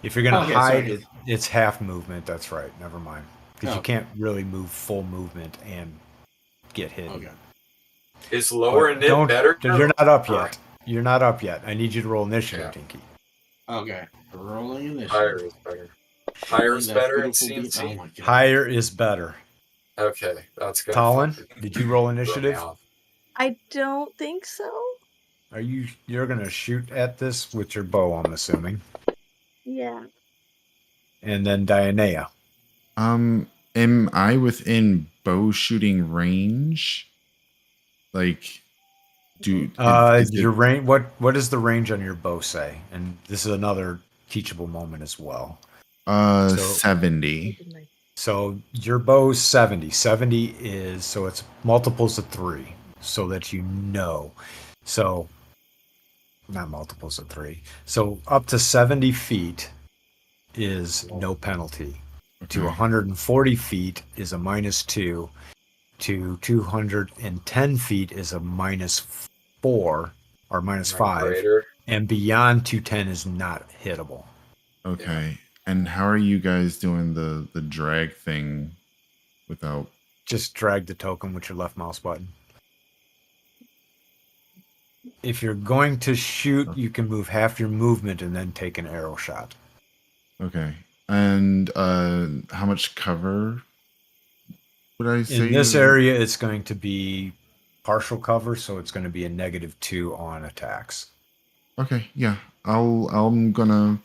If you're gonna Okay, hide, sorry. it's half movement. That's right. Never mind. Because you Okay. can't really move full movement and get hit. Okay. Is lower But init better? You're not up or yet. You're not up yet. I need you to roll initiative, Yeah. Dinky. Okay. Rolling initiative. Higher is better. Higher is That better in beautiful beat- CNC? Oh my god. Higher is better. Okay, that's good. Talon, did you roll Throw me initiative? off. I don't think so. You're gonna shoot at this with your bow, I'm assuming. Yeah. And then Dianea. Am I within bow shooting range? Like, is Your it, range. What does the range on your bow say? And this is another teachable moment as well. So- 70? So your bow's 70. 70 is so it's multiples of 3, so that you know. So not multiples of 3. So up to 70 feet is no penalty. To Okay. 140 feet is a -2. To 210 feet is a -4 or -5. Greater. And beyond 210 is not hittable. Okay. And how are you guys doing the drag thing without? Just drag the token with your left mouse button. If you're going to shoot, you can move half your movement and then take an arrow shot. Okay. And how much cover would I say? In this area, it's going to be partial cover, so it's going to be a -2 on attacks. Okay, yeah. I'm gonna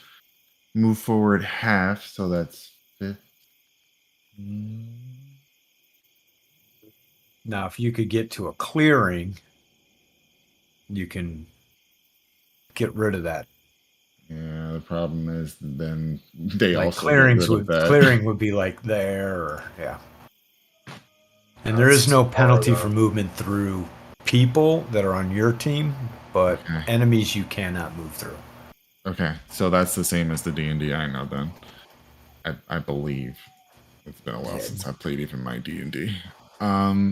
move forward half, so that's 5. Now, if you could get to a clearing, you can get rid of that. Yeah, the problem is then they Like also get rid of that. clearing would be like there, or yeah. And there That's is no too far, penalty though. for movement through people that are on your team, but Okay. enemies you cannot move through. Okay, so that's the same as the D&D I know then. I believe. It's been a while since I played even my D&D.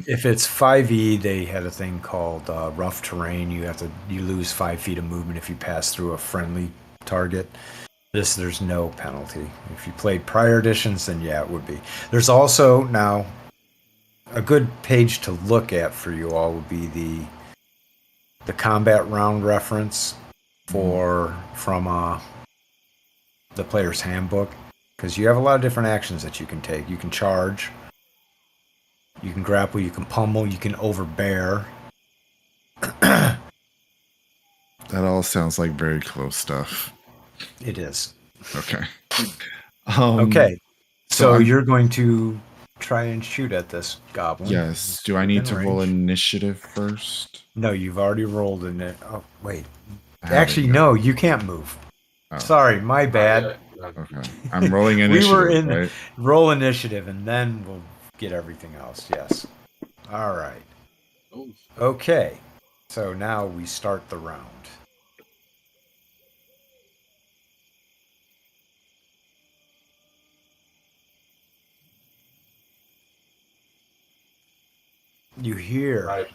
If it's 5e, they had a thing called rough terrain. You lose 5 feet of movement if you pass through a friendly target. There's no penalty. If you played prior editions, then yeah, it would be. There's also now a good page to look at for you all would be the combat round reference from the player's handbook, because you have a lot of different actions that you can take. You can charge, you can grapple, you can pummel, you can overbear. That all sounds like very close stuff. It is. Okay. Okay. So I'm- you're going to try and shoot at this goblin. Yes. He's Do I need to within roll range. initiative first? No, you've already rolled in it. Oh, wait. I haven't Actually, yet. no, you can't move. Oh, Sorry, my bad. okay. I'm rolling We initiative, were in right? roll initiative, and then we'll get everything else. Yes. All right. Oh, Okay. So now we start the round. You hear Right.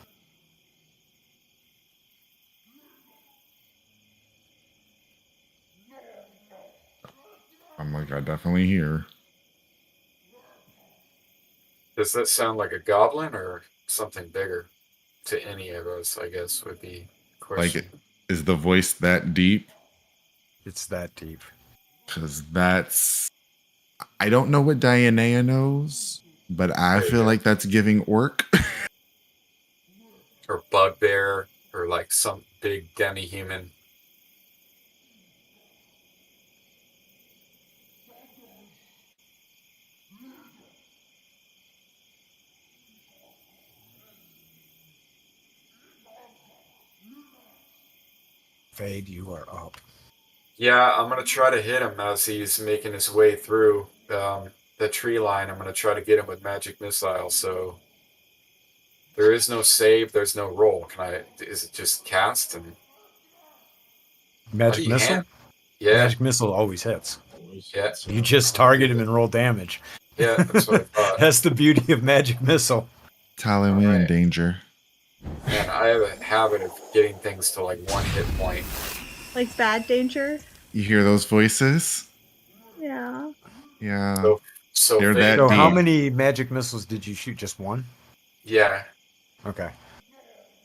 I'm like, I definitely hear. Does that sound like a goblin or something bigger? To any of us, I guess, would be a Like, question. is the voice that deep? it's that deep. Because that's. I don't know what Dianea knows, but I There you feel go. like that's giving orc. Or bugbear, or like some big demi-human. Fade, you are up. Yeah, I'm gonna try to hit him as he's making his way through the tree line. I'm gonna try to get him with magic missile. So there is no save. There's no roll. Can I? Is it just cast and Magic missile? Yeah, Magic missile always hits. always Yeah. hits, You just target him and roll damage. yeah. That's what I thought. That's the beauty of magic missile. Talon, we in Alright. danger. Man, I have a habit of getting things to like 1 hit point. Like bad danger. You hear those voices? Yeah. Yeah. So They're Fade- that So how deep. many magic missiles did you shoot? Just one? Yeah, Okay.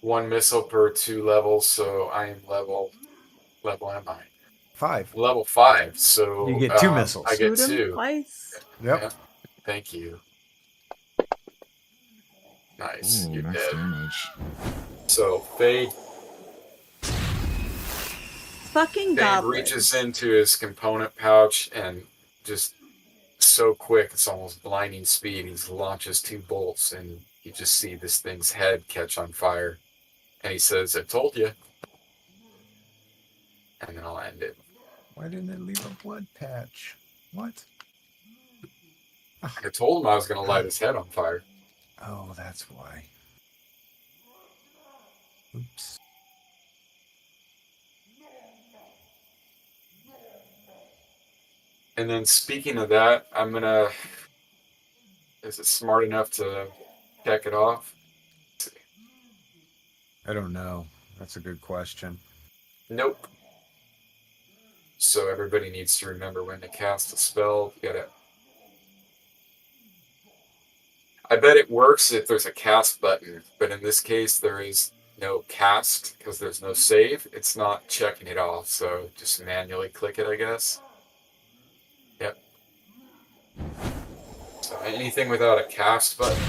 1 missile per 2 levels. So I am level am I? 5. Level 5. So You get 2 missiles. I get Shoot him 2. twice. Yep. Yeah. Thank you. Nice. Ooh, You're nice dead. damage. So Fade Fucking Fade goblins. reaches into his component pouch and just so quick, it's almost blinding speed. He launches 2 bolts, and you just see this thing's head catch on fire. And he says, "I told you." And then I'll end it. Why didn't it leave a blood patch? What? I told him I was going to light his head on fire. Oh, that's why. Oops. And then speaking of that, I'm going to... Is it smart enough to check it off? I don't know. That's a good question. Nope. So everybody needs to remember when to cast a spell. You gotta... I bet it works if there's a cast button, but in this case there is no cast because there's no save. It's not checking it off, so just manually click it, I guess. Yep. So anything without a cast button,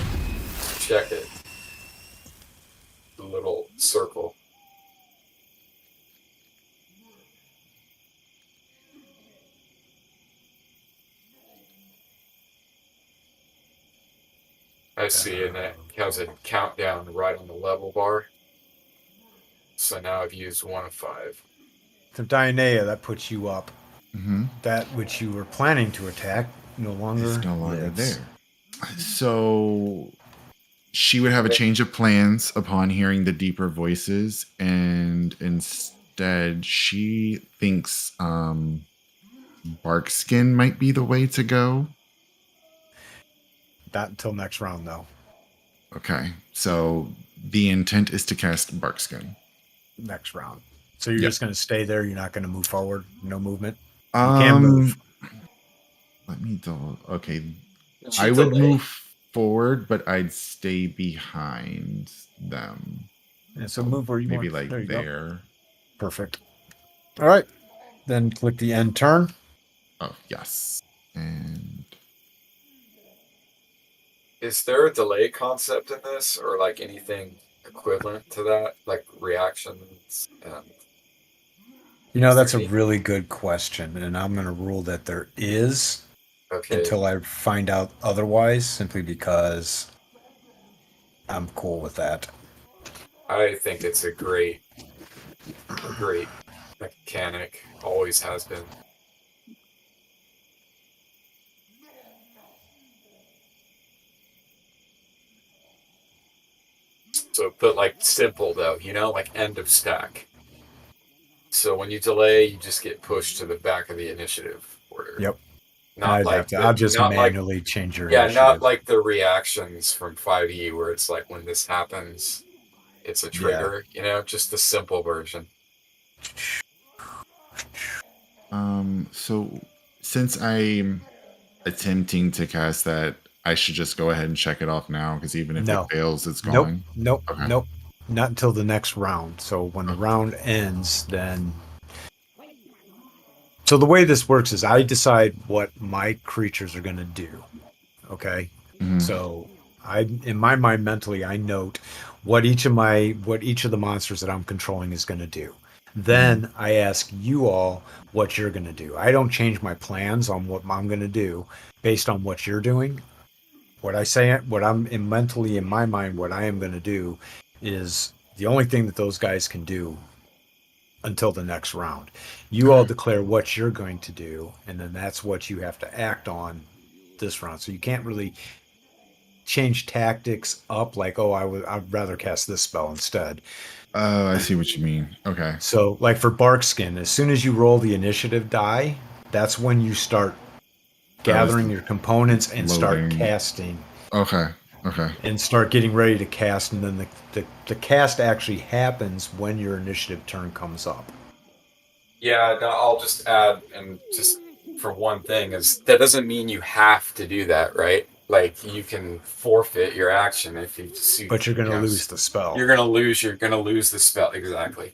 check it. The little circle. I see, and it has a countdown right on the level bar. So now I've used 1 of 5. So Dianea, that puts you up. Mm-hmm. That which you were planning to attack no longer It's no longer lives. there. So she would have a change of plans upon hearing the deeper voices, and instead she thinks bark skin might be the way to go. Not until next round, though. Okay, so the intent is to cast bark skin. Next round. So you're Yep. just going to stay there. You're not going to move forward. No movement. You can move. Let me double. Okay, It's I a would delay. move forward, but I'd stay behind them. Yeah, so move where you Maybe want. like There you go. there. Perfect. All right. Then click the end turn. Oh yes, and Is there a delay concept in this, or like anything equivalent to that, like reactions? You know, Is there that's a any- really good question, and I'm going to rule that there is. Okay. until I find out otherwise, simply because I'm cool with that. I think it's a great mechanic. Always has been. So, but like simple though, you know, like end of stack. So when you delay, you just get pushed to the back of the initiative order. Yep. Not like I'll just not like manually change your yeah, initiative. not like the reactions from 5e where it's like when this happens, it's a trigger. You know, just the simple version. So since I'm attempting to cast that, I should just go ahead and check it off now because even if No. it fails, it's Nope. going. Nope. Okay. Nope. Not until the next round. So when the Okay. round ends, then. So the way this works is I decide what my creatures are going to do. Okay. Mhm. So in my mind, mentally, I note what each of the monsters that I'm controlling is going to do. Then I ask you all what you're going to do. I don't change my plans on what I'm going to do based on what you're doing. What I say, what I'm mentally in my mind, what I am going to do is the only thing that those guys can do until the next round. You all declare what you're going to do, and then that's what you have to act on this round. So you can't really change tactics up like, oh, I'd rather cast this spell instead. Oh, I see what you mean. Okay. So like for Barkskin, as soon as you roll the initiative die, that's when you start gathering your components and start loading. casting. Okay. Okay. And start getting ready to cast, and then the cast actually happens when your initiative turn comes up. Yeah, no, I'll just add, and just for one thing, is that doesn't mean you have to do that, right? Like you can forfeit your action if you. But you're going to lose the spell. You're gonna lose the spell, exactly.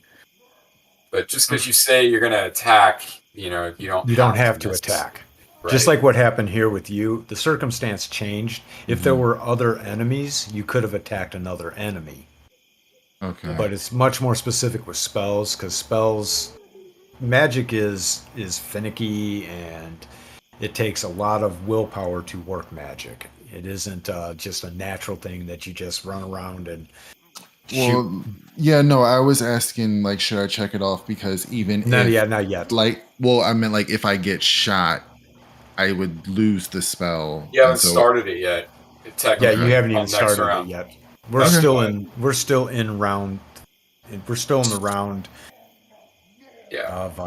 But just because you say you're gonna attack, you don't have to attack. Right. Just like what happened here with you, the circumstance changed. If there were other enemies, you could have attacked another enemy. Okay. But it's much more specific with spells, because magic is finicky, and it takes a lot of willpower to work magic. It isn't just a natural thing that you just run around and shoot. Well, yeah, no, I was asking, like, should I check it off? Because even Not if, not yet. like, well, I meant, like, if I get shot, I would lose the spell. You haven't started it yet. Yeah, you haven't even started it yet. We're still in round. We're still in the round. Yeah. Of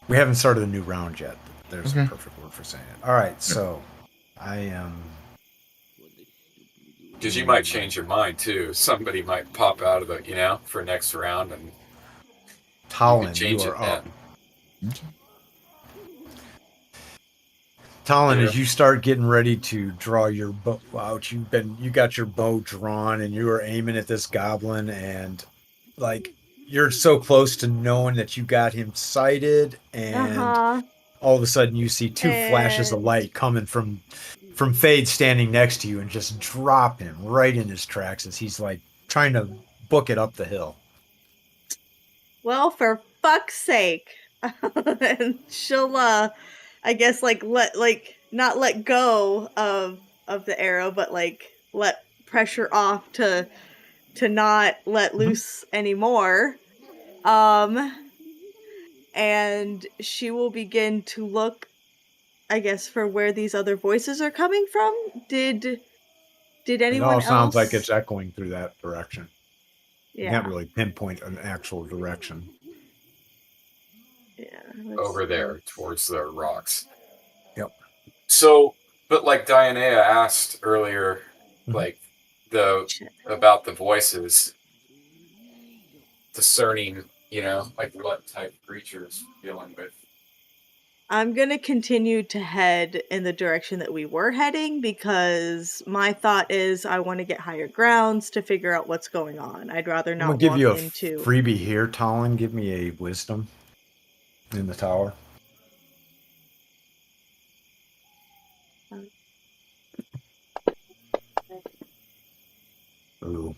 we haven't started a new round yet. There's a perfect word for saying it. All right, so I am. Because you might change your mind too. Somebody might pop out of it, for next round, and Talon, you are up. Talon, as you start getting ready to draw your bow out, you got your bow drawn, and you are aiming at this goblin, and like you're so close to knowing that you got him sighted, and all of a sudden you see two flashes of light coming from Fade standing next to you, and just drop him right in his tracks as he's like trying to book it up the hill. Well, for fuck's sake. And she'll I guess not let go of the arrow, but let pressure off to not let loose anymore. And she will begin to look, I guess, for where these other voices are coming from. Did anyone else? It all sounds like it's echoing through that direction. Yeah. You can't really pinpoint an actual direction. Yeah. Over there towards the rocks. Yep. So, but like Diana asked earlier, like about the voices, discerning, like what type of creatures dealing with. I'm going to continue to head in the direction that we were heading, because my thought is I want to get higher grounds to figure out what's going on. I'd rather not I'm gonna give you a into freebie here, Talon. Give me a wisdom in the tower. Ooh.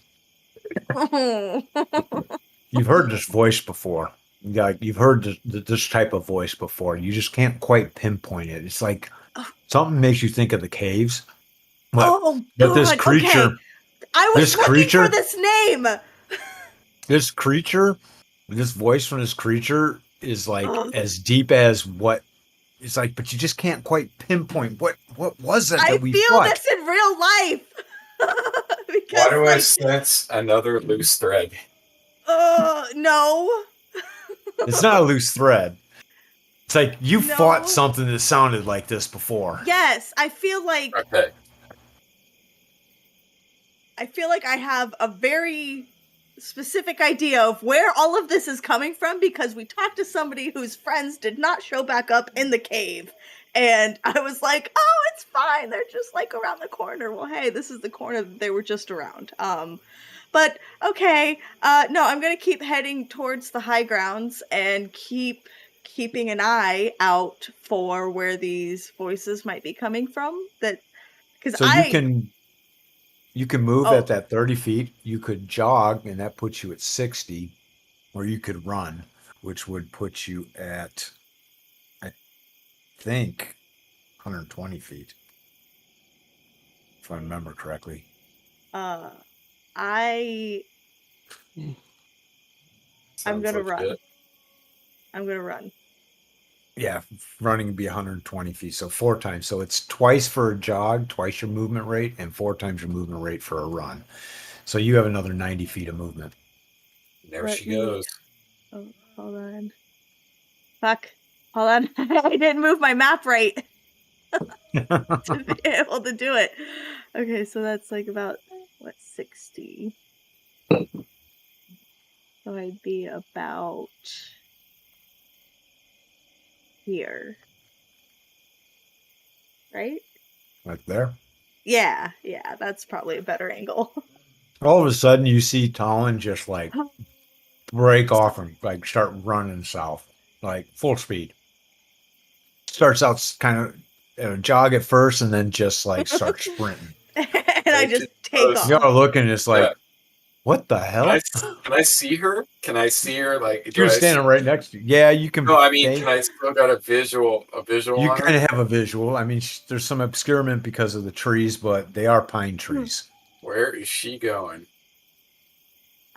You've heard this voice before. You've heard this type of voice before. You just can't quite pinpoint it. It's like Something makes you think of the caves. But, Oh but this God, creature, okay. I was this looking for creature- this name. this creature, this voice from this creature is like Ugh. as deep as what it's like, but you just can't quite pinpoint what was it I that we feel fought. this in real life. Because, Why do I like, sense another loose thread? no. It's not a loose thread. It's like you No. fought something that sounded like this before. Yes, I feel like Okay. I have a very specific idea of where all of this is coming from because we talked to somebody whose friends did not show back up in the cave. And I was like, oh, it's fine. They're just like around the corner. Well, hey, this is the corner that they were just around. But okay. No, I'm gonna keep heading towards the high grounds and keeping an eye out for where these voices might be coming from. Because So you can move Oh. at that 30 feet. You could jog, and that puts you at 60, or you could run, which would put you at, I think, 120 feet, if I remember correctly. I'm Sounds gonna like run. it. I'm gonna run. Yeah, running would be 120 feet, so 4 times. So it's twice for a jog, twice your movement rate, and 4 times your movement rate for a run. So you have another 90 feet of movement. There Let she me- goes. Oh, hold on. Fuck. Hold on. I didn't move my map right to be able to do it. Okay, so that's like about, 60? So I'd be about here. Right? Right there. Yeah, that's probably a better angle. All of a sudden, you see Talon just like break off and like start running south, like full speed. Starts out kind of jog at first, and then just like start sprinting. And I Right, just just take goes- off. You're looking, it's like, Yeah. what the Can hell? I see her? Can I see her? Like, do You're I standing right next to you. Yeah, you can. No, I mean, think- can I still got a visual You on her? kind of have a visual. I mean, there's some obscurement because of the trees, but they are pine trees. Where is she going?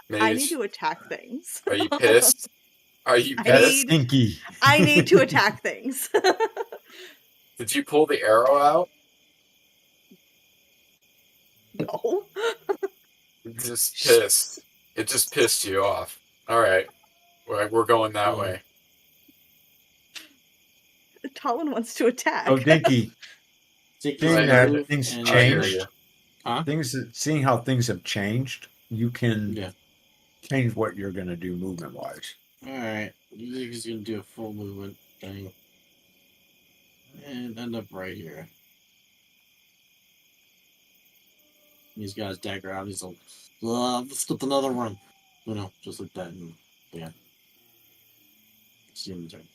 Maybe I need to attack things. Are you pissed? Are you I That's pissed? need- stinky. I need to attack things. Did you pull the arrow out? No. Just pissed. It just pissed you off. All right, we're going that way. Talon wants to attack. Oh, Dinky. Take Seeing your that move things and- I hear changed, you. Huh? seeing how things have changed, you can Yeah. change what you're gonna do movement wise. Alright. You're just gonna do a full movement thing. And end up right here. He's got his dagger out. He's like, let's get another run. You know, just like that. And, yeah. See him turn.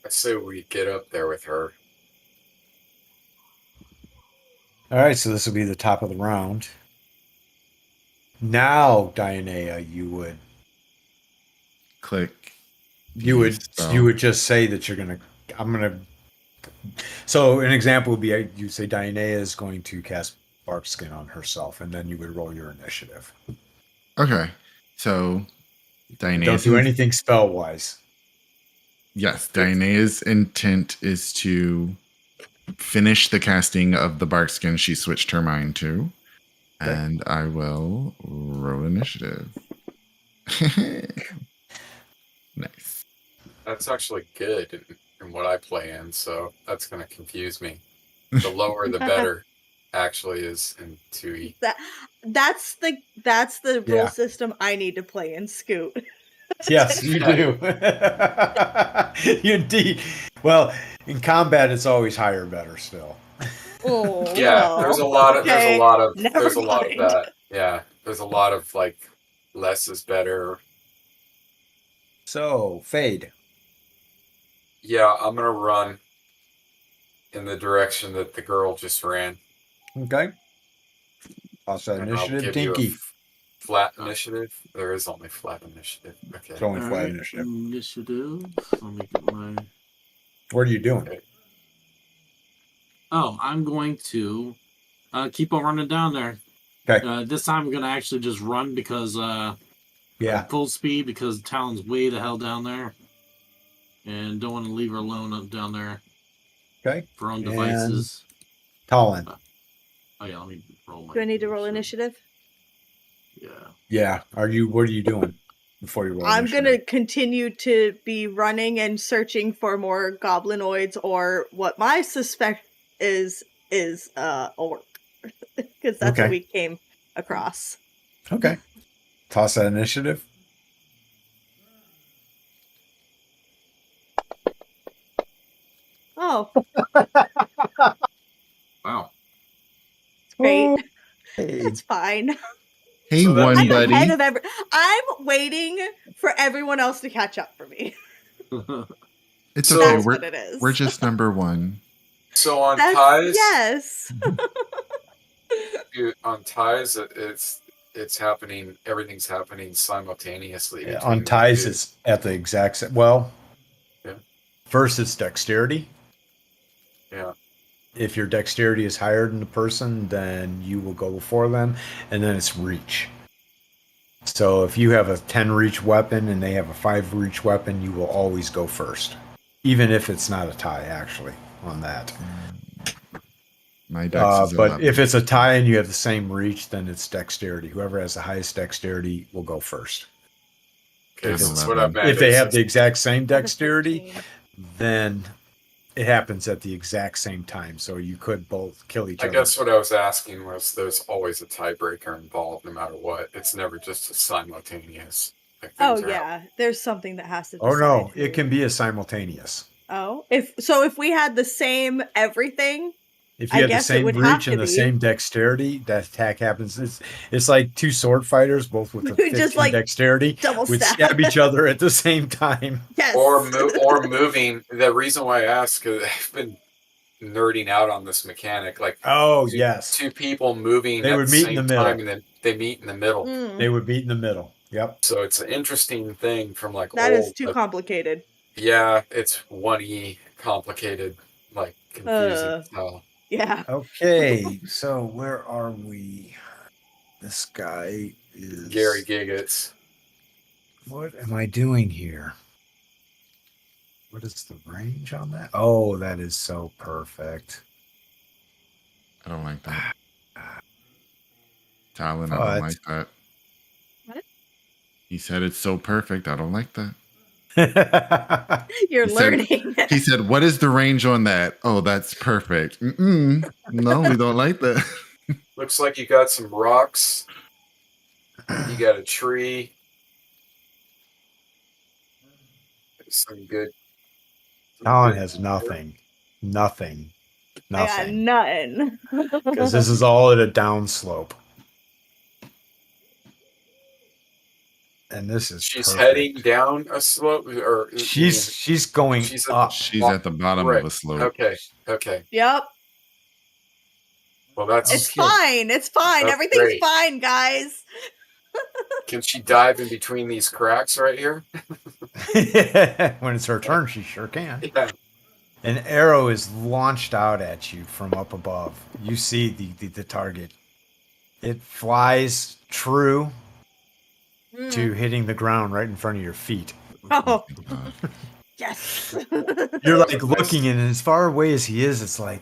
I say we get up there with her. All right, so this will be the top of the round. Now, Dianea, you would Click. spell. you would just say that you're gonna. I'm gonna. So an example would be you say Dianea is going to cast Bark Skin on herself, and then you would roll your initiative. Okay. So Don't Dianea's do anything spell wise. Yes, Dianea's intent is to finish the casting of the bark skin she switched her mind to. Okay. And I will roll initiative. Nice. That's actually good in what I play in, so that's going to confuse me. The lower, the better. Actually, is in 2e. That's the rule Yeah. system I need to play in Scoot. Yes, you do. You indeed. Well, in combat, it's always higher, better still. Oh, Yeah, no. there's a lot of Okay, never there's a lot of mind. that. Yeah, there's a lot of like less is better. So, Fade. Yeah, I'm gonna run in the direction that the girl just ran. Okay. Also, And I'll initiative, give you a Dinky. flat initiative. There is only flat initiative. Okay. It's only flat Alright, initiative. initiative. Let me get my. What are you doing? Okay. Oh, I'm going to keep on running down there. Okay. This time I'm gonna actually just run because Yeah. full speed because Talon's way the hell down there, and don't want to leave her alone up down there Okay. for own And devices. Talon. Oh yeah, let me roll my. Do I need to roll initiative? Yeah. Yeah. What are you doing before you roll I'm initiative? gonna continue to be running and searching for more goblinoids or what my suspect is orc. Because that's what Okay. we came across. Okay. Toss that initiative. Oh, Wow. great. Hey. That's fine. Hey, So that one I'm means- ahead buddy. of I'm waiting for everyone else to catch up for me. It's So- okay. That's what it is. We're just number one. So on That's, ties, yes. on ties, it's happening. Everything's happening simultaneously. Yeah, between on the ties, two. it's at the exact same. Well, Yeah. first it's dexterity. Yeah. If your dexterity is higher than the person, then you will go before them, and then it's reach. So if you have a 10 reach weapon and they have a 5 reach weapon, you will always go first, even if it's not a tie. Actually, on that. My dex is But 11. if it's a tie and you have the same reach, then it's dexterity. Whoever has the highest dexterity will go first. Okay, If so it's- what I meant If they is have the exact same I have a dexterity, 13. then it happens at the exact same time. So you could both kill each I other. guess what I was asking was there's always a tiebreaker involved no matter what. It's never just a simultaneous. Like, Oh things are yeah, there's something that has to. Oh no, decide it who- can be a simultaneous. Oh, if we had the same everything, If I you have the guess it same would have reach to and the be. same dexterity, that attack happens. It's like two sword fighters, both with the We 15 just, like, dexterity, double would stab. stab each other at the same time. yes. or moving. The reason why I ask is I've been nerding out on this mechanic. Like Oh two, yes, two people moving They at would the meet in same the middle. time, and then they meet in the middle. Mm, they would meet in the middle. Yep. So it's an interesting thing from like that old. is too complicated. Yeah, it's 1E complicated, like confusing. Yeah. Okay, so where are we? This guy is Gary Giggets. What am I doing here? What is the range on that? Oh, that is so perfect. I don't like that. Talon, I What? don't like that. What? He said it's so perfect. I don't like that. You're He said- learning. He said, "What is the range on that?" Oh, that's perfect. No, we don't like that. Looks like you got some rocks. You got a tree. Some good. Talon has nothing. Nothing. I got Nothing. nothing. Because this is all at a downslope. And this is She's perfect. heading down a slope, or She's going She's at up. She's at the bottom Right. of a slope. Okay. Yep. Well, that's It's fine. It's fine. That's Everything's great. fine, guys. Can she dive in between these cracks right here? When it's her turn, she sure can. Yeah. An arrow is launched out at you from up above. You see the target. It flies true to hitting the ground right in front of your feet. Oh, God. yes. You're like looking, and as far away as he is, it's like,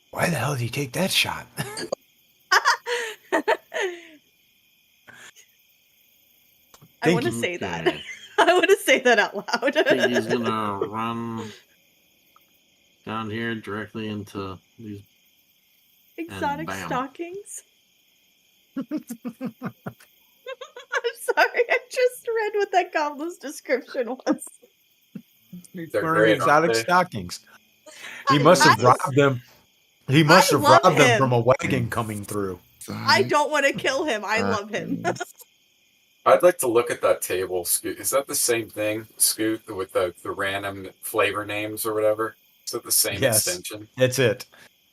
why the hell did he take that shot? I want to say that. I want to say that out loud. I think he's gonna run down here directly into these. Exotic bam. stockings. I'm sorry, I just read what that goblin's description was. They're Wearing great, exotic aren't they? stockings. He must have robbed them. He must I have love robbed them him. from a wagon coming through. I don't want to kill him. I love him. I'd like to look at that table, Scoot. Is that the same thing, Scoot, with the random flavor names or whatever? Is that the same Yes. extension? That's it.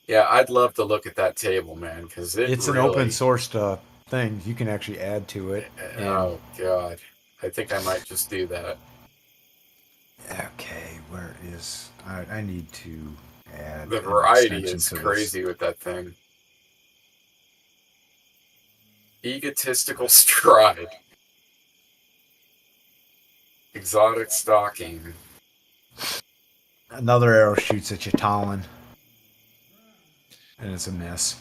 Yeah, I'd love to look at that table, man, because It's an open source thing. You can actually add to it. Oh god, I think I might just do that. Okay, where is... I need to add The an variety extension is to crazy with that thing. Egotistical stride. Exotic stalking. Another arrow shoots at you, Talon. And it's a miss.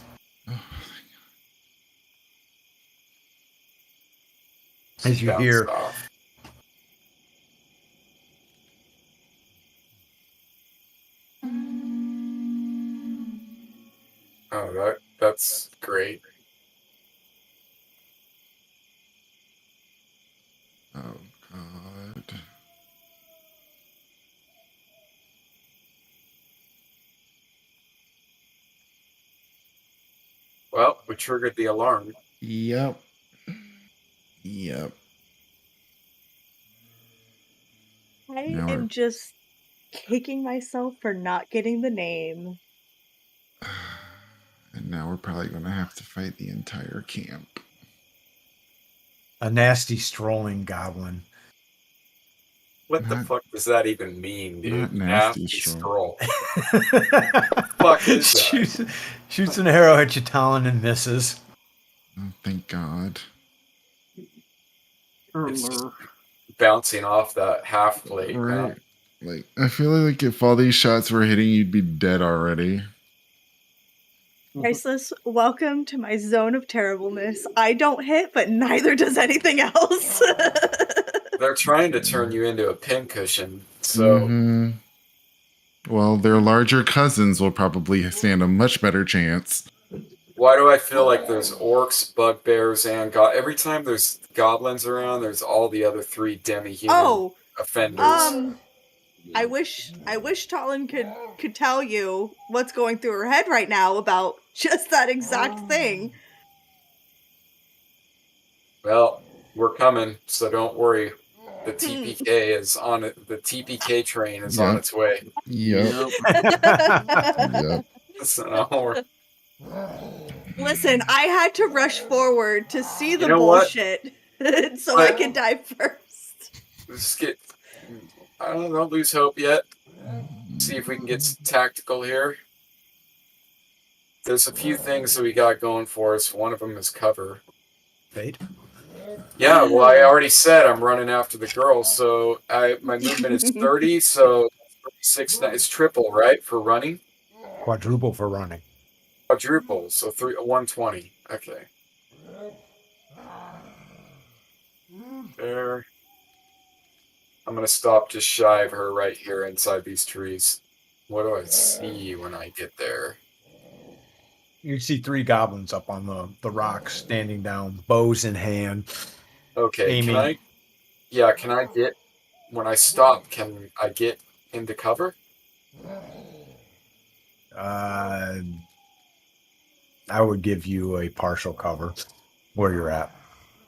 As you hear... Off. Oh, that's great. Oh, God. Well, we triggered the alarm. Yep. Yep. I Now am just kicking myself for not getting the name. And now we're probably going to have to fight the entire camp. A nasty strolling goblin. What the Not- fuck does that even mean, dude? not nasty scroll. Fuck is that? Shoots an arrow at you, Talon, and misses. Oh, thank God. It's just bouncing off that half plate. Right. Like, I feel like if all these shots were hitting, you'd be dead already. Priceless, welcome to my zone of terribleness. I don't hit, but neither does anything else. They're trying to turn you into a pincushion, so... Mm-hmm. Well, their larger cousins will probably stand a much better chance. Why do I feel like there's orcs, bugbears, and every time there's goblins around, there's all the other 3 demi-human offenders. I wish Talon could tell you what's going through her head right now about just that exact thing. Well, we're coming, so don't worry. The TPK is on it. The TPK train is on its way. Yep. Yep. So, listen, I had to rush forward to see the bullshit, so I could die first. Just get... I don't lose hope yet. See if we can get tactical here. There's a few things that we got going for us. One of them is cover. Fate? Yeah, well, I already said I'm running after the girls, so my movement is 30, so 36. It's triple, right, for running? Quadruple for running. Quadruple, so 120. Okay. There. I'm going to stop just shy of her right here inside these trees. What do I see when I get there? You see 3 goblins up on the rocks, standing down, bows in hand. Okay, aiming. Can I get, when I stop, can I get into cover? I would give you a partial cover where you're at.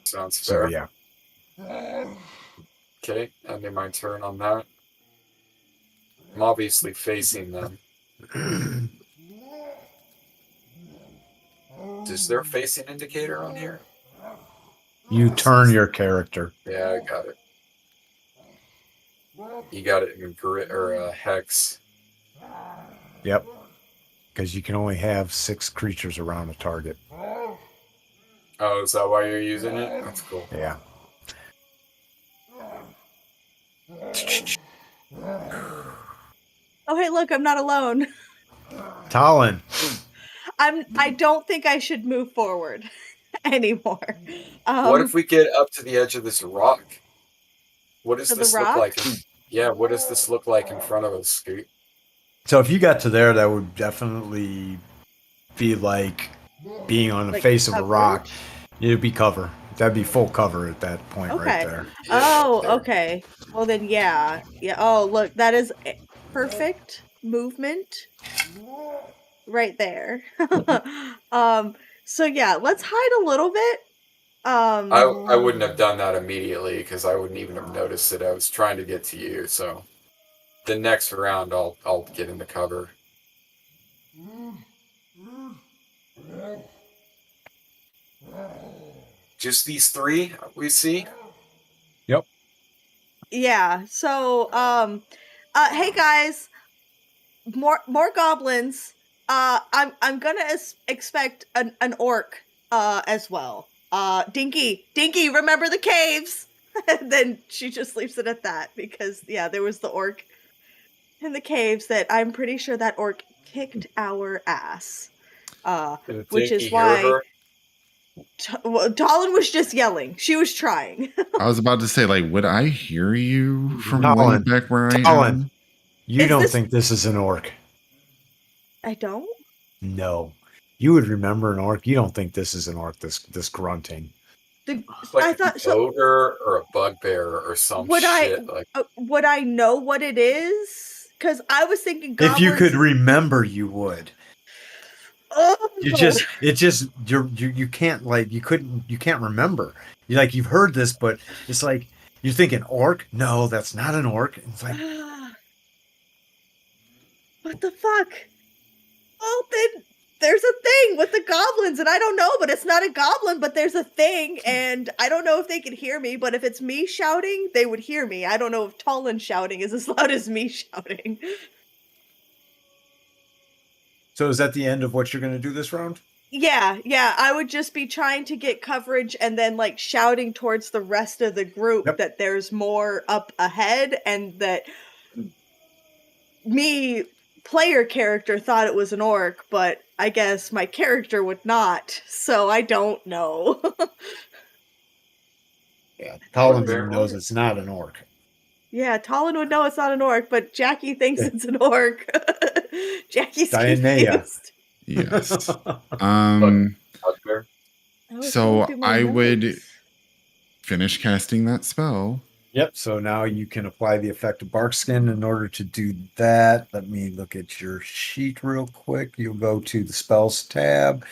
Sounds fair. So, yeah. Okay, ending my turn on that. I'm obviously facing them. Is there a facing indicator on here? You turn your character. Yeah, I got it. You got it in grit or hex. Yep. Because you can only have 6 creatures around a target. Oh, is that why you're using it? That's cool. Yeah. Oh, hey, look, I'm not alone. Talon. I don't think I should move forward anymore. What if we get up to the edge of this rock? What does To the this look rock? like? Yeah, what does this look like in front of us, Scoot? So if you got to there, that would definitely be like being on the Like face of a rock. coverage? It'd be cover. That'd be full cover at that point right there. Oh, there. okay. Well then, yeah. Oh, look, that is perfect movement right there. So yeah, let's hide a little bit. I wouldn't have done that immediately because I wouldn't even have noticed it. I was trying to get to you, so... The next round, I'll get into cover. Just these three we see? Yeah. So, hey guys, more goblins. I'm gonna expect an orc as well. Dinky, remember the caves? And then she just leaves it at that because yeah, there was the orc in the caves that I'm pretty sure that orc kicked our ass. Did Which Dinky is hear why her? Talon was just yelling. She was trying. I was about to say, like, would I hear you from way Talon, back where I Talon, am? you Is don't this- think this is an orc? I don't. No. You would remember an orc. You don't think this is an orc, this grunting. Like I an thought so. ogre or a bugbear or some Would shit. would I know what it is? Because I was thinking goblins. If you could remember, you would. Oh, You can't you can't remember. You've heard this, but it's like you're thinking orc. No, that's not an orc. It's like what the fuck? Well, then there's a thing with the goblins, and I don't know, but it's not a goblin, but there's a thing, and I don't know if they can hear me, but if it's me shouting, they would hear me. I don't know if Talon shouting is as loud as me shouting. So is that the end of what you're going to do this round? Yeah, I would just be trying to get coverage and then like shouting towards the rest of the group that there's more up ahead and that me player character thought it was an orc, but I guess my character would not, so I don't know. Yeah, Talon Bugbear knows orc? it's not an orc. Yeah, Talon would know it's not an orc, but Jackie thinks it's an orc. Jackie's Dianea. confused. Yes. Bugbear? So I would finish casting that spell. Yep, so now you can apply the effect of bark skin. In order to do that, let me look at your sheet real quick. You'll go to the spells tab.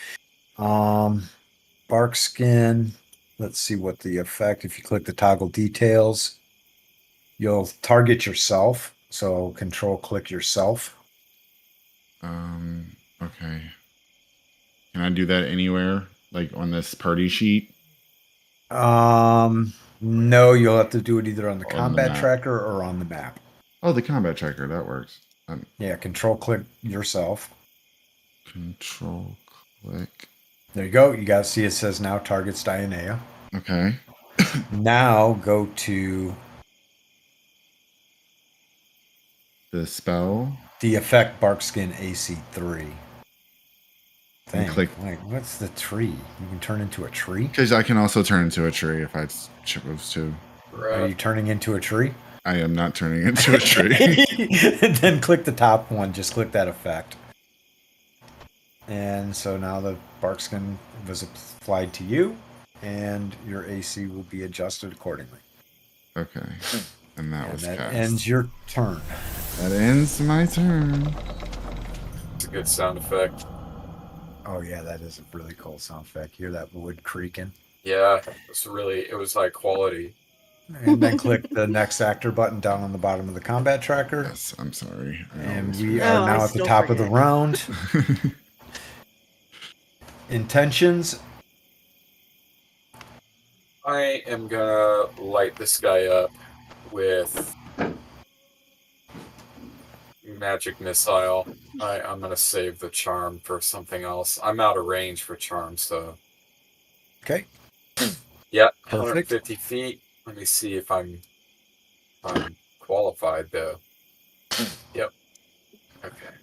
Bark skin. Let's see what the effect, if you click the toggle details, you'll target yourself. So control click yourself. Okay. Can I do that anywhere? Like on this party sheet? No, you'll have to do it either on the On the combat map. tracker or on the map. Oh, the combat tracker, that works. Yeah, control click yourself. Control click. There you go. You got to see it says now targets Dianea. Okay. Now go to The spell. the effect barkskin AC3. And click. Like, what's the tree? You can turn into a tree? Because I can also turn into a tree if I chose to. Are you turning into a tree? I am not turning into a tree. Then click the top one. Just click that effect. And so now the barkskin was applied to you, and your AC will be adjusted accordingly. Okay. And that was cast. Ends your turn. That ends my turn. It's a good sound effect. Oh yeah, that is a really cool sound effect. Hear that wood creaking? Yeah, it was high quality. And then click the next actor button down on the bottom of the combat tracker. Yes, I'm sorry. And we are now at the top of the round. Intentions. I am gonna light this guy up with magic missile. I'm gonna save the charm for something else. I'm out of range for charm, so. Okay. Yep, Perfect. 150 feet. Let me see if I'm qualified though. Yep. Okay.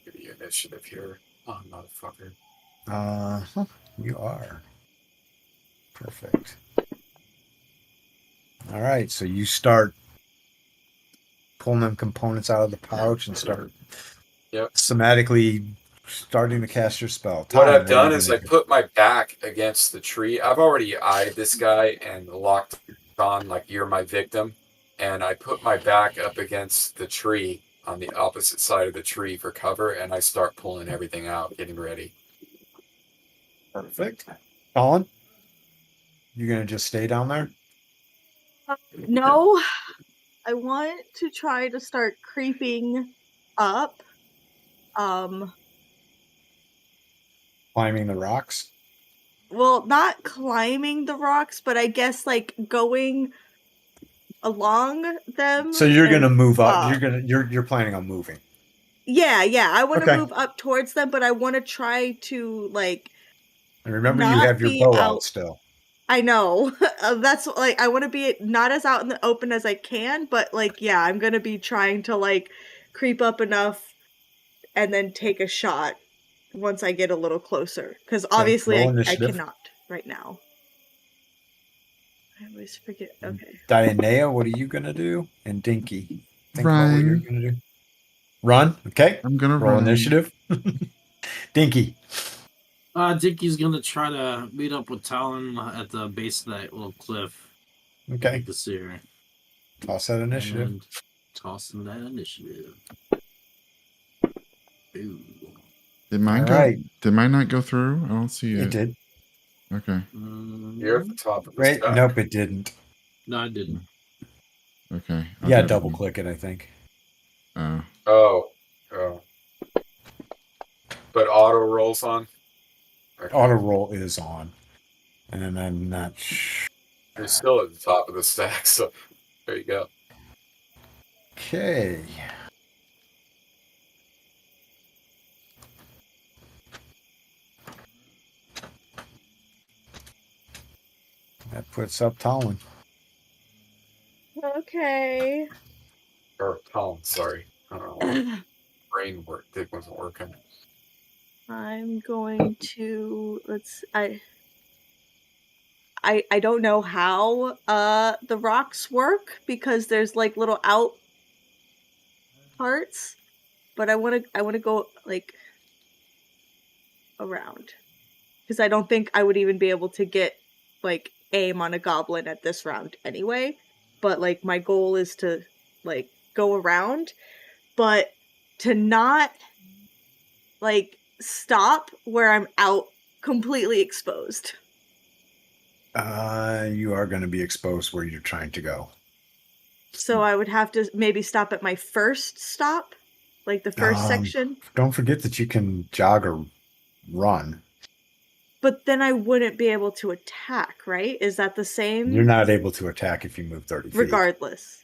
Give you initiative here. Oh, motherfucker. You are. Perfect. All right, so you start pulling them components out of the pouch and start somatically starting to cast your spell. What I've done is I put my back against the tree. I've already eyed this guy and locked on like you're my victim, and I put my back up against the tree on the opposite side of the tree for cover, and I start pulling everything out, getting ready. Perfect. Colin, you gonna just stay down there? No, I want to try to start creeping up. Climbing the rocks? Well, not climbing the rocks, but I guess like going along them. So you're gonna and, move up. You're planning on moving. Yeah. I want to Okay. move up towards them, but I want to try to like And remember, you not have your be bow out. out still. I know. That's like I want to be not as out in the open as I can, but like yeah, I'm gonna be trying to like creep up enough and then take a shot once I get a little closer. Because obviously roll I initiative. cannot right now. I always forget. Okay. Dianea, what are you gonna do? And Dinky, think about what you're Run. gonna do. Run. Okay. I'm gonna Roll run. initiative. Dinky. Dickie's gonna try to meet up with Talon at the base of that little cliff. Okay. You can see her. Toss that initiative. And tossing that initiative. Ooh. Did mine All right. Did mine not go through? I don't see it. It did. Okay. You're at the top of the Right? stack. Nope, it didn't. No, I didn't. Okay. I'll Yeah, do it double again. click it, I think. Oh. But auto rolls on? Okay. Auto roll is on. And I'm not sure. You're still at the top of the stack, so there you go. Okay. That puts up Talon. Okay. Or Talon, sorry. I don't know. Brain wasn't working. I'm going to I don't know how the rocks work because there's like little out parts, but I want to go like around because I don't think I would even be able to get like aim on a goblin at this round anyway, but like my goal is to like go around, but to not like stop where I'm out completely exposed. You are going to be exposed where you're trying to go. So I would have to maybe stop at my first stop, like the first section. Don't forget that you can jog or run. But then I wouldn't be able to attack, right? Is that the same? You're not able to attack if you move 30 feet. Regardless.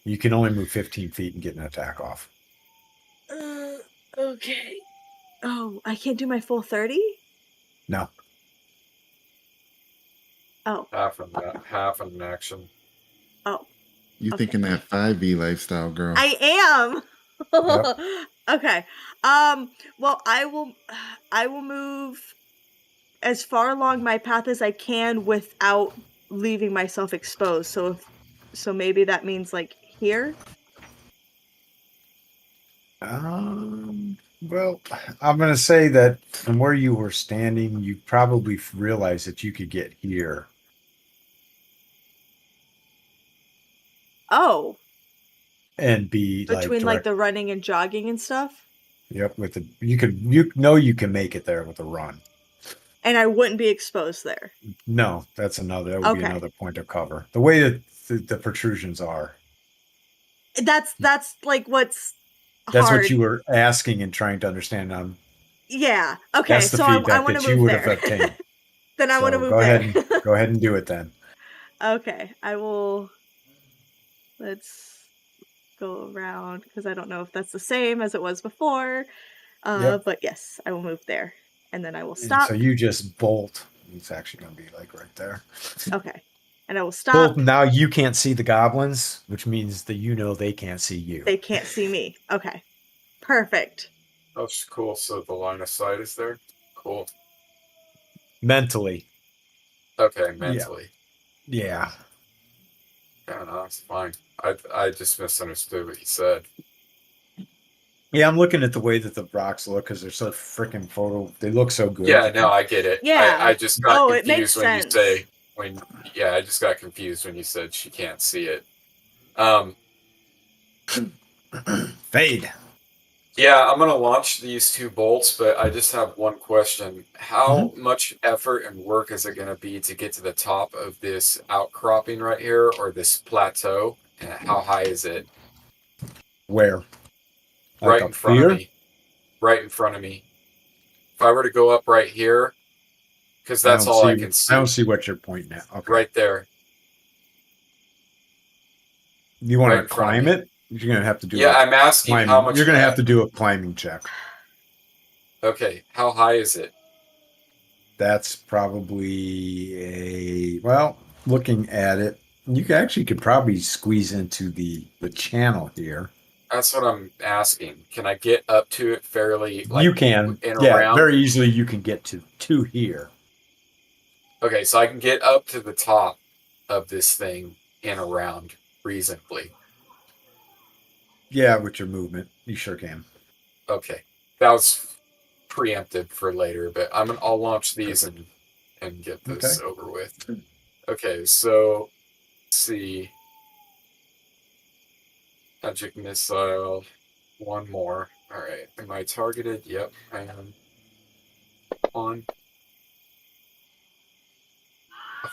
You can only move 15 feet and get an attack off. Okay. Oh, I can't do my full 30? No. Oh. Half an action. Oh. You thinking that 5e lifestyle, girl. I am. Yep. Okay. Well, I will move as far along my path as I can without leaving myself exposed. So maybe that means like here. Well, I'm going to say that from where you were standing, you probably realized that you could get here. Oh. And be between like the running and jogging and stuff. Yep, you can make it there with a run. And I wouldn't be exposed there. No, that would be another point of cover. The way that the protrusions are. That's like what's That's hard. what you were asking and trying to understand. Yeah. Okay. That's the so feedback I want that to you move would there. have obtained. Then I want to move go there. Go ahead and do it then. Okay. I will. Let's go around because I don't know if that's the same as it was before. Yep. But yes, I will move there, and then I will stop. And so you just bolt. It's actually going to be like right there. Okay. And I will stop. Bolt. Now you can't see the goblins, which means that they can't see you. They can't see me. Okay. Perfect. That's cool. So the line of sight is there? Cool. Mentally. Okay, mentally. Yeah. Yeah, no, it's fine. I just misunderstood what you said. Yeah, I'm looking at the way that the rocks look because they're so freaking they look so good. Yeah, no, I get it. Yeah. I just got it makes confused sense. I just got confused when you said she can't see it. Fade. Yeah, I'm gonna launch these 2 bolts, but I just have one question. How much effort and work is it gonna be to get to the top of this outcropping right here, or this plateau? And how high is it? Where? Right in front of me. Right in front of me. If I were to go up right here, because that's all I can see. I don't see what you're pointing at. Okay. Right there. You want right to in front of climb me. it? You're gonna have to do. Yeah, a I'm asking climbing. how much. You're gonna have to do a climbing check. Okay, how high is it? That's probably looking at it, you could probably squeeze into the channel here. That's what I'm asking. Can I get up to it fairly? Like, you can, in yeah, around? very easily. You can get to here. Okay, so I can get up to the top of this thing and around reasonably. Yeah, with your movement, you sure can. Okay, that was preempted for later, but I'll launch these and get this over with. Okay, so let's see. Magic missile. One more. All right. Am I targeted? Yep, I am. On.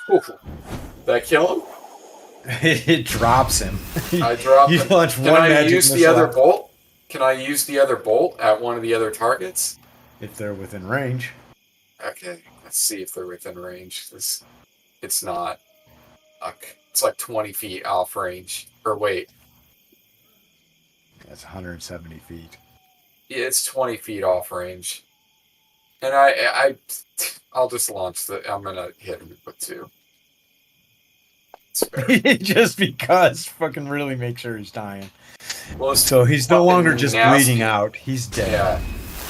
Oh, did I kill him? It drops him. I dropped You him. launch Can one I magic use the missile other bolt? Can I use the other bolt at one of the other targets? if they're within range. Okay, let's see if they're within range. It's not. It's like 20 feet off range. Or wait, That's 170 feet. yeah, it's 20 feet off range. And I'll just launch I'm gonna hit him with 2. It's fair. Just because, fucking really make sure he's dying. Well, So he's no longer just bleeding out. He's dead. Yeah,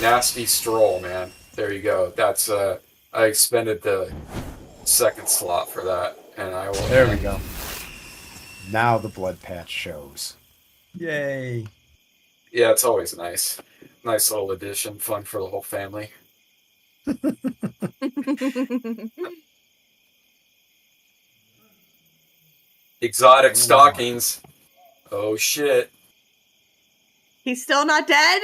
nasty stroll, man. There you go. That's I expended the second slot for that, and I will. There we go. Now the blood patch shows. Yay! Yeah, it's always nice. Nice little addition, fun for the whole family. Exotic stockings. Oh shit. He's still not dead?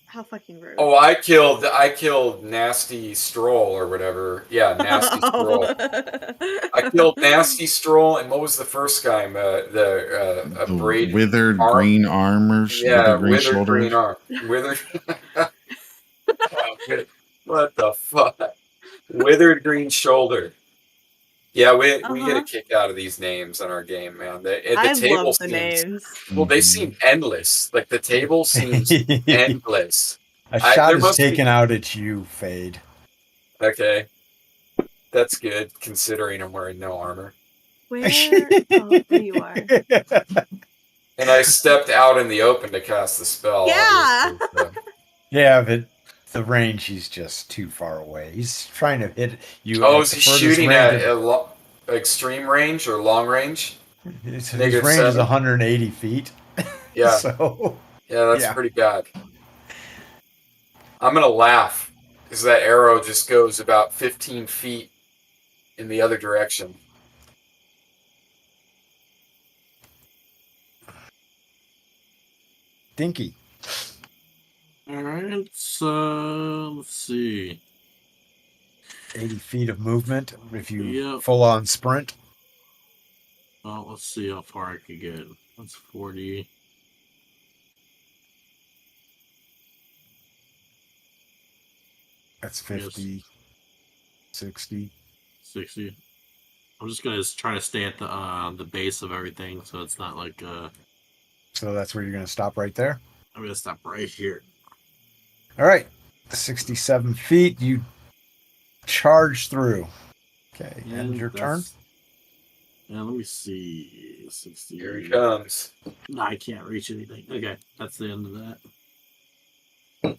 How fucking rude. Oh, I killed Nasty Stroll or whatever. Yeah, Nasty Stroll. I killed Nasty Stroll, and what was the first guy? The braided withered arm? green arm Yeah, green withered shoulder. green arm. Withered. What the fuck? Withered green shoulder. Yeah, we get a kick out of these names in our game, man. The I table love the seems, names. well, they seem endless. Like the table seems endless. A shot there is must be- taken out at you, Fade. Okay, that's good considering I'm wearing no armor. Where? Oh, there you are. And I stepped out in the open to cast the spell. Yeah. obviously, so. Yeah, but the range, he's just too far away. He's trying to hit you. Oh, at is the he furthest shooting range at of- extreme range or long range? His -7? range is 180 feet. Yeah. So Yeah, that's yeah. pretty bad. I'm gonna laugh because that arrow just goes about 15 feet in the other direction. Dinky. Alright, so let's see. 80 feet of movement if you Yep. full on sprint. Well, let's see how far I could get. That's 40. That's 50, 60. 60. I'm just gonna try to stay at the base of everything, so it's not like So that's where you're going to stop right there. I'm gonna stop right here. All right. 67 feet. You charge through. Okay. End your turn. Yeah, let me see. 60. Here he comes. No, I can't reach anything. Okay, that's the end of that.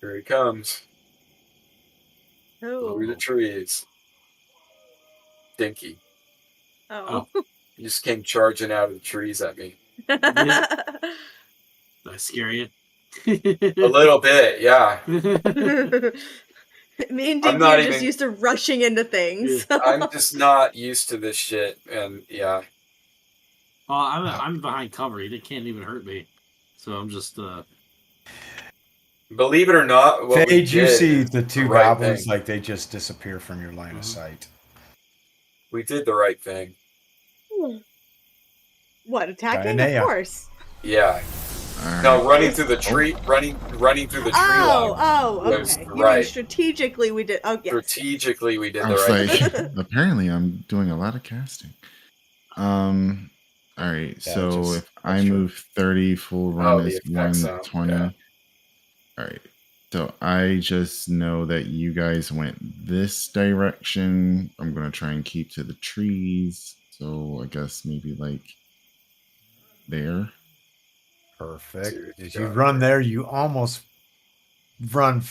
Here he comes. Oh. Through the trees. Dinky. Oh. He just came charging out of the trees at me. Did I scare you? A little bit, yeah. Me and I'm Dinky not are just even- used to rushing into things. I'm just not used to this shit, and yeah. Well, I'm behind cover. They can't even hurt me. So I'm just Believe it or not, what we Fade, you did, see the two right goblins thing. like they just disappear from your line of sight. We did the right thing. What, attacking? Dianea. Of course. Yeah. All No, right. running through the tree, running through the tree line. Okay. was You mean right. strategically we did? Oh, yes. Strategically, we did I the was right like, thing. apparently I'm doing a lot of casting. All right. Yeah, So just if I extra. move 30, full run Oh, the is effect sound. 120. Yeah. All right. So I just know that you guys went this direction. I'm gonna try and keep to the trees. So I guess maybe like there. Perfect. Dude, As you God. run there, you almost run.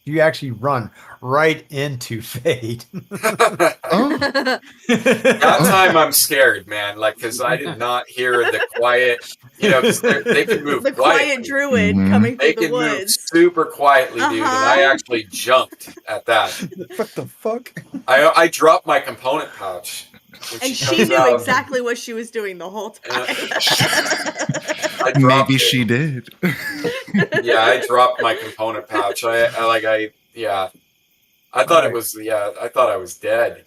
You actually run right into Fade. Oh, That oh. time I'm scared, man. Like, because I did not hear the quiet, because they can move The quiet quietly. druid Mhm. coming through They the can move woods. super quietly, dude. And I Uh-huh. actually jumped at that. What the fuck? I dropped my component pouch. When And she she comes knew out, exactly what she was doing the whole time. I dropped Maybe it. she did. Yeah, I dropped my component pouch. I thought it was, I thought I was dead.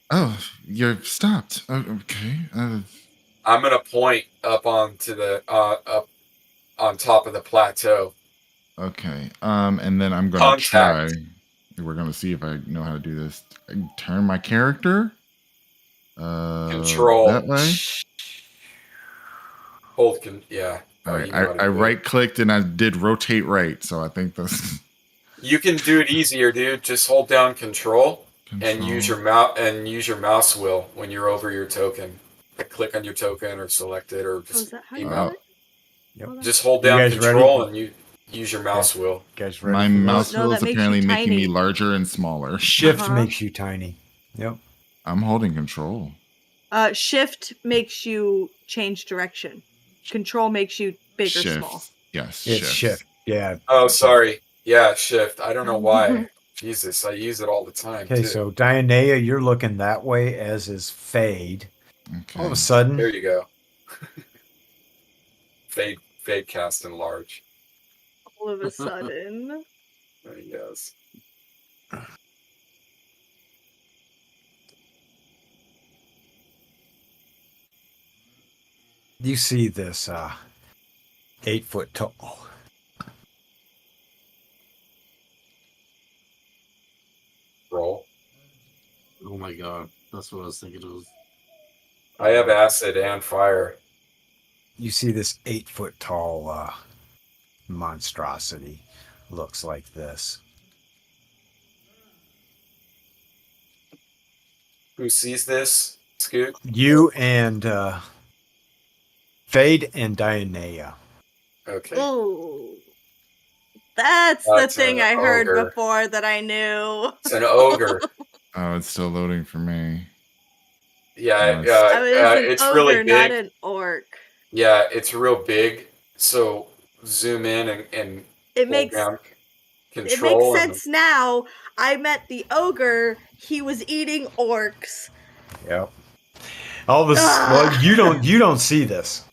Oh, you're stopped. Oh, okay. I'm gonna point up onto the up on top of the plateau. Okay. And then I'm gonna Contact. try. We're gonna see if I know how to do this. Turn my character. Control. That way. Hold yeah. All right. You know how to I do it. right clicked and I did rotate right. So I think that's You can do it easier, dude. Just hold down control and use your mouse wheel when you're over your token. Like, click on your token or select it or Oh, is just that how you email. do it? Yep. Hold on. Just hold You down guys control ready? and you use your mouse wheel. Guys ready my for this? mouse No, wheel that is makes you apparently making me tiny. larger and smaller. Shift Uh-huh. makes you tiny. Yep. I'm holding control. Shift makes you change direction. Control makes you big or Shift. small. Yes. It's shift. Yeah. Oh, sorry. Yeah, shift. I don't know why. Jesus, I use it all the time Okay, too. so Dianea, you're looking that way, as is Fade. Okay. All of a sudden, There you go. Fade cast and large. All of a sudden. There he goes. you see this 8 foot tall. Roll. Oh my god, that's what I was thinking. It was. I have acid and fire. You see this 8 foot tall monstrosity. Looks like this. Who sees this? Scoot? You and Fade and Dianea. Okay. Ooh. That's That's the thing an I heard ogre. before that I knew. It's an ogre. Oh, it's still loading for me. Yeah, Nice. I mean, it's an it's ogre, really not big. an orc. Yeah, it's real big. So zoom in and It hold makes down it makes control. sense now. I met the ogre. He was eating orcs. Yep. All this. Well, you don't see this.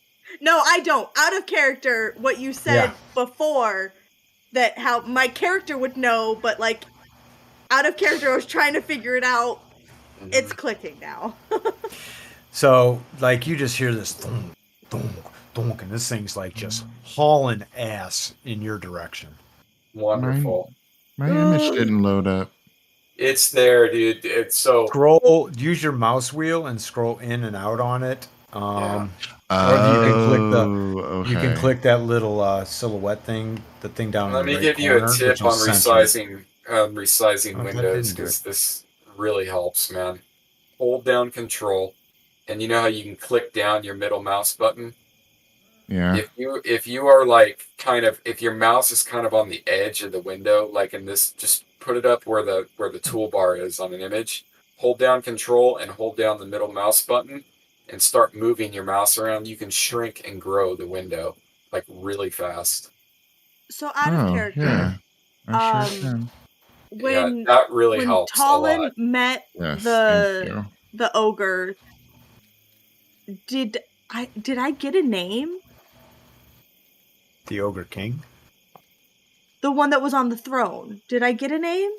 No, I don't. Out of character, what you said before, that how my character would know, but like out of character, I was trying to figure it out. It's clicking now. So, like, you just hear this thunk, thunk, thunk, and this thing's like just hauling ass in your direction. Wonderful. My image didn't load up. It's there, dude. It's so. Use your mouse wheel and scroll in and out on it. Yeah. Or you can click okay. you can click that little silhouette thing, the thing down Let in the me right give you a corner, tip which will on center it. resizing Oh, that windows, didn't do because this really helps, man. Hold down control, and you know how you can click down your middle mouse button? Yeah. If you are like if your mouse is kind of on the edge of the window, like in this, just put it up where the toolbar is on an image. Hold down control and hold down the middle mouse button and start moving your mouse around. You can shrink and grow the window like really fast. So out of character, Yeah. I sure can. when that really helps a lot. Talon met Yes, thank you. the ogre, did I get a name? The Ogre King. The one that was on the throne. Did I get a name?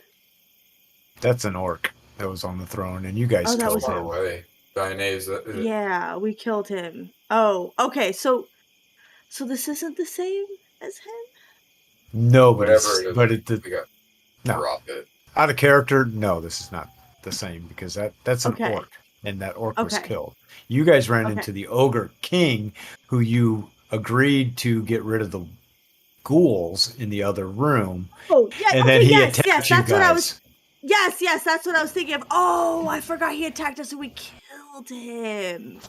That's an orc that was on the throne, and you guys Oh, that killed was him. him. Way. Dianese, Yeah, we killed him. Oh, okay. So So this isn't the same as him? No, Whatever it is, but we got no. drop it. Out of character, no, this is not the same because that's an Okay. orc, and that orc was Okay. killed. You guys ran Okay. into the ogre king, who you agreed to get rid of the ghouls in the other room, Oh, yeah. and Okay, then he yes, attacked you that's what I was. guys. Yes, that's what I was thinking of. Oh, I forgot he attacked us and we killed him.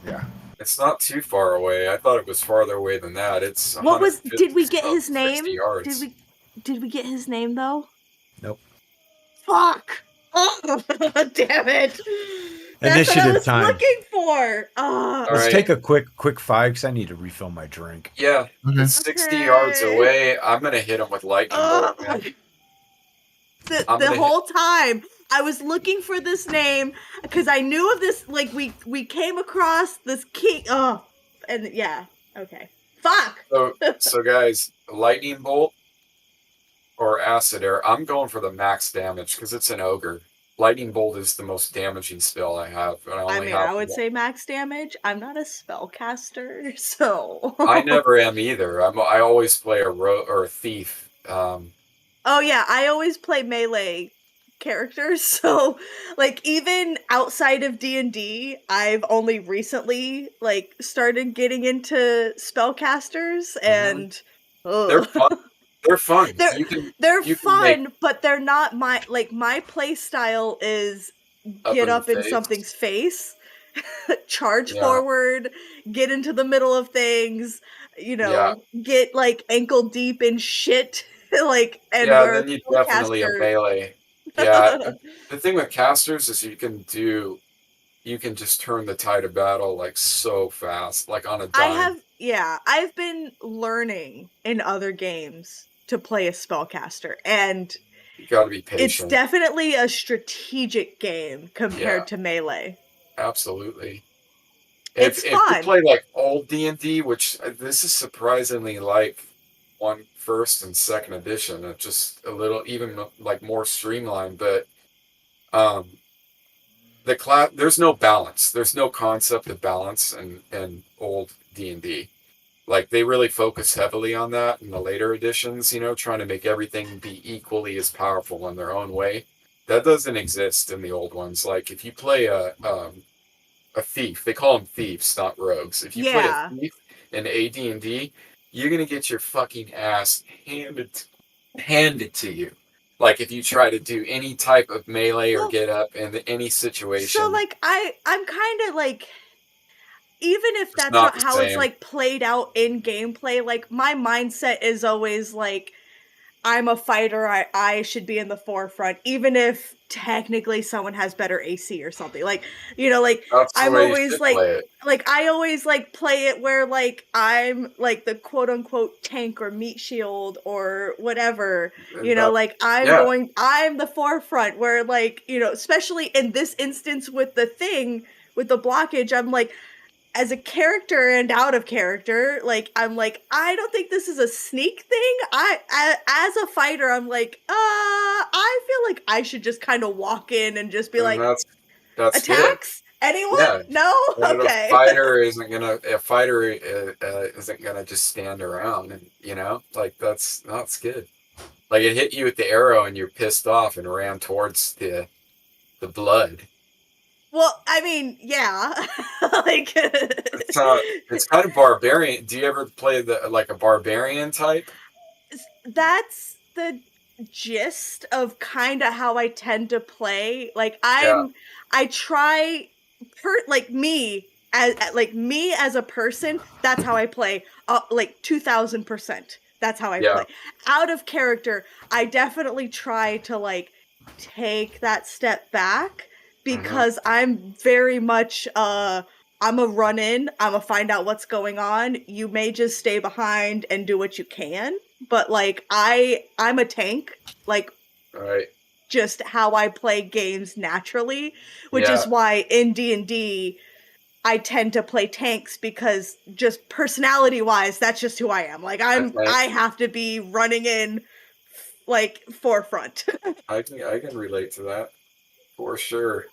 Yeah. It's not too far away. I thought it was farther away than that. It's What was? 150, Did we get about his 60 name? yards. Did we get his name though? Nope. Fuck! Oh, damn it! That's what I Initiative was time. looking for. All Let's right. take a quick 5 because I need to refill my drink. Yeah, Okay. it's 60 yards Okay. away. I'm gonna hit him with lightning bolt. man. I'm The gonna whole time I was looking for this name because I knew of this. Like we came across this king. Oh, and yeah. Okay. Fuck. So guys, lightning bolt or acid air. I'm going for the max damage because it's an ogre. Lightning bolt is the most damaging spell I have, and I I only mean, have I would one. say max damage. I'm not a spellcaster, so. I never am either. I always play a or a thief. Oh yeah, I always play melee characters, so like even outside of D&D, I've only recently like started getting into spellcasters and They're fun. They're fun. They're you can fun, make but they're not my play style is up get in the up in face. something's face, charge Yeah. forward, get into the middle of things, get like ankle deep in shit, like and Yeah, where then you definitely a melee. Yeah, the thing with casters is you can just turn the tide of battle like so fast, like on a dime. I've been learning in other games to play a spellcaster, and You got to be it's patient. definitely a strategic game compared Yeah. to melee. Absolutely. It's If you fun. play like old D&D, which this is surprisingly like first and second edition, it's just a little even like more streamlined, but um there's no balance. There's no concept of balance in old D&D. Like they really focus heavily on that in the later editions, trying to make everything be equally as powerful in their own way. That doesn't exist in the old ones. Like if you play a thief, they call them thieves, not rogues. If you play a thief in AD&D, you're gonna get your fucking ass handed to you. Like if you try to do any type of melee or get up in any situation. So like I'm kind of like, even if that's not not the how it's same. like played out in gameplay, like my mindset is always like, I'm a fighter, I should be in the forefront, even if technically someone has better AC or something. Like, like That's the I'm way you always should like play it. I always like play it where like I'm like the quote unquote tank or meat shield or whatever. Like I'm the forefront where like, especially in this instance with the blockage, I'm like, as a character and out of character, like I'm like, I don't think this is a sneak thing. As a fighter, I'm like, I feel like I should just kind of walk in and just be And like, that's attacks? Anyone? Yeah. No? And Okay. a fighter isn't gonna just stand around, and like that's good. Like it hit you with the arrow and you're pissed off and ran towards the blood. Well, I mean, yeah. Like It's kind of barbarian. Do you ever play a barbarian type? That's the gist of kind of how I tend to play. Like Yeah. I try me as a person, that's how I play. Like 2000%. That's how I play. Out of character, I definitely try to like take that step back because I'm very much I'm a run in, I'm a find out what's going on. You may just stay behind and do what you can, but like I'm a tank, like Right. just how I play games naturally, which is why in D&D I tend to play tanks, because just personality wise, that's just who I am. Like I have to be running in like forefront. I can relate to that for sure.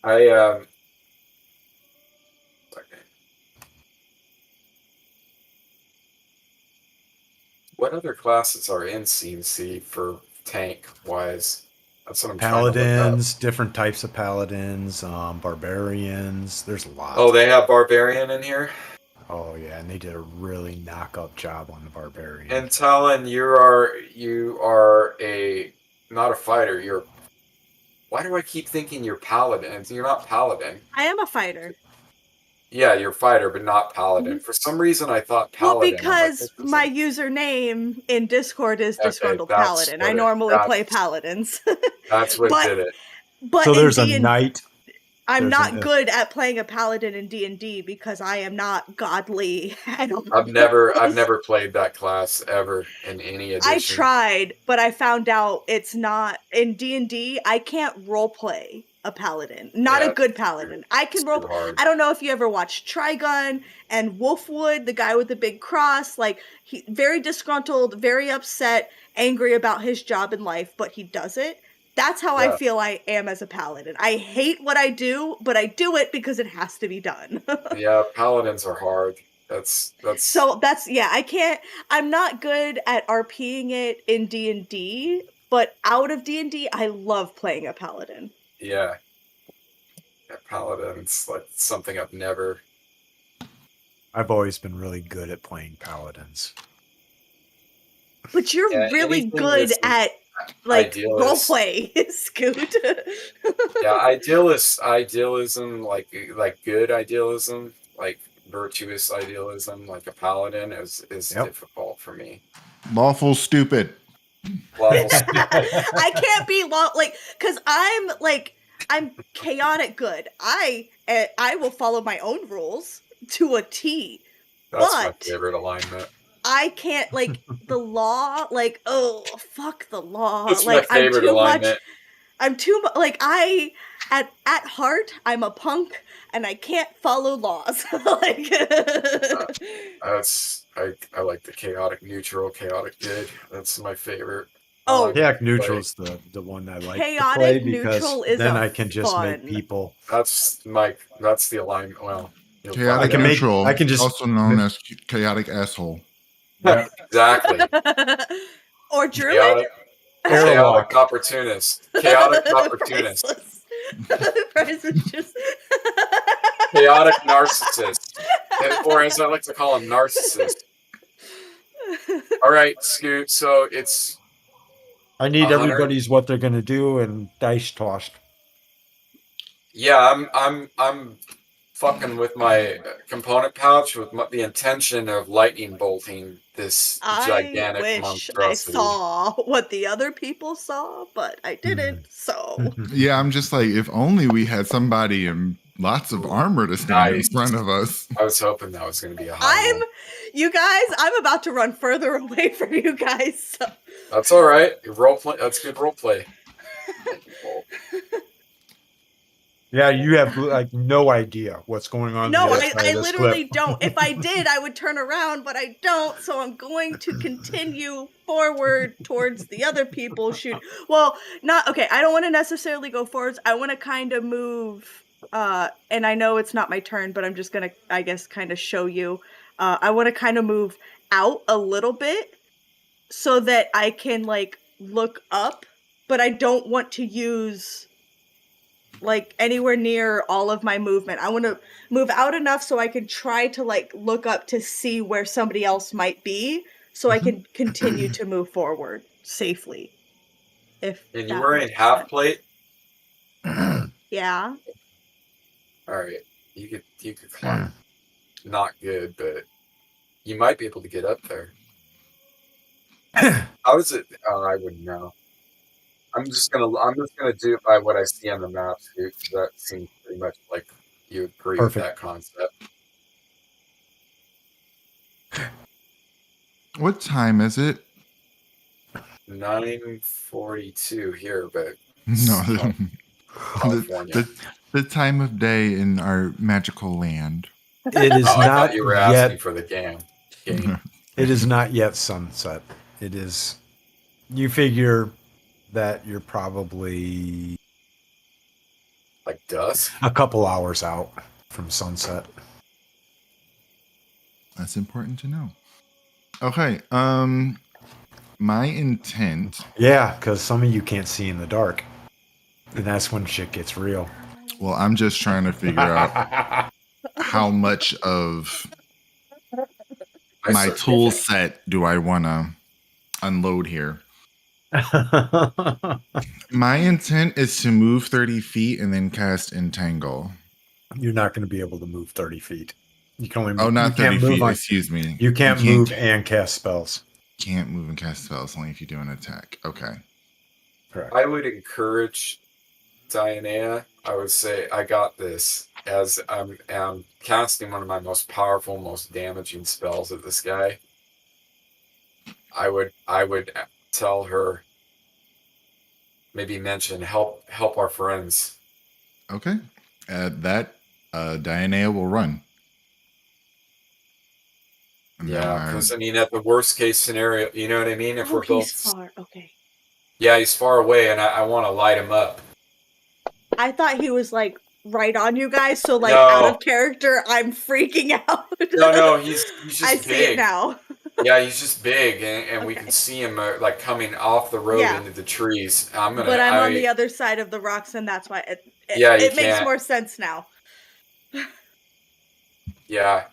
I What other classes are in C&C for tank wise? That's what I'm trying to look up. Paladins, different types of paladins, barbarians. There's a lot. Oh, they have barbarian in here. Oh yeah, and they did a really knock-up job on the barbarian. And Talon, you are a not a fighter. You're. Why do I keep thinking you're paladin? You're not paladin. I am a fighter. Yeah, you're fighter, but not paladin. For some reason, I thought paladin. Well, I'm like, because this my isn't- username in Discord is Okay, Disgruntled that's Paladin. what I it- normally that's- play paladins. That's what But- did it. But So in there's a D&D knight. I'm there's not an- good at playing a paladin in D&D because I am not godly. I don't I've never played that class ever in any edition. I tried, but I found out it's not in D&D. I can't role play a paladin. Not Yeah, a good paladin. I can It's role. too hard. I don't know if you ever watched Trigun and Wolfwood, the guy with the big cross. Like he very disgruntled, very upset, angry about his job in life, but he does it. That's how I Yeah. feel I am as a paladin. I hate what I do, but I do it because it has to be done. Yeah, paladins are hard. That's So that's I can't. I'm not good at RPing it in D&D, but out of D&D, I love playing a paladin. yeah. Paladins like something I've never. I've always been really good at playing paladins. But you're Yeah, really anything good that's at like idealist. roleplay, Scoot. Yeah, idealism, like good idealism, like virtuous idealism, like a paladin is Yep. difficult for me. Lawful stupid. Level I can't be because I'm chaotic good. I will follow my own rules to a T. That's my But- favorite alignment. I can't the law. Oh fuck the law. That's my favorite alignment. I'm too much. I at heart I'm a punk and I can't follow laws. I like the chaotic neutral, chaotic good. That's my favorite. Oh. alignment Yeah, to play. neutral's the one I like to Chaotic play because neutral is then a I can just fun. make people. That's the alignment. Well, you'll Chaotic find can out. make- neutral, I can just- also known as chaotic asshole. Yeah. Exactly. Or druid. Chaotic, Airlock. chaotic opportunist. Chaotic opportunist. Priceless. Price is just Chaotic narcissist. Or as I like to call him, narcissist. All right, Scoot. So it's I need 100. everybody's what they're gonna do and dice tossed. yeah. I'm fucking with my component pouch with the intention of lightning bolting this I gigantic wish I monstrosity. saw what the other people saw, but I didn't. So Yeah, I'm just like, if only we had somebody in lots of armor to stand Nice. in front of us. I was hoping that was going to be a high roll. you guys, I'm about to run further away from you guys. So. That's all right. Role play. That's good role play. Yeah, you have like no idea what's going on. No, the other side I of this literally clip. don't. If I did, I would turn around, but I don't. So I'm going to continue forward towards the other people shoot. Well, not okay. I don't want to necessarily go forwards. I want to kind of move. And I know it's not my turn, but I'm just gonna, I guess, kind of show you. I want to kind of move out a little bit so that I can look up, but I don't want to use anywhere near all of my movement. I want to move out enough so I can try to look up to see where somebody else might be so I can continue to move forward safely. If And you that wearing makes half sense. plate? Yeah. All right. You could climb. Not good, but you might be able to get up there. How is it? Oh, I wouldn't know. I'm just gonna do it by what I see on the map, dude. 'Cause that seems pretty much like you agree Perfect. with that concept. What time is it? 9:42 here, but No, Oh, the, California. the time of day in our magical land. It is Oh, I not thought you were asking yet. for the game. It is not yet sunset. It is. You figure that you're probably Like dusk? a couple hours out from sunset. That's important to know. Okay. My intent. Yeah, because some of you can't see in the dark. And that's when shit gets real. Well, I'm just trying to figure out how much of my tool set do I want to unload here. My intent is to move 30 feet and then cast Entangle. You're not going to be able to move 30 feet. You can only Oh, you not 30 can't move feet. on, Excuse me. You can't move and cast spells. Can't move and cast spells only if you do an attack. Okay. Correct. I would encourage Diana. I would say I got this as I'm casting one of my most powerful, most damaging spells at this guy. I would tell her, maybe mention help our friends. Okay. Diana will run. And Yeah, because I mean, at the worst case scenario, you know what I mean. If we're both far. Okay. Yeah, he's far away, and I want to light him up. I thought he was like right on you guys, so like No. out of character, I'm freaking out. No, he's just I big. see it now. Yeah, he's just big, and we Okay. can see him like coming off the road Yeah. into the trees. But I'm on the other side of the rocks, and that's why it makes more sense now. Yeah.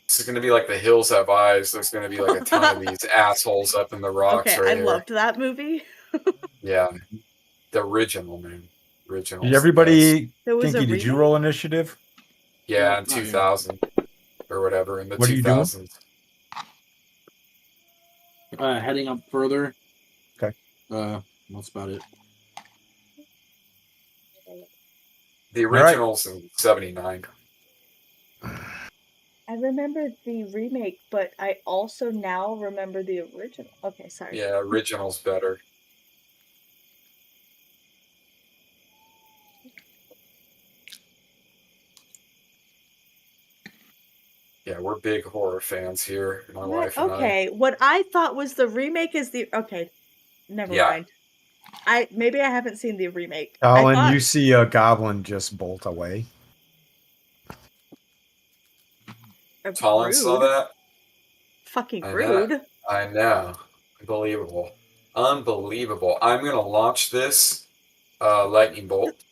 This is going to be like The Hills Have Eyes. There's going to be like a ton of these assholes up in the rocks Okay, right I here. loved that movie. Yeah. The original, man. Original. Did everybody, There was Dinky, a did you remake? roll initiative? Yeah, in 2000 or whatever, in the What are you doing? 2000s. Heading up further. Okay. That's about it. The original's in 79. I remember the remake, but I also now remember the original. Okay, sorry. Yeah, original's better. Yeah, we're big horror fans here, my wife and I. Okay, what I thought was the remake is the never Yeah. mind. Maybe I haven't seen the remake. Colin, you see a goblin just bolt away. Colin saw that? Fucking rude. I know. Unbelievable. Unbelievable. I'm going to launch this lightning bolt.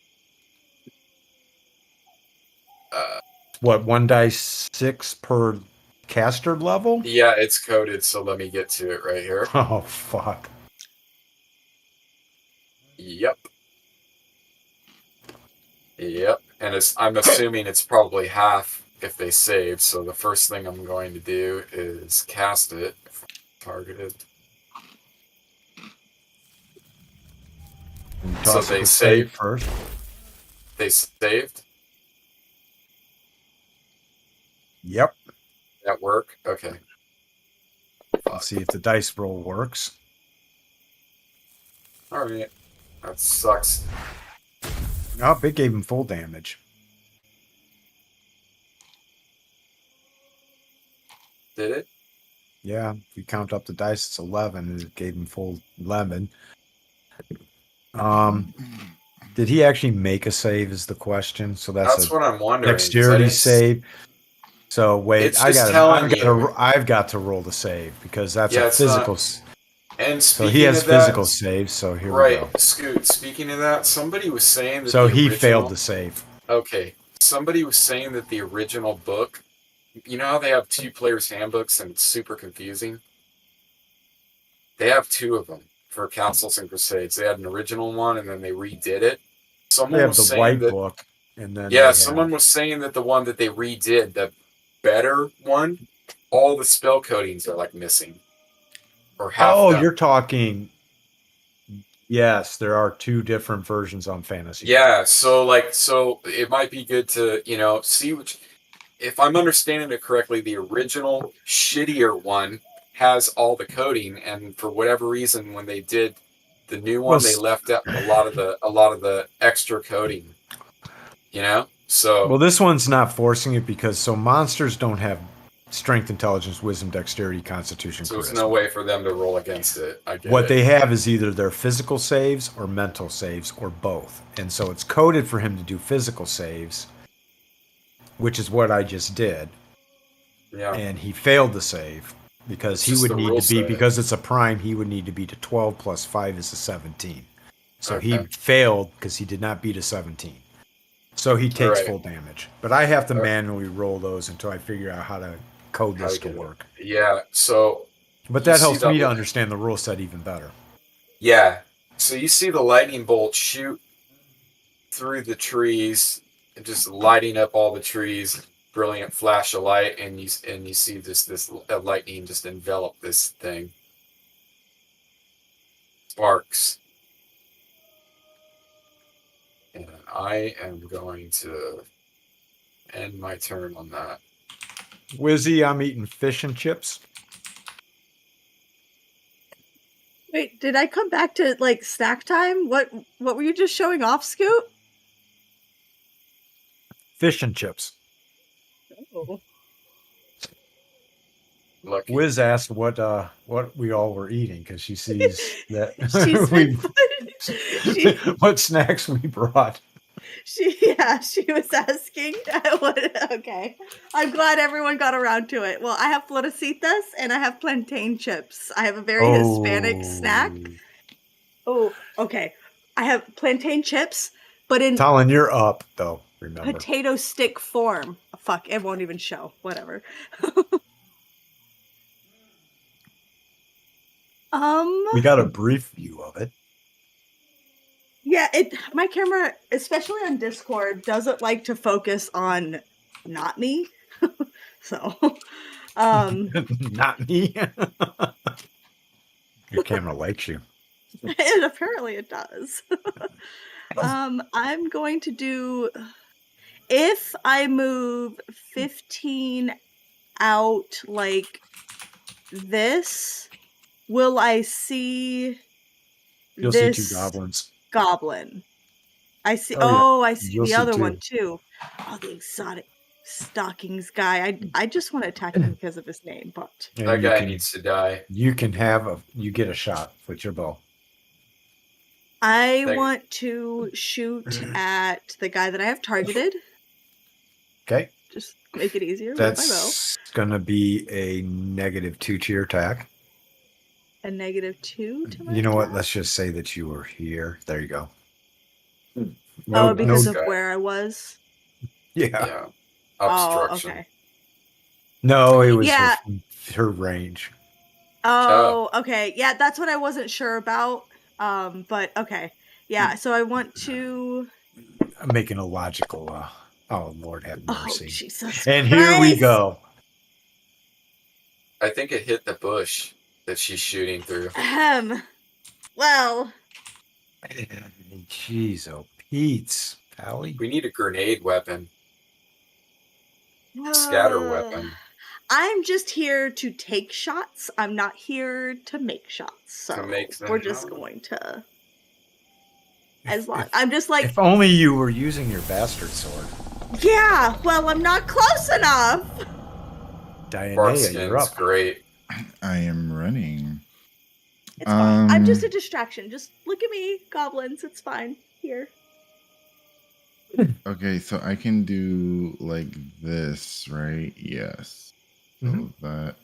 What, 1d6 per caster level? Yeah, it's coded, so let me get to it right here. Oh, fuck. Yep. And I'm assuming it's probably half if they save, so the first thing I'm going to do is cast it. Targeted. So they saved first. They saved? Yep. That work? Okay. Let's see if the dice roll works. Alright. That sucks. Nope, it gave him full damage. Did it? Yeah, if you count up the dice, it's 11, and it gave him full 11. Did he actually make a save is the question. So that's what I'm wondering. Dexterity save. So wait, I've got to roll the save because that's a physical. And so he has physical saves. So here we go. Scoot. Speaking of that, somebody was saying that. So he failed the save. Okay, somebody was saying that the original book. You know how they have 2 players' handbooks and it's super confusing? They have 2 of them for Councils and Crusades. They had an original one and then they redid it. They have the white book. And then someone was saying that the one that they redid, the better one, all the spell codings are like missing. Or half. Oh, you're talking. Yes, there are 2 different versions on Fantasy. Yeah, so it might be good to, see which. If I'm understanding it correctly, the original shittier one has all the coding, and for whatever reason, when they did the new one, they left out a lot of the extra coding. So. Well, this one's not forcing it because monsters don't have strength, intelligence, wisdom, dexterity, constitution. So there's no way for them to roll against it. What they have is either their physical saves or mental saves or both, and so it's coded for him to do physical saves. Which is what I just did. Yeah. And he failed the save. because It's he just would the need rule to be, set. because it's a prime, he would need to be to 12 plus 5 is a 17. So he Okay. failed because he did not beat a 17. So he takes Right. full damage. But I have to Alright. manually roll those until I figure out how to code How this to to get it. work. Yeah. So But you that see helps that me to li- understand the rule set even better. Yeah. So you see the lightning bolt shoot through the trees, and just lighting up all the trees. Brilliant flash of light, and you see this lightning just envelop this thing. Sparks. And I am going to end my turn on that. Wizzy, I'm eating fish and chips. Wait, did I come back to like snack time? What were you just showing off, Scoot? Fish and chips. Oh. Lucky. Wiz asked what we all were eating because she sees that She's we she what snacks we brought. she was asking what. Okay, I'm glad everyone got around to it. Well, I have flotecitas and I have plantain chips. I have a very Hispanic snack. Oh, okay. I have plantain chips, but in Talon, you're up though. Remember, potato stick form. Fuck, it won't even show. Whatever. we got a brief view of it. Yeah, my camera, especially on Discord, doesn't like to focus on not me. So, Not me. Your camera likes you. and apparently it does. I'm going to do, if I move 15 out like this, will I see You'll see this two goblins. goblin? I see. Oh, yeah. Oh, I see You'll the see other two. one too. Oh, the exotic stockings guy. I just want to attack him because of his name, but And That you guy can, needs to die. you can you get a shot with your bow. I Thank- want to shoot at the guy that I have targeted. Okay, Just make it easier with my bow. that's gonna be a -2 to your attack. A -2 to my You know what? attack? Let's just say that you were here. There you go. Oh, because no- of where I was. Yeah. Yeah. Oh, Obstruction. okay. No, it was Yeah. her range. Oh, okay. Yeah, that's what I wasn't sure about. But okay. Yeah, so I want to. I'm making a logical. Oh Lord, have Oh, mercy. Jesus. And here we Christ! go. I think it hit the bush that she's shooting through. Well. Jeez, oh Pete's, Pally. We need a grenade weapon. Scatter weapon. I'm just here to take shots. I'm not here to make shots. So we're just going to. I'm just like. If only you were using your bastard sword. Yeah, well, I'm not close enough. Diana, Barkskin's you're up. great. I am running. It's fine. I'm just a distraction. Just look at me, goblins. It's fine. Here. Okay, so I can do like this, right? Yes. So Mhm. that,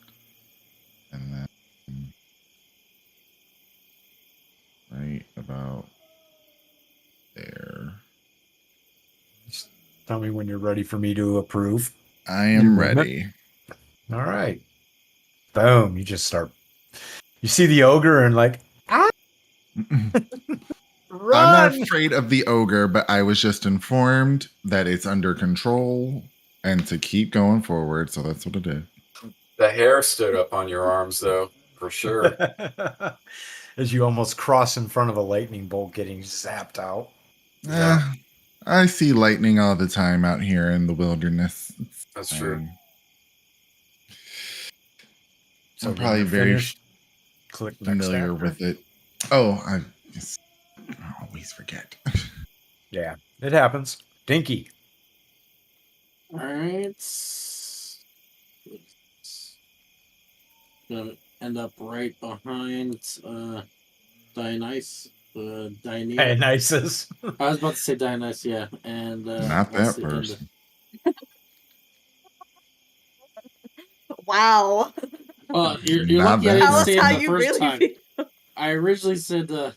and then right about there. Just tell me when you're ready for me to approve. I Your am movement? ready. All right. Boom. You just start. You see the ogre and like, run. I'm not afraid of the ogre, but I was just informed that it's under control and to keep going forward. So that's what it is. The hair stood up on your arms, though, for sure. As you almost cross in front of a lightning bolt getting zapped out. Yeah. I see lightning all the time out here in the wilderness. It's That's true. fine. So I'm when probably you're very finished, click next familiar after. with it. Oh, I always forget. Yeah, it happens. Dinky. Alright. Gonna end up right behind Dionysus. Dionysus. I was about to say Dionysus, yeah. And Not that's that the end person. Wow. Well, you're Not lucky I that didn't Tell us say it how the you first really time. feel. I originally said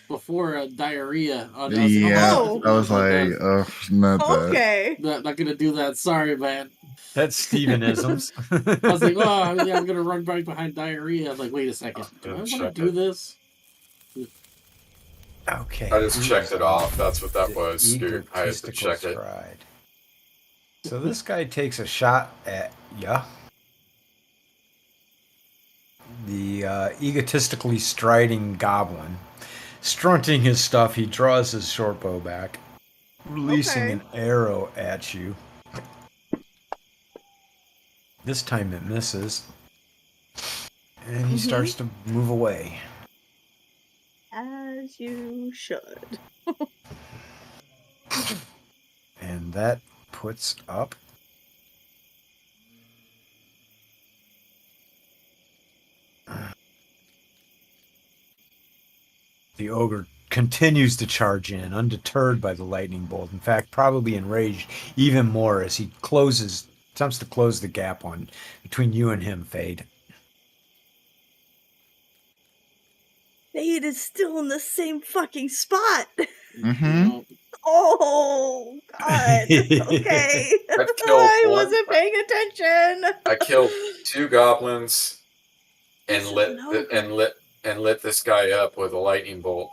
before diarrhea. Oh, no, I was like, Yeah, Oh. I was not like, that. oh, not that. Okay. Not gonna do that. Sorry, man. That's Stevenisms. I was like, oh yeah, I'm gonna run right behind diarrhea. I'm like, wait a second, do I want to Check do it. this? Okay. I just checked it off. That's what that was, dude. I had to Egotistical check it. stride. So this guy takes a shot at ya. The egotistically striding goblin. Strunting his stuff, he draws his short bow back, releasing Okay. an arrow at you. This time it misses. And he starts to move away. As you should. And that puts up the ogre continues to charge in, undeterred by the lightning bolt. In fact, probably enraged even more as he attempts to close the gap on between you and him, Fade. Fade is still in the same fucking spot. Mm-hmm. Oh God. Okay. I've killed I one. wasn't paying attention. I killed 2 goblins and This is lit an the, ogre. and lit this guy up with a lightning bolt.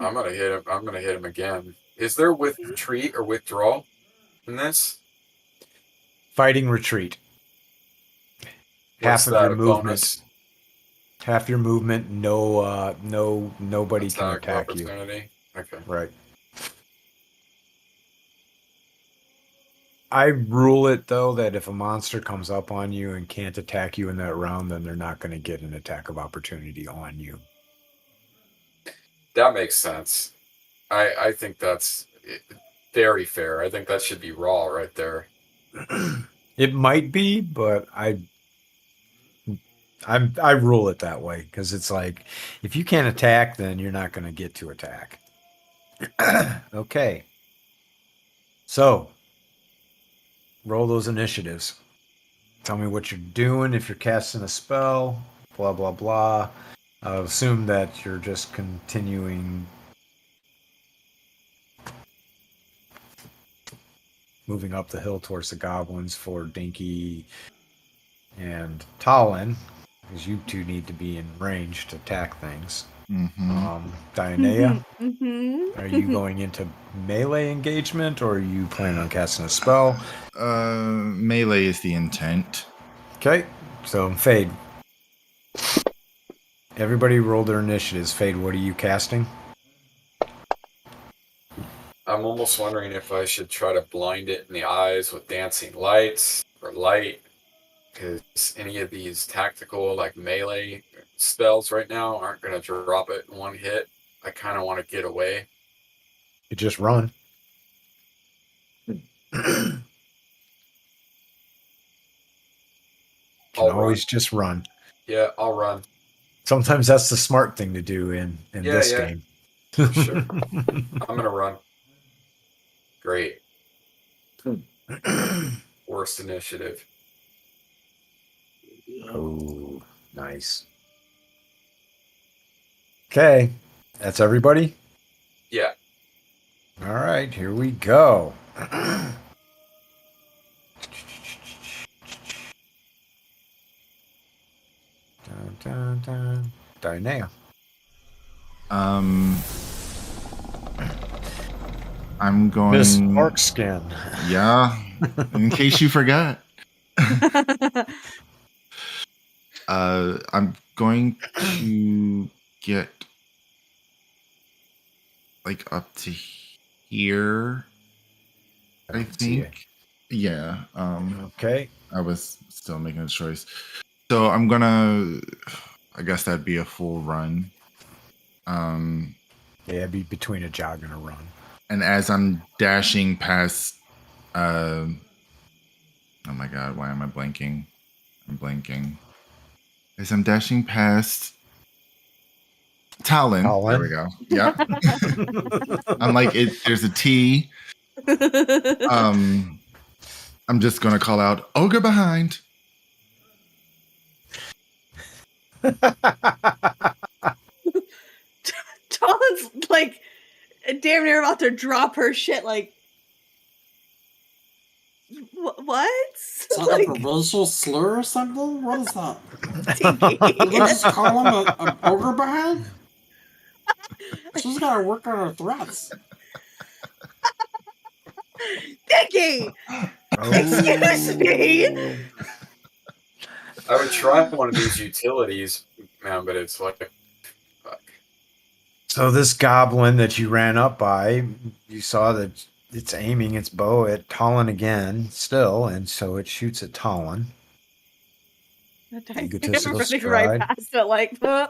I'm gonna hit him. I'm gonna hit him again. Is there retreat or withdrawal in this? Fighting retreat. What's Half of that? your A movement. bonus Half your movement. Nobody can attack attack you. opportunity? Okay. Right. I rule it though that if a monster comes up on you and can't attack you in that round, then they're not going to get an attack of opportunity on you. That makes sense. I think that's very fair. I think that should be raw right there. It might be, but I rule it that way because it's like if you can't attack, then you're not going to get to attack. Okay. So roll those initiatives. Tell me what you're doing. If you're casting a spell, blah blah blah. I'll assume that you're just continuing moving up the hill towards the goblins for Dinky and Talon, because you two need to be in range to attack things. Mm-hmm. Dianea, Mm-hmm. are you going into melee engagement or are you planning on casting a spell? Melee is the intent. Okay, so Fade. Everybody roll their initiatives. Fade, what are you casting? I'm almost wondering if I should try to blind it in the eyes with dancing lights or light, because any of these tactical like melee spells right now aren't going to drop it in one hit. I kind of want to get away. You just run. Can I'll always just run. Yeah, I'll run. Sometimes that's the smart thing to do in this game. For sure. I'm going to run. Great. Worst initiative. Oh, nice. Okay, that's everybody? Yeah. All right, here we go. Dun, dun, dun. Dianea. I'm going. Miss Markskin. Yeah, in case you forgot. I'm going to get like up to here. I think. Yeah. Okay. I was still making a choice. So I'm gonna, I guess that'd be a full run. Yeah, it'd be between a jog and a run. And as I'm dashing past, oh my God, why am I blanking? I'm blanking. As I'm dashing past Talon. There we go. Yeah. I'm like, there's a T. I'm just gonna call out ogre behind. Talon's like damn near about to drop her shit. Like, what? Is that like a racial slur or something? What is that? Tiki. Did we just call him a ogre bag? She's gotta work on her threats. Tiki! Excuse me! I would try one of these utilities, man, but it's like, fuck. So this goblin that you ran up by, you saw that it's aiming its bow at Talon again, still, and so it shoots at Talon. Egotistical Running stride. right past it, like. Oh,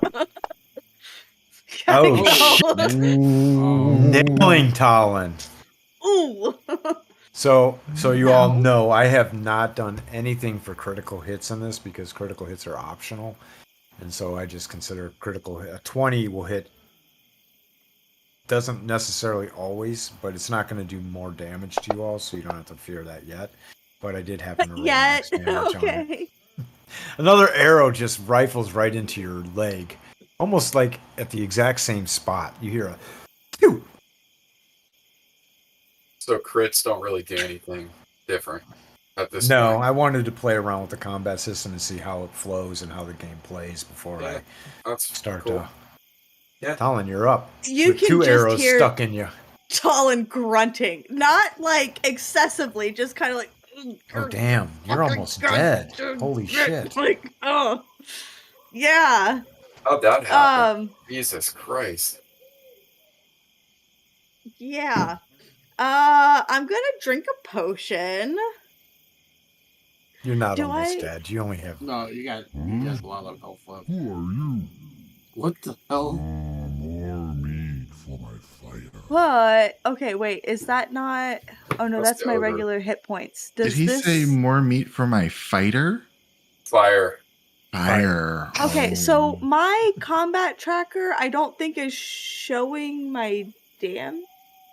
Gotta nailing Talon. go. Ooh. So you all know I have not done anything for critical hits in this because critical hits are optional, and so I just consider critical hit. A 20 will hit. Doesn't necessarily always, but it's not going to do more damage to you all, so you don't have to fear that yet. But I did happen to roll max Yet. damage on it. Okay. Another arrow just rifles right into your leg, almost like at the exact same spot. You hear a pew. So crits don't really do anything different at this No, point. I wanted to play around with the combat system and see how it flows and how the game plays before Yeah, I that's start cool. to. Yeah. Talon, you're up. You With can 2 just arrows hear stuck in you. Talon grunting. Not like excessively, just kind of like. Oh damn! You're almost dead. Holy shit! Like, oh. Yeah. How'd that happen? Jesus Christ. Yeah. I'm gonna drink a potion. You're not Do almost I- dead. You only have. No, you got a lot of health left. Who are you? What the hell? More meat for my fighter. What? Okay, wait. Is that not? Oh no, That's that's the my ogre. regular hit points. Did Does he this? say more meat for my fighter? Fire. Fire. Okay, Oh. so my combat tracker, I don't think is showing my damn.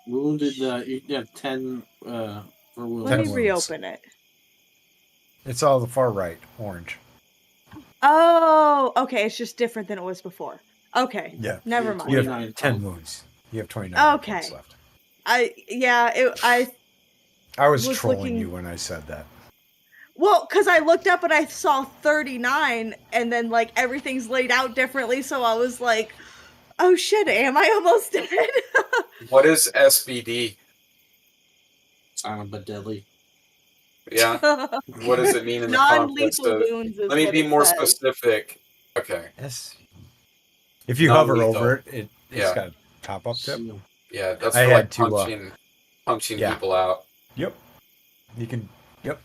Wounded, you have 10 for wounds. Let 10 me wounds. reopen it. It's all the far right, orange. Oh, okay. It's just different than it was before. Okay, Yeah. never You mind. You have 29 10 health. wounds. You have 29 hit Okay. points left. I I was was trolling looking- you when I said that. well, because I looked up and I saw 39, and then like everything's laid out differently, so I was like, "Oh shit, am I almost dead?" What is SBD? Silent but deadly. Yeah. What does it mean in the context Non-lethal of? wounds. Is Let me what be it more says. specific. Okay. Yes. If you hover Non-lethal. over it's Yeah. got a top-up tip. Shield. Yeah, that's I for had like to, punching yeah. people out. Yep. You can. Yep.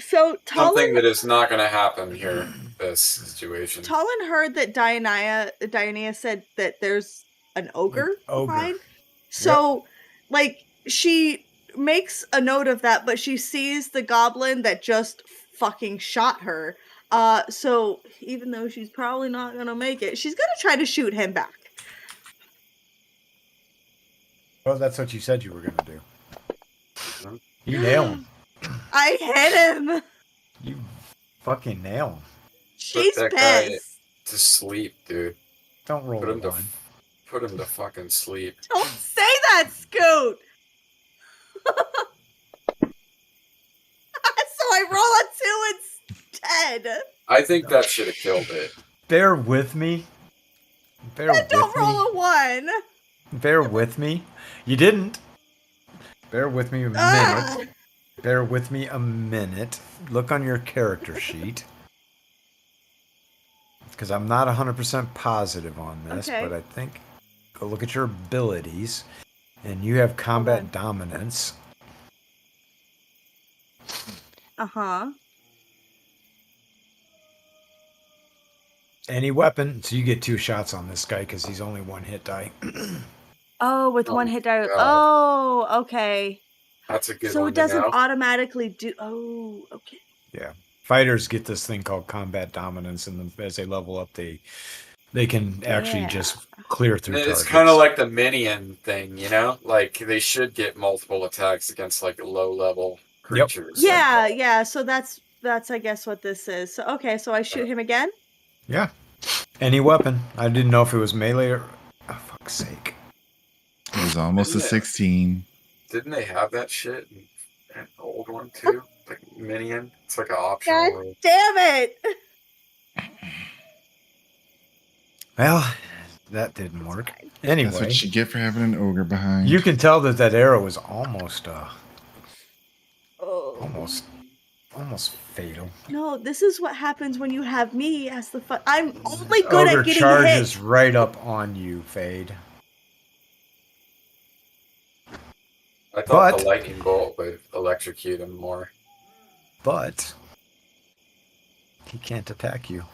So Something Talon, that is not going to happen here. This situation. Talon heard that Diana said that there's an ogre ogre. behind. So, like, she makes a note of that, but she sees the goblin that just fucking shot her. So even though she's probably not gonna make it, she's gonna try to shoot him back. Well, that's what you said you were going to do. You nail him. I hit him. You fucking nail him. She's that guy- pissed. To sleep, dude. Don't roll Put him a to 1. put him to fucking sleep. Don't say that, Scoot. So I roll a 2 instead. I think that should have killed it. Bear with me. Bear with Don't roll me. a 1. Bear with me. You didn't. Bear with me a minute. Ah. Bear with me a minute. Look on your character sheet. Because I'm not 100% positive on this, Okay. but I think go look at your abilities. And you have combat dominance. Uh-huh. Any weapon. So you get 2 shots on this guy because he's only 1 hit die. Oh, with Oh 1 hit die. God. Oh, okay. That's a good So one it to doesn't know. automatically do. Oh, okay. Fighters get this thing called combat dominance, and then as they level up, they can actually Yeah. just clear through It's targets. kind of like the minion thing, you know? Like they should get multiple attacks against like low level creatures. like Yeah, that. yeah. So that's That's I guess what this is. So okay, so I shoot him again. Yeah. Any weapon. I didn't know if it was melee or. Oh, fuck's sake. It was almost a Isn't it? 16. Didn't they have that shit in an old one too? Like minion? It's like an optional God rule. damn it! Well, that didn't work. Fine. Anyway, That's what you get for having an ogre behind. you can tell that arrow was almost Oh. almost fatal. No, this is what happens when you have me as the fun. I'm only good Ogre at getting charges hit. right up on you, Fade. I thought But- the lightning bolt would electrocute him more. But he can't attack you.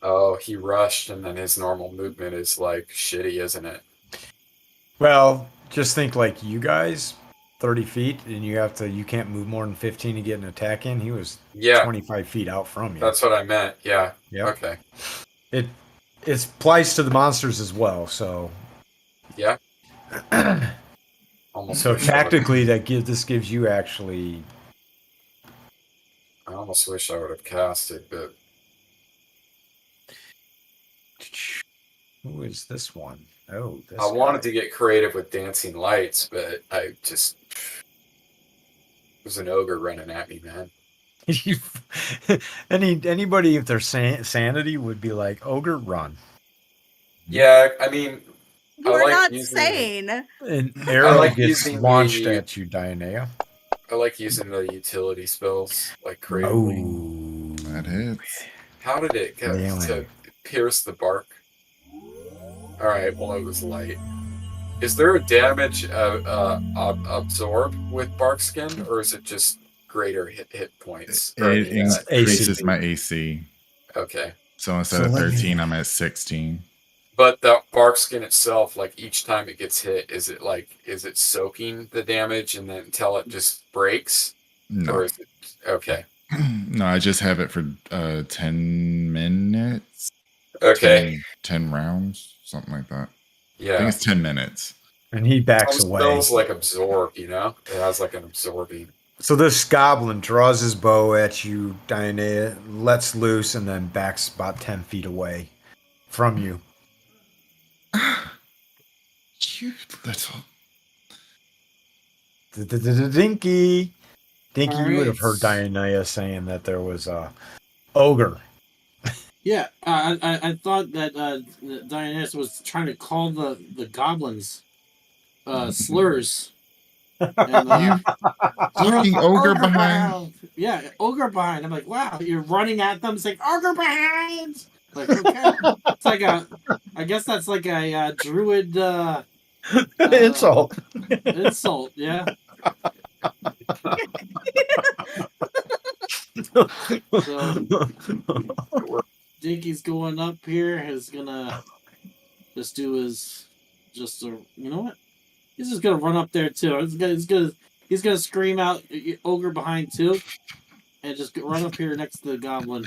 Oh, he rushed, and then his normal movement is like shitty, isn't it? Well, just think like you guys, 30 feet, and you can't move more than 15 to get an attack in. He was Yeah, 25 feet out from you. that's what I meant. Yeah. Yep. Okay. It applies to the monsters as well. So Yeah. Almost. so wish I would've- tactically, this gives you actually. I almost wish I would have cast it, but Who is this one? Oh, this. I wanted to get creative with dancing lights, but I just there's an ogre running at me, man. Anybody if their sanity would be like ogre run. Yeah, I mean, You are like not using- sane. An arrow like gets using launched the- at you, Dianea. I like using the utility spells like creatively. Oh, That hits. How did it get Damn to it. pierce the bark? All right, well it was light. Is there a damage absorb with bark skin, or is it just greater hit points? Or, It increases AC. my AC. okay, So instead So of let me- 13, I'm at 16. but the bark skin itself, like each time it gets hit, is it soaking the damage and then until it just breaks, No. or is it okay? No, I just have it for 10 minutes. Okay, 10 rounds, something like that. I yeah. think it's 10 minutes. and he backs Some away. spells like absorb, you know, it has like an absorbing. So this goblin draws his bow at you, Dianea, lets loose, and then backs about 10 feet away from you. You little. Dinky. Dinky, you would have heard Alright. Dianea saying that there was a ogre. Yeah, I thought that Dionysus was trying to call the goblins slurs. And, You fucking ogre behind. Yeah, ogre behind. I'm like, wow, you're running at them saying ogre behind. Like, okay, it's like I guess that's like a druid Insult. insult. Yeah. Dinky's going up here. Is gonna just do his you know what? He's just gonna run up there too. He's gonna scream out ogre behind too, and just run up here next to the goblin.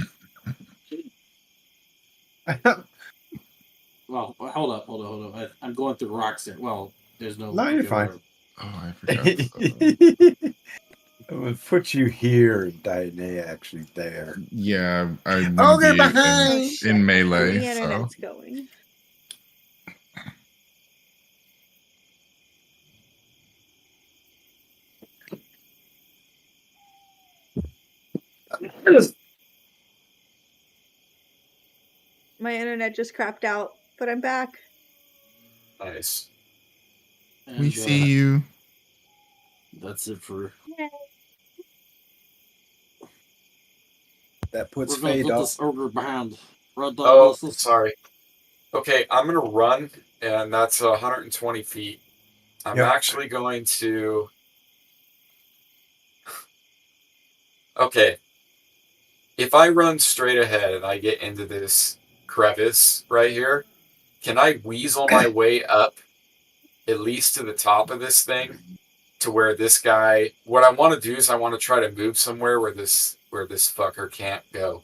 Well, hold up. I'm going through rocks here. Well, there's no. No, you're fine. Oh, I forgot. I would put you here and Dianea actually there. Yeah, I'm Ogre gonna be behind! in melee. The So. internet's going. My internet just crapped out, but I'm back. Nice. And, We see you. That's it for. That puts We're gonna Fade put up. this ogre behind. Oh, sorry. Okay, I'm gonna run, and that's 120 feet. I'm Yep. actually going to. Okay. If I run straight ahead and I get into this crevice right here, can I weasel my way up at least to the top of this thing to where this guy? What I want to do is I want to try to move somewhere where this fucker can't go,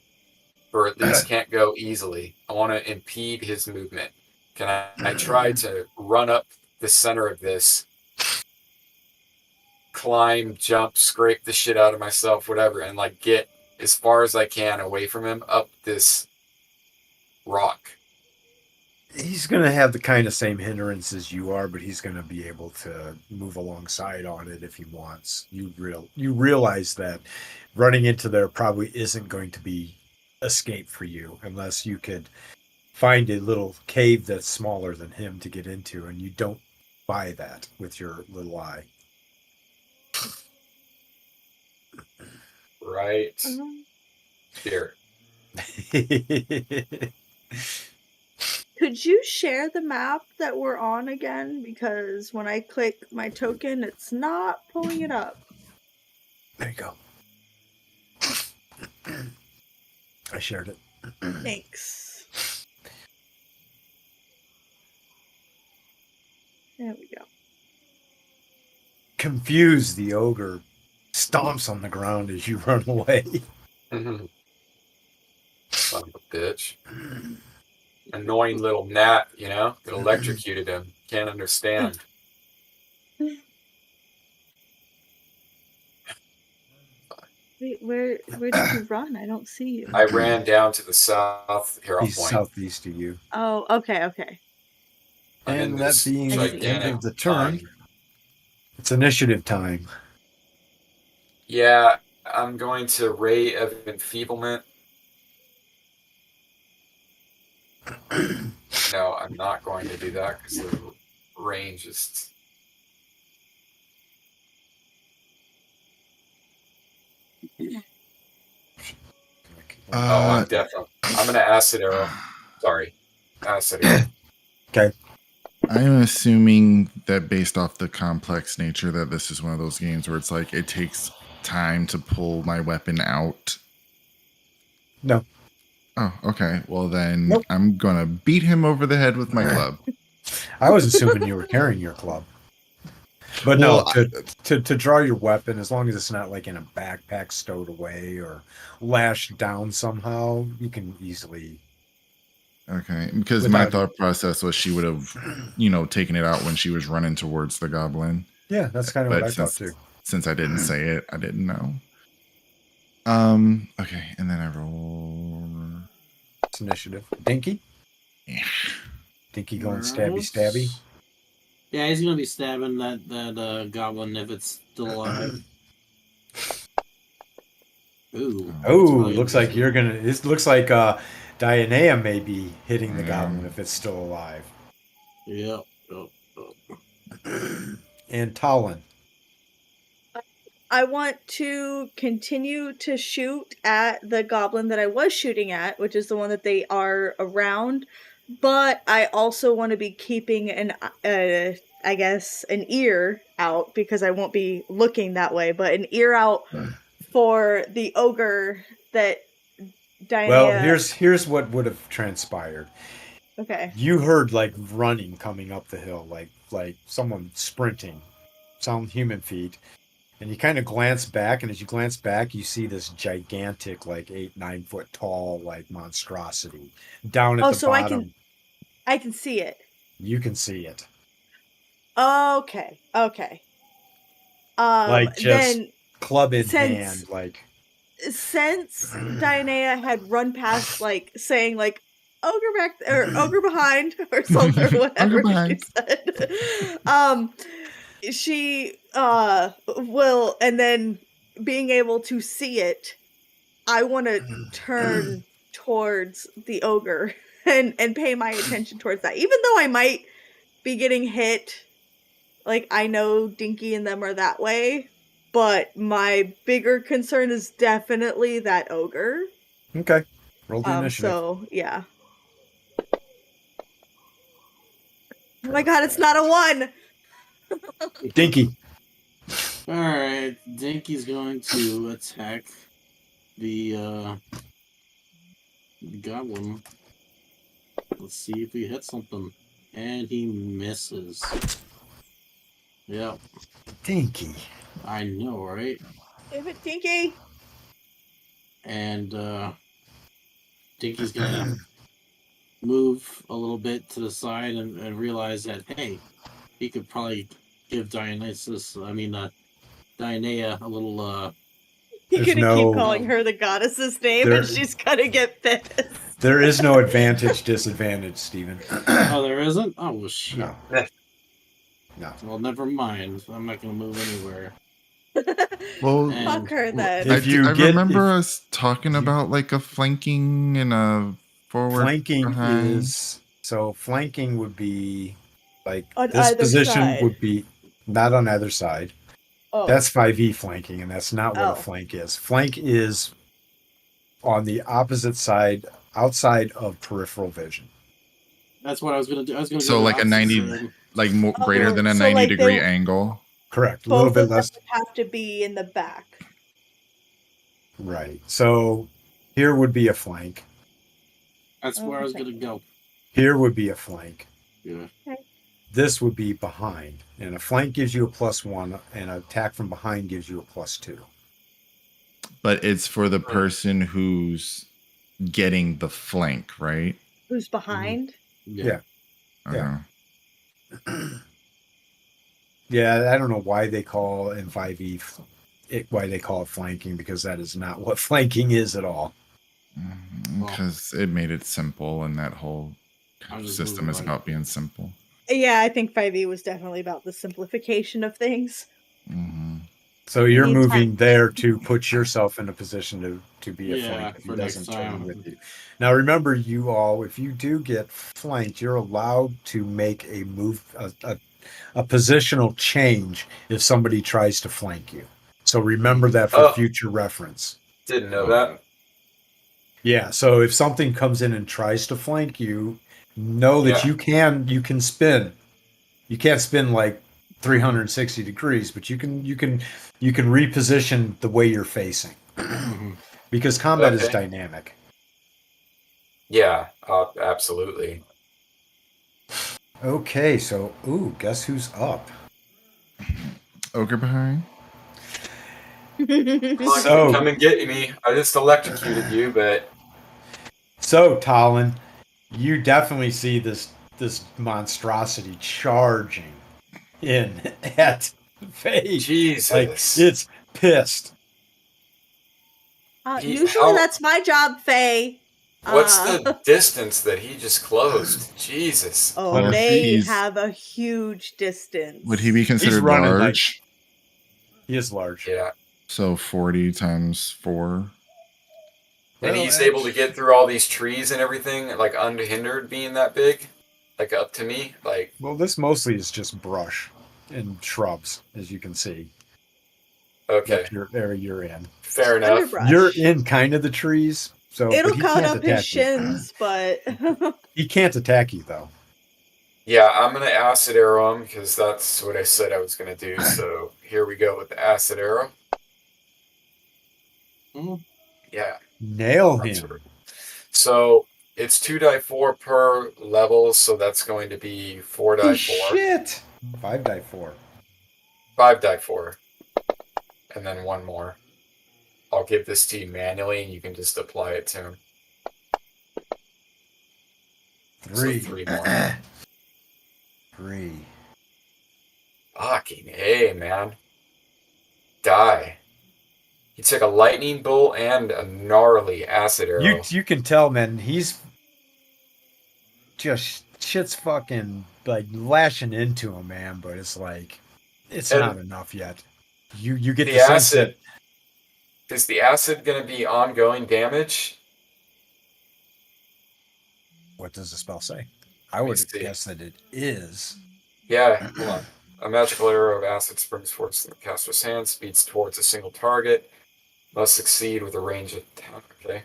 or at least can't go easily. I want to impede his movement. Can I try to run up the center of this climb, jump, scrape the shit out of myself, whatever, and like get as far as I can away from him up this rock. He's going to have the kind of same hindrances you are, but he's going to be able to move alongside on it if he wants. You realize that running into there probably isn't going to be escape for you unless you could find a little cave that's smaller than him to get into, and you don't buy that with your little eye. Right here. Could you share the map that we're on again? Because when I click my token, it's not pulling it up. There you go. I shared it. Thanks. There we go. Confused, the ogre stomps on the ground as you run away. Son of a bitch. Annoying little gnat, you know? It electrocuted him. Can't understand. Wait, where did you run? I don't see you. I ran down to the south. Here, I'll He's point. southeast of you. Oh, okay. I'm in And that this being the end gigantic of the turn, pine. it's initiative time. Yeah, I'm going to Ray of Enfeeblement. No, I'm not going to do that because the range is... I'm definitely... I'm going to Acid Arrow. Sorry. Acid Arrow. Okay. I'm assuming that based off the complex nature that this is one of those games where it's like it takes time to pull my weapon out. No. Oh, okay. Well then Nope. I'm gonna beat him over the head with my club. I was assuming you were carrying your club. But Well, no, to draw your weapon, as long as it's not like in a backpack stowed away or lashed down somehow, you can easily... Okay, because my thought process was she would have, taken it out when she was running towards the goblin. Yeah, that's kind of what I thought too. Since I didn't say it, I didn't know. Okay, and then I roll. It's initiative. Dinky? Yeah. Dinky going stabby. Yeah, he's gonna be stabbing that goblin if it's still alive. Ooh. Oh, looks like you're gonna. It looks like Dianea may be hitting the goblin if it's still alive. Yep. And Talon. I want to continue to shoot at the goblin that I was shooting at, which is the one that they are around. But I also want to be keeping an ear out, because I won't be looking that way, but an ear out for the ogre that Diana... Well, here's what would have transpired. Okay. You heard like running coming up the hill, like someone sprinting, some human feet, and you kind of glance back, and as you glance back, you see this gigantic, like 8-9 foot tall, like monstrosity down at the bottom. I can see it. You can see it. Okay. Like just then, club in hand, like. Since Diana had run past, like saying like ogre back or ogre behind or something, or whatever she said, she will, and then being able to see it, I want to turn towards the ogre and pay my attention towards that, even though I might be getting hit. Like, I know Dinky and them are that way, but my bigger concern is definitely that ogre. Okay. Roll the initiative. So, yeah. Oh my god, it's not a 1! Dinky. Alright, Dinky's going to attack the goblin. Let's see if he hits something. And he misses. Yep. Dinky. I know, right? Damn it, Dinky! And Dinky's gonna move a little bit to the side and realize that, hey, he could probably give Dionea a little. You're There's gonna keep no- calling her the goddess's name, There- and she's gonna get pissed. There is no advantage, disadvantage, Steven. Oh, there isn't. Oh well, shit. No. No. Well, never mind. I'm not gonna move anywhere. Well, And- Fuck her then. If you I get- remember if- us talking you- about like a flanking and a forward. Flanking behind. is so flanking would be like On this either position side. would be not on either side. Oh, That's 5e flanking, and that's not what Oh. a flank is. Flank is on the opposite side, outside of peripheral vision. That's what I was gonna do. I was gonna So go the like a opposite 90 side. like more, greater Oh, than a so, 90 like, degree they'll- angle. Correct. A little both bit of them less. have to be in the back. Right. So here would be a flank. That's where I was Okay. gonna go. Here would be a flank. Yeah. This would be behind. And a flank gives you a +1, and an attack from behind gives you a +2. But it's for the person who's getting the flank, right? Who's behind? Yeah. Yeah. Uh-huh. Yeah, I don't know why they call in 5e why they call it flanking, because that is not what flanking is at all. Because it made it simple, and that whole I was just system is moving about being simple. Yeah, I think 5e was definitely about the simplification of things. Hmm. So you're Anytime. moving there to put yourself in a position to be a Yeah, flank if he for next doesn't turn time. with you. Now remember, you all, if you do get flanked, you're allowed to make a move, a positional change if somebody tries to flank you. So remember that for Oh. future reference. Didn't know that. Yeah, so if something comes in and tries to flank you, know that Yeah. you can spin. You can't spin like 360 degrees, but you can reposition the way you're facing, Mhm. because combat is Okay. dynamic. Yeah, absolutely. Okay, so guess who's up? Ogre behind. Come on, So- come and get me. I just electrocuted you, but So Talon, you definitely see this monstrosity charging in at Faye. Jesus. Like it's pissed. Usually how- that's my job, Faye. What's the distance that he just closed? Jesus. Oh, Well, if they he's- have a huge distance. Would he be considered running like- large? He is large. Yeah. So 40 times 4. And Well, he's able to get through all these trees and everything, like unhindered, being that big, like up to me. Like, Well, this mostly is just brush and shrubs, as you can see. okay, That's your area you're in. fair enough. Underbrush. You're in kind of the trees, so but It'll he cut can't up his attack you. shins, but He can't attack you though. Yeah, I'm gonna acid arrow him because that's what I said I was gonna do. So here we go with the acid arrow. Mhm. Yeah. Nail that's him. right. So it's 2d4 per level, so that's going to be 4d4, Shit. 5d4. 5d4, and then one more. I'll give this to you manually, and you can just apply it to him. 3. So 3 more. 3. Fucking A, man. Die. He took a lightning bolt and a gnarly acid arrow. You can tell, man. He's just shit's fucking like lashing into him, man. But it's like it's And not enough yet. You get the the sense that acid. Is the acid going to be ongoing damage? what does the spell say? I Let me would see. guess that it is. Yeah, hold on. A magical arrow of acid springs towards the caster's hand, speeds towards a single target, must succeed with a range of okay.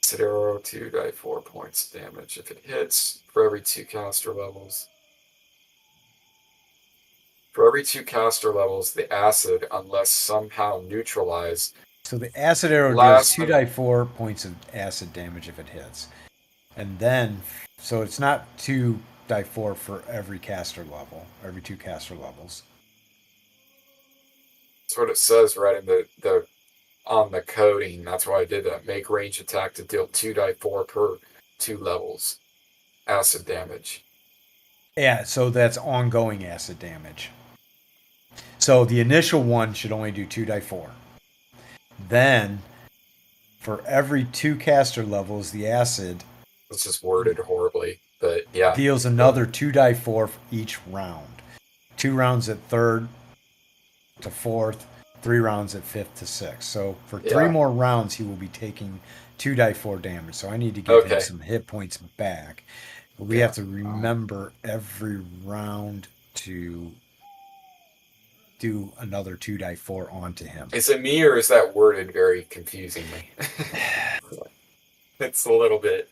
Acid arrow 2d4 points of damage if it hits for every 2 caster levels. For every 2 caster levels, the acid, unless somehow neutralized, So the acid arrow Last does 2d4 points of acid damage if it hits. And then, so it's not 2d4 for every caster level, every 2 caster levels. that's what it says right in the on the coding. That's why I did that. Make range attack to deal 2d4 per 2 levels. Acid damage. Yeah, so that's ongoing acid damage. So the initial one should only do 2d4. Then, for every 2 caster levels, the acid It's just worded horribly, but yeah. deals another 2d4 for each round. 2 rounds at 3rd to 4th, 3 rounds at 5th to 6th. So for 3 Yeah. more rounds, he will be taking 2d4 damage. So I need to give him Okay. some hit points back. But we Yeah. have to remember every round to do another 2d4 onto him. Is it me or is that worded very confusingly? It's a little bit.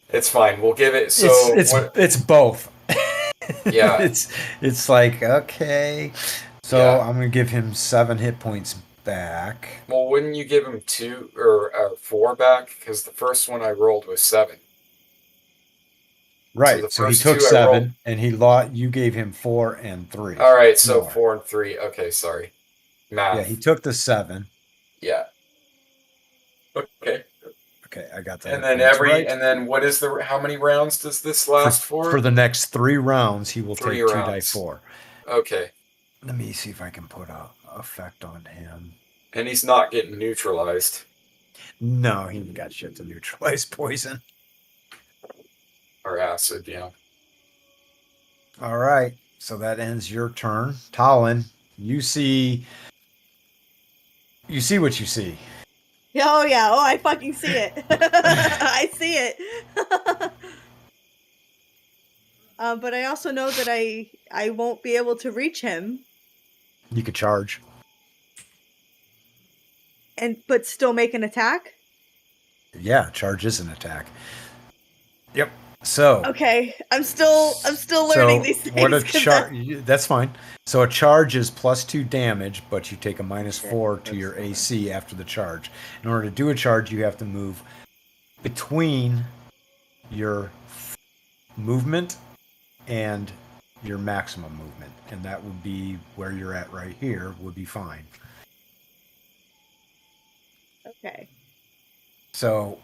It's fine. We'll give it. So It's both. Yeah. It's like, okay. So Yeah. I'm gonna give him 7 hit points back. Well, wouldn't you give him 2 or 4 back? Because the first one I rolled was 7. Right. the So he first took 2 I rolled- 7 and he lost. You gave him 4 and 3. All right, so more. 4 and 3. Okay, sorry. Math. Yeah, he took the 7. Yeah. Okay. Okay, I got that. And then and then what is how many rounds does this last for? For the next 3 rounds, he will 3 take rounds. 2d4. Okay. Let me see if I can put a effect on him. And he's not getting neutralized. No, he got shit to neutralize poison. Or acid, yeah. All right, so that ends your turn. Talon, you see what you see. Oh yeah, oh I fucking see it. I see it. But I also know that I won't be able to reach him You could charge. but still make an attack. Yeah, charge is an attack. Yep. So Okay, I'm still learning these things. What a 'cause charge? That's fine. So a charge is +2 damage, but you take a -4 to That's your fine. AC after the charge. In order to do a charge, you have to move between your movement and your maximum movement, and that would be where you're at right here. Would be fine. Okay. So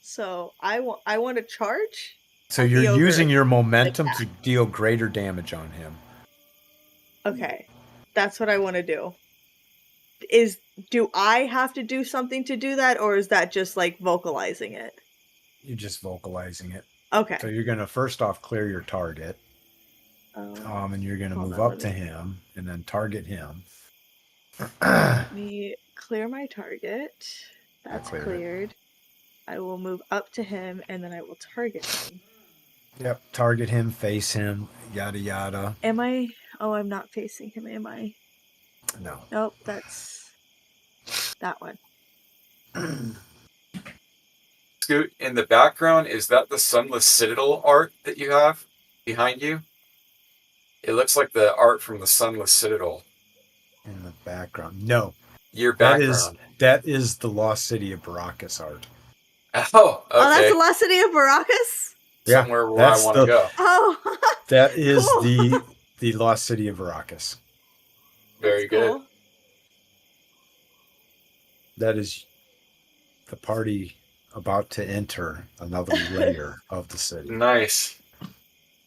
So I want to charge. So on the you're ogre. using your momentum to deal greater damage on him. Okay, that's what I want to do. Do I have to do something to do that, or is that just like vocalizing it? You're just vocalizing it. Okay. So you're gonna first off clear your target, Um, and you're gonna hold move on, up let to me- him and then target him. Let me clear my target. That's cleared it. cleared. I will move up to him and then I will target him. Yep, target him, face him, yada yada. Am I? Oh, I'm not facing him, am I? No. Nope, that's that one. Scoot, in the background, is that the Sunless Citadel art that you have behind you? It looks like the art from the Sunless Citadel. In the background. No. Your That background. is the Lost City of Baracus art. Oh, okay. Oh, that's the last city of Baracus? Yeah, Somewhere where I that's want to the- go. Oh, That is Cool. the Lost City of Baracus. Very that's good. cool. That is the party about to enter another layer of the city. Nice.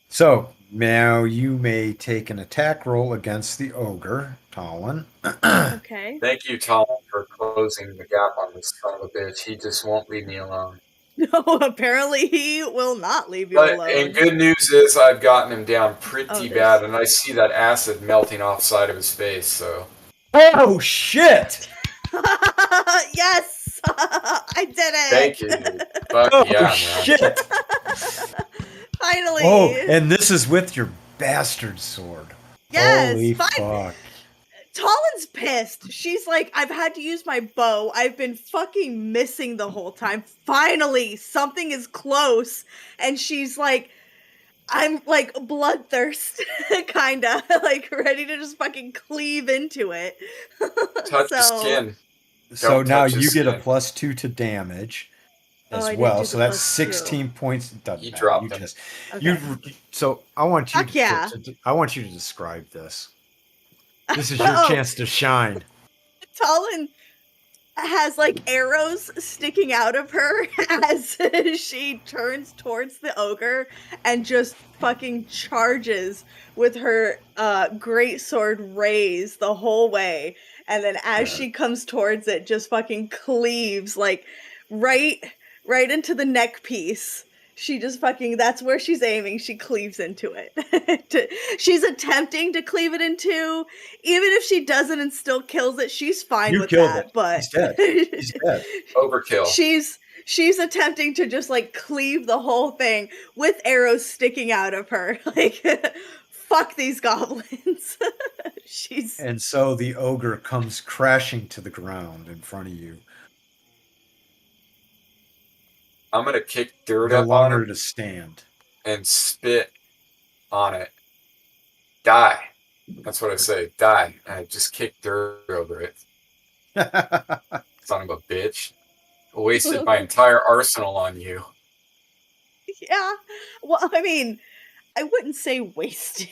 So now you may take an attack roll against the ogre, Talon. Okay. Thank you, Tom, for closing the gap on this son of a bitch. He just won't leave me alone. No, apparently he will not leave you But alone. and good news is I've gotten him down pretty Oh, bad, and I see that acid melting off side of his face. So Oh shit! Yes! I did it! thank you, dude. Fuck Oh yeah, man. shit! Finally! Oh, and this is with your bastard sword. yes! Holy Fine. fuck! Talon's pissed. She's like, I've had to use my bow. I've been fucking missing the whole time. Finally, something is close. And she's like, I'm like bloodthirst, kinda. Like, ready to just fucking cleave into it. Touch the So- skin. So Don't now touch you his get a skin. +2 to damage Oh, as I did well. do So the that's +2. 16 points. Doesn't You matter. dropped You them. just Okay. so I want you Fuck yeah. I want you to describe this. This is your Oh. chance to shine. Talon has like arrows sticking out of her as she turns towards the ogre and just fucking charges with her great sword raised the whole way, and then as she comes towards it just fucking cleaves like right into the neck piece. She just fucking, that's where she's aiming. She cleaves into it. She's attempting to cleave it in two. Even if she doesn't and still kills it, she's fine You with killed that. it. But He's dead. He's dead. Overkill. she's attempting to just like cleave the whole thing with arrows sticking out of her. Like fuck these goblins. She's And so the ogre comes crashing to the ground in front of you, I'm gonna kick dirt no up on longer him to stand. and spit on it. Die. That's what I say. Die. And I just kick dirt over it. Son of a bitch. Wasted my entire arsenal on you. yeah. Well, I mean, I wouldn't say wasted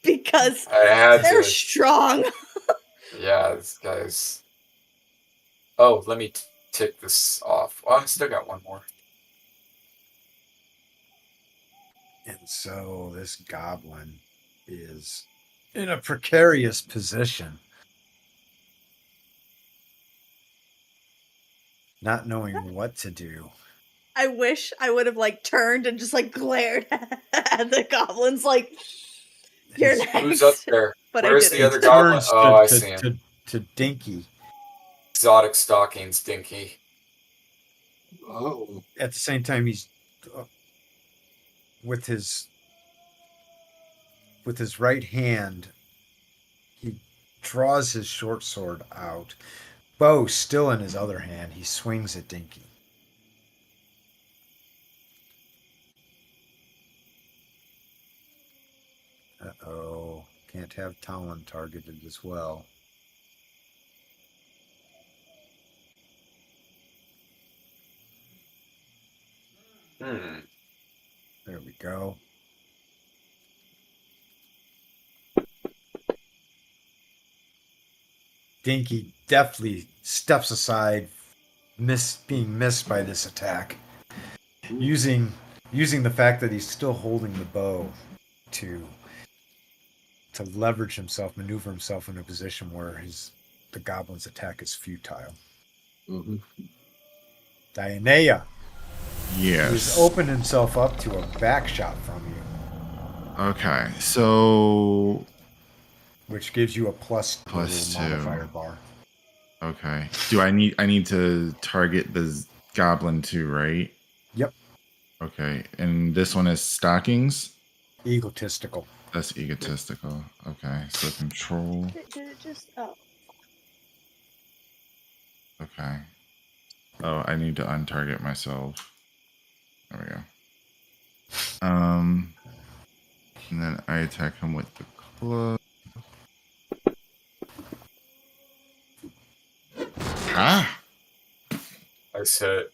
because I had they're to. strong. Yeah, this guy's. Oh, let me tick this off. Oh, I still got one more. And so this goblin is in a precarious position, not knowing what to do. I wish I would have like turned and just like glared at the goblins like you're His- next. Who's up there? But Where's I the other didn't. goblin? Turns Oh, I see him. to Dinky. Exotic stockings, Dinky. Oh. At the same time, he's with his right hand, he draws his short sword out. Bow still in his other hand, he swings at Dinky. Uh-oh. Can't have Talon targeted as well. There we go. Dinky deftly steps aside, being missed by this attack. Using the fact that he's still holding the bow to leverage himself, maneuver himself in a position where the goblin's attack is futile. Mm-hmm. Dianea, Yes. he's opened himself up to a back shot from you, Okay, so which gives you a plus Plus little 2. modifier bar. okay. Do I need to target the goblin too, right? Yep. Okay, and this one is stockings. Egotistical. That's egotistical. Okay, so control. Did it just Okay. Oh, I need to untarget myself. There we go. And then I attack him with the club. Ah! Nice hit.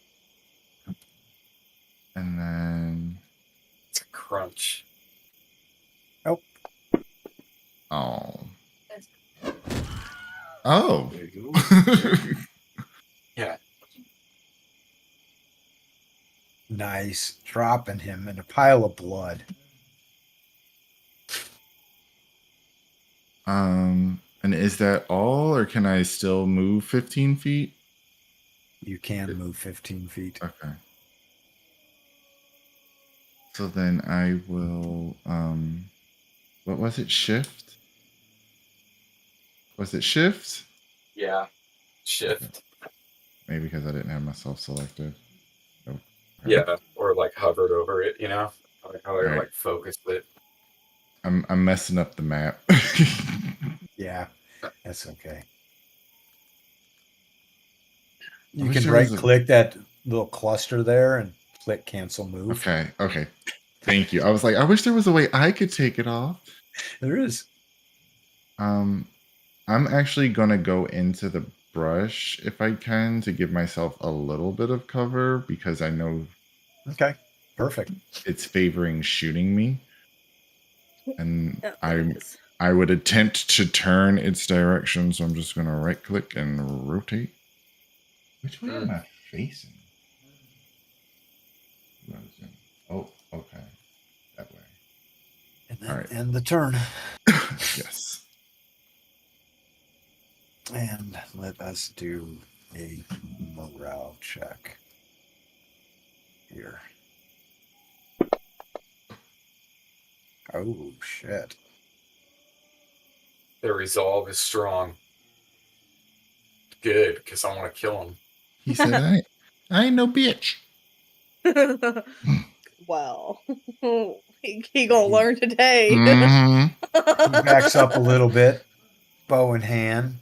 And then It's a crunch. oh. Oh. There you go. Yeah. Nice. Dropping him in a pile of blood. And is that all, or can I still move 15 feet? You can move 15 feet. Okay. So then I will, what was it? Shift? Was it shift? Yeah. Shift. Maybe because I didn't have myself selected. Oh, Yeah. Or like hovered over it, you know? Like how I Right. like focused it. I'm messing up the map. Yeah, that's okay. I You wish can there was right a- click that little cluster there and click cancel move. Okay. Thank you. I was like, I wish there was a way I could take it off. There is. I'm actually gonna go into the brush if I can to give myself a little bit of cover because I know Okay, perfect. it's favoring shooting me. And oh, there it is. I would attempt to turn its direction, so I'm just gonna right click and rotate. Which way am I facing? Oh, okay. That way. And then All right. end the turn. Yes. And let us do a morale check here. Oh, shit. The resolve is strong. Good, because I want to kill him. He said, I ain't no bitch. Well, he gonna learn today. Mhm. He backs up a little bit, bow in hand,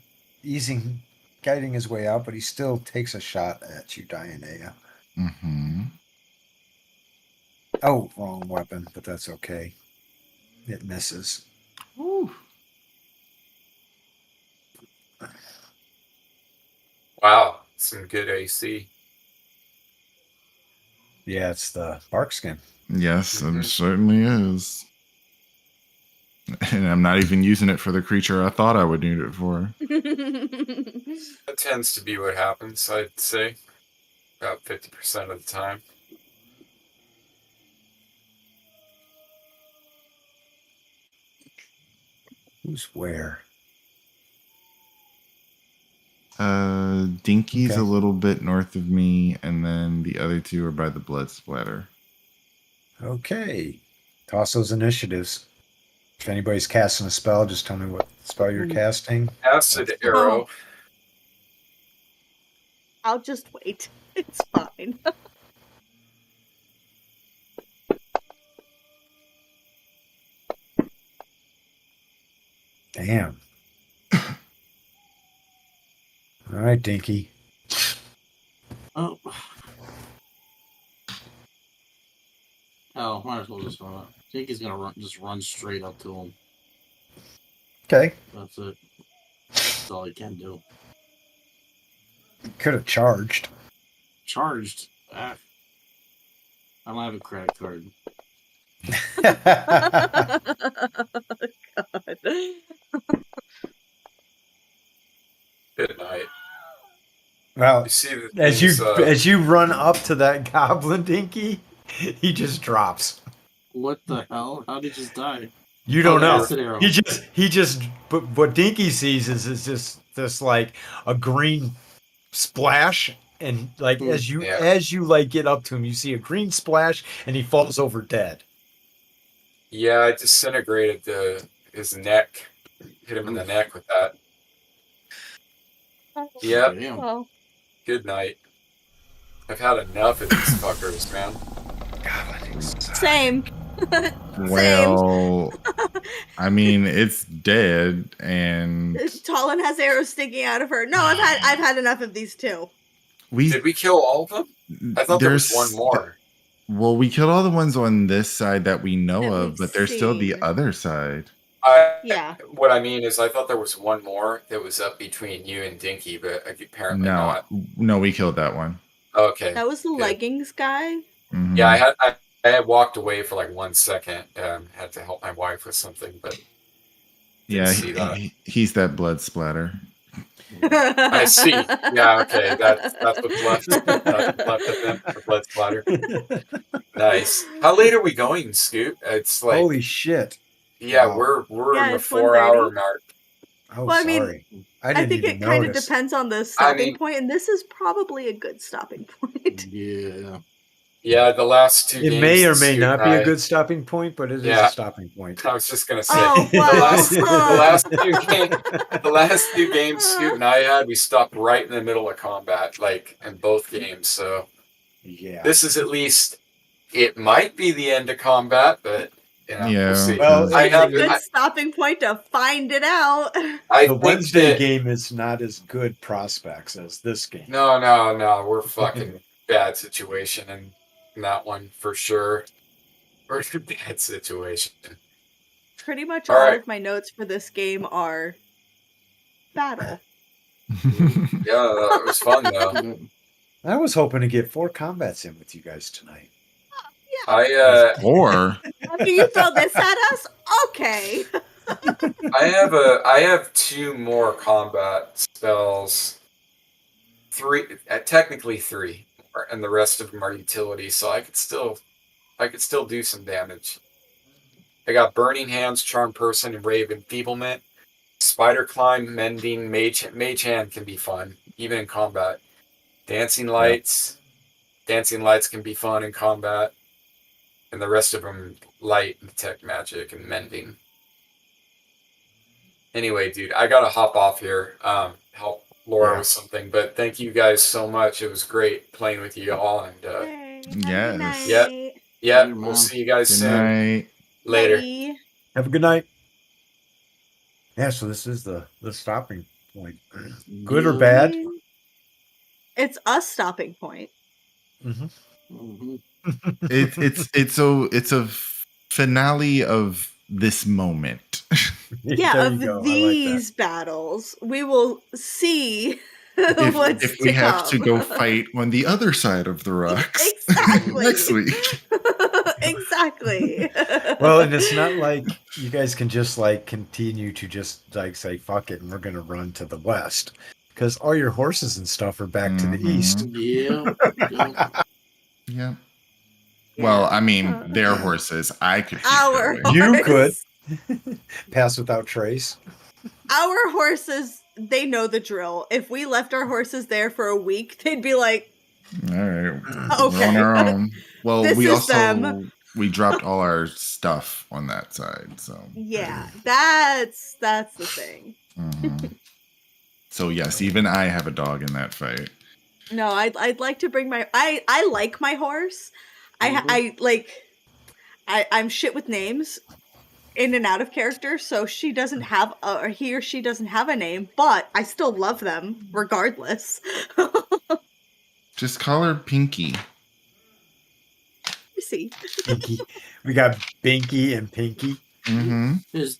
guiding his way out, but he still takes a shot at you, Dianea. Mm-hmm. Oh, wrong weapon, but that's okay. It misses. Ooh. Wow, some good AC. Yeah, it's the bark skin. Yes, Mhm. it certainly is. And I'm not even using it for the creature I thought I would need it for. That tends to be what happens, I'd say. About 50% of the time. Who's where? Dinky's Okay. a little bit north of me, and then the other two are by the blood splatter. Okay. Toss those initiatives. If anybody's casting a spell, just tell me what spell you're casting. Acid arrow. I'll just wait. It's fine. Damn. All right, Dinky. Oh. Oh, might as well just run. I think he's gonna just run straight up to him. Okay. That's it. That's all he can do. Could have charged. Charged. Ah. I don't have a credit card. God. Good night. Well, You see the as things, you run up to that goblin, Dinky, he just drops. What the hell? How did he just die? You don't the know. acid arrow. He just. But what Dinky sees is just this like a green splash, and like as you like get up to him, you see a green splash, and he falls over dead. Yeah, I disintegrated his neck. Hit him in the neck with that. Yep. Damn. Well, Good night. I've had enough of these fuckers, man. same. Well, I mean, it's dead, and Talon has arrows sticking out of her. No, I've had enough of these too. Did we kill all of them? I thought there was one more. Well, we killed all the ones on this side that we know That of, we've but there's still the seen. other side. Yeah. What I mean is, I thought there was one more that was up between you and Dinky, but apparently not. No, we killed that one. Okay. That was the good. leggings guy. Mhm. Yeah, I had walked away for like 1 second. Had to help my wife with something, but didn't Yeah, see that. he's that blood splatter. I see. Yeah, okay. That's what's left. That's left of them. The blood splatter. Nice. How late are we going, Scoot? It's like Holy shit. Yeah, Wow. we're Yeah, in the it's 4-hour mark. Oh, Well, I mean, sorry. I I didn't think even it kind of notice. depends on the stopping point, and this is probably a good stopping point. Yeah. Yeah, the last two It games. may or may Scoot not and be a I- good stopping point, but it is Yeah. a stopping point. I was just gonna say Oh, well. the last two games Scoot and I had, we stopped right in the middle of combat, like in both games. So Yeah. this is at least it might be the end of combat, but we'll see. Well, I It's a have good stopping point to find it out. the Wednesday game is not as good prospects as this game. No, we're fucking bad situation in that one for sure. We're in a bad situation. Pretty much All all right. of my notes for this game are battle. Yeah, it was fun though. I was hoping to get 4 combats in with you guys tonight. Or After you throw this at us, okay. I have 2 more combat spells technically 3, and the rest of them are utility, so I could still do some damage. I got Burning Hands, Charm Person, and Rave Enfeeblement. Spider Climb, Mending, Mage Hand can be fun, even in combat. Dancing Lights can be fun in combat, and the rest of them light, and Detect Magic, and Mending. Anyway, dude, I gotta hop off here. Help Laura with something, but thank you guys so much. It was great playing with you all, and Hey, have a good Yes. night. yeah, Later, we'll man. see you guys Good soon. night. Later. Bye. Have a good night. Yeah, so this is the stopping point. Good or Yeah. I bad? mean, it's a stopping point. Mm-hmm. It's a finale of this moment. Yeah, There of you go. I like that. these battles, we will see what's if we to have to come. go fight on the other side of the rocks Exactly. next week. Exactly. Well, and it's not like you guys can just like continue to just like say fuck it and we're gonna run to the west, because all your horses and stuff are back to the east. Yeah. Yeah. Well, I mean, Yeah. their horses. I could keep Our going. You could horse. pass without trace. Our horses, they know the drill. If we left our horses there for a week, they'd be like, All right, okay. we're on our own. Well, This we is also them. we dropped all our stuff on that side, so Yeah, that's the thing. mhm. So yes, even I have a dog in that fight. No, I'd like to bring my I like my horse. I'm shit with names in and out of character, so she doesn't have or he or she doesn't have a name, but I still love them regardless. Just call her Pinky. You see. Pinky. We got Binky and Pinky. Mm-hmm. Is